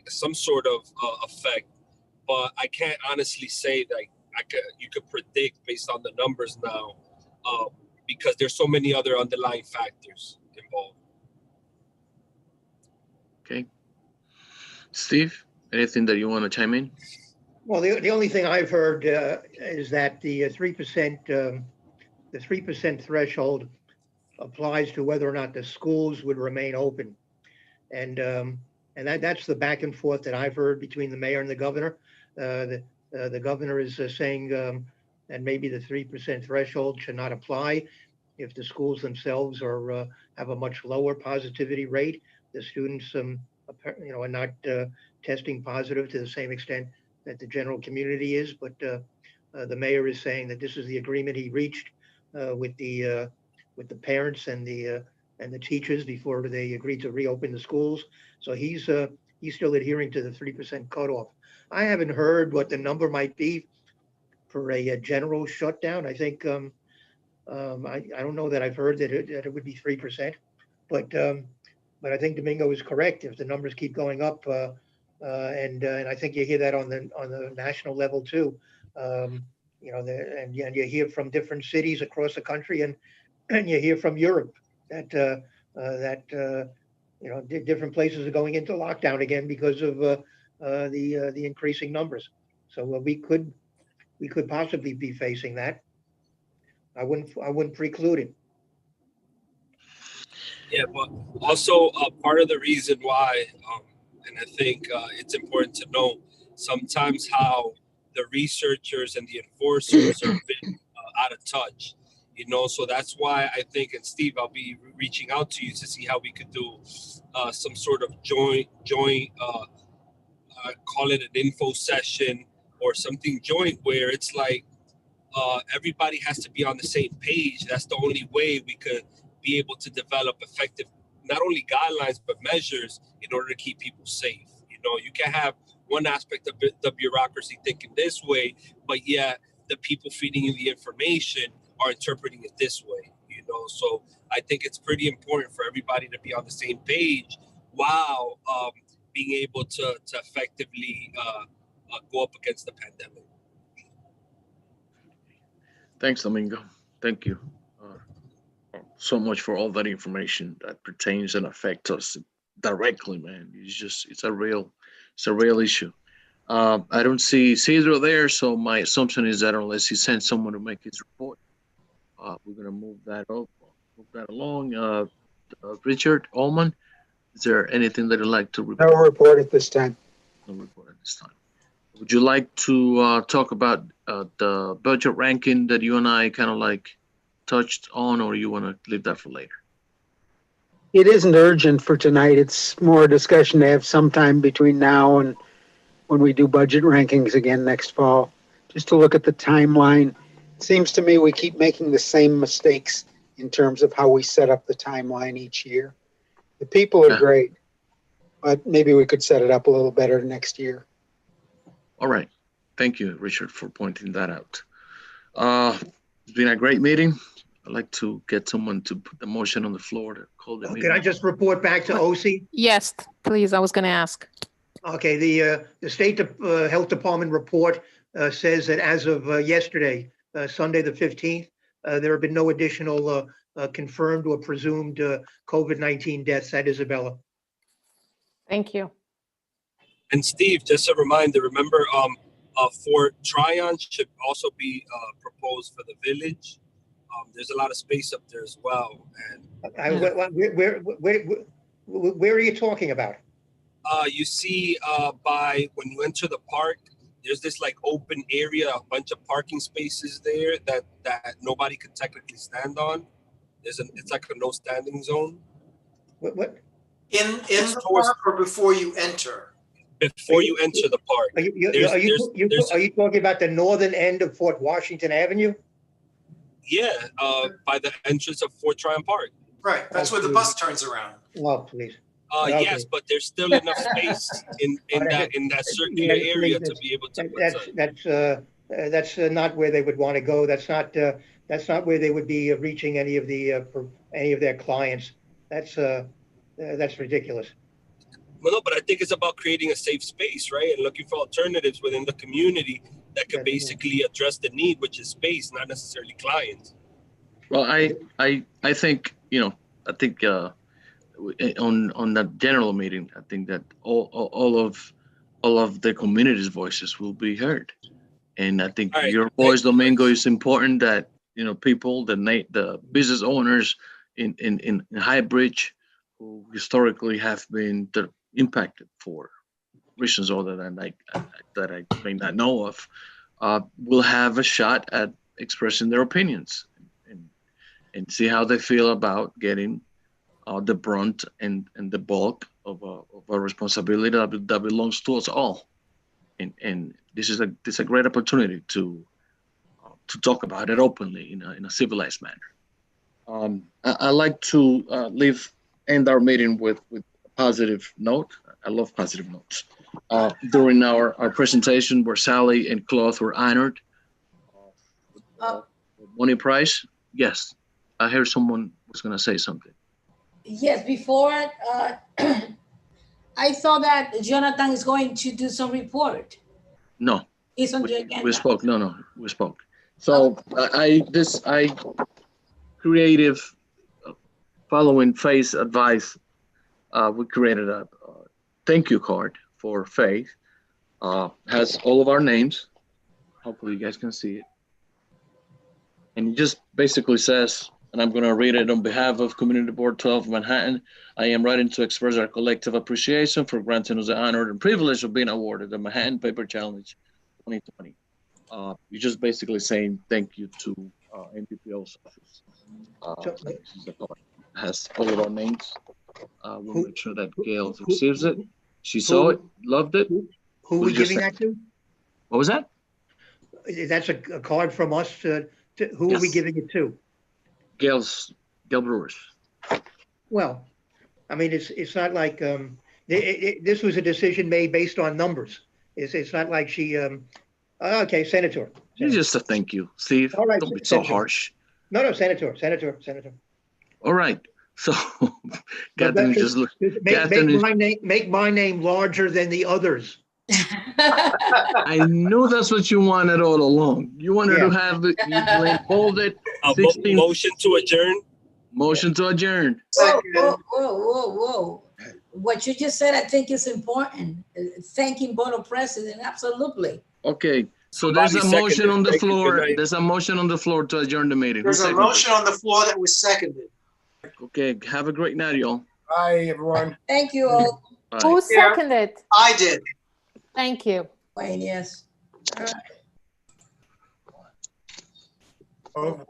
Speaker 12: some sort of effect, but I can't honestly say that you could predict based on the numbers now, because there's so many other underlying factors involved.
Speaker 1: Okay, Steve. anything that you want to chime in?
Speaker 14: Well, the only thing I've heard is that the 3% threshold applies to whether or not the schools would remain open. And that's the back and forth that I've heard between the mayor and the governor. The governor is saying that maybe the 3% threshold should not apply if the schools themselves are have a much lower positivity rate. The students, are not testing positive to the same extent that the general community is. But the mayor is saying that this is the agreement he reached with the parents and the teachers before they agreed to reopen the schools. So he's still adhering to the 3% cutoff. I haven't heard what the number might be for a general shutdown. I think I don't know that I've heard that it would be 3%, but I think Domingo is correct. If the numbers keep going up, and I think you hear that on the national level too, and you hear from different cities across the country, and you hear from Europe that different places are going into lockdown again because of the increasing numbers. So we could possibly be facing that. I wouldn't preclude it.
Speaker 12: Yeah, but also part of the reason why, and I think it's important to know sometimes how the researchers and the enforcers are a bit out of touch. So that's why I think, and Steve, I'll be reaching out to you to see how we could do some sort of joint, call it an info session or something joint where it's like everybody has to be on the same page. That's the only way we could be able to develop effective, not only guidelines, but measures in order to keep people safe. You can't have one aspect of the bureaucracy thinking this way, but yet the people feeding you the information are interpreting it this way, So I think it's pretty important for everybody to be on the same page while being able to effectively go up against the pandemic.
Speaker 1: Thanks, Domingo. Thank you so much for all that information that pertains and affects us directly, man. It's a real issue. I don't see Cedro there, so my assumption is that unless he sends someone to make his report, we're gonna move that along. Richard Allman, is there anything that you'd like to report?
Speaker 18: No report at this time.
Speaker 1: No report at this time. Would you like to talk about the budget ranking that you and I kind of like touched on, or you want to leave that for later?
Speaker 18: It isn't urgent for tonight. It's more a discussion to have sometime between now and when we do budget rankings again next fall, just to look at the timeline. It seems to me we keep making the same mistakes in terms of how we set up the timeline each year. The people are great, but maybe we could set it up a little better next year.
Speaker 1: All right. Thank you, Richard, for pointing that out. It's been a great meeting. I'd like to get someone to put the motion on the floor to call the meeting.
Speaker 14: Can I just report back to OC?
Speaker 6: Yes, please. I was going to ask.
Speaker 14: Okay, the State Health Department report says that as of yesterday, Sunday the 15th, there have been no additional confirmed or presumed COVID-19 deaths at Isabella.
Speaker 6: Thank you.
Speaker 12: And Steve, just a reminder, remember Fort Tryon should also be proposed for the village. There's a lot of space up there as well. And
Speaker 14: where are you talking about?
Speaker 12: You see by when you enter the park, there's this like open area, a bunch of parking spaces there that nobody could technically stand on. It's like a no standing zone.
Speaker 14: What?
Speaker 9: In the park or before you enter?
Speaker 12: Before you enter the park.
Speaker 14: Are you talking about the northern end of Fort Washington Avenue?
Speaker 12: Yeah, by the entrance of Fort Tryon Park.
Speaker 9: Right, that's where the bus turns around.
Speaker 14: Oh, please.
Speaker 12: Yes, but there's still enough space in that circular area to be able to.
Speaker 14: That's not where they would want to go. That's not where they would be reaching any of their clients. That's ridiculous.
Speaker 12: Well, no, but I think it's about creating a safe space, right, and looking for alternatives within the community that could basically address the need, which is space, not necessarily clients.
Speaker 1: Well, I think on that general meeting, I think that all of all of the community's voices will be heard. And I think
Speaker 12: All right.
Speaker 1: your voice, Domingo, is important that, people, the business owners in High Bridge who historically have been impacted for reasons other than that I may not know of, will have a shot at expressing their opinions and see how they feel about getting the brunt and the bulk of a responsibility that belongs to us all. And this is a great opportunity to talk about it openly in a civilized manner. I like to end our meeting with a positive note. I love positive notes. During our presentation, where Sally and Claude were honored, money prize. Yes, I heard someone was going to say something.
Speaker 13: Yes, before, I thought that Jonathan is going to do some report.
Speaker 1: No.
Speaker 13: It's on the agenda.
Speaker 1: We spoke. No, we spoke. So I creative, following Faith's advice, we created a thank you card for Faith. Has all of our names. Hopefully you guys can see it. And it just basically says, and I'm going to read it on behalf of Community Board 12 Manhattan. I am writing to express our collective appreciation for granting us the honor and privilege of being awarded the Manhattan Paper Challenge 2020. You're just basically saying thank you to MPPO's office. Has all of our names. We'll make sure that Gail receives it. She saw it, loved it.
Speaker 14: Who are we giving that to?
Speaker 1: What was that?
Speaker 14: That's a card from us. Who are we giving it to?
Speaker 1: Gail Brewers.
Speaker 14: Well, I mean, it's not like this was a decision made based on numbers. It's not like she. Okay, Senator.
Speaker 1: It's just a thank you, Steve.
Speaker 14: All right,
Speaker 1: don't be so harsh.
Speaker 14: No, Senator.
Speaker 1: All right. So, Catherine just look.
Speaker 14: Make my name larger than the others.
Speaker 1: I knew that's what you wanted all along. You wanted to have it bolded.
Speaker 12: Motion to adjourn.
Speaker 1: Motion to adjourn.
Speaker 13: Whoa. What you just said, I think is important. Thanking Board President, absolutely.
Speaker 1: Okay, so there's a motion on the floor. There's a motion on the floor to adjourn the meeting.
Speaker 9: There's a motion on the floor that was seconded.
Speaker 1: Okay, have a great night, y'all.
Speaker 3: Bye, everyone.
Speaker 13: Thank you all.
Speaker 1: Bye.
Speaker 6: Who seconded?
Speaker 9: I did.
Speaker 6: Thank you.
Speaker 13: Wayne, yes.
Speaker 3: Au revoir.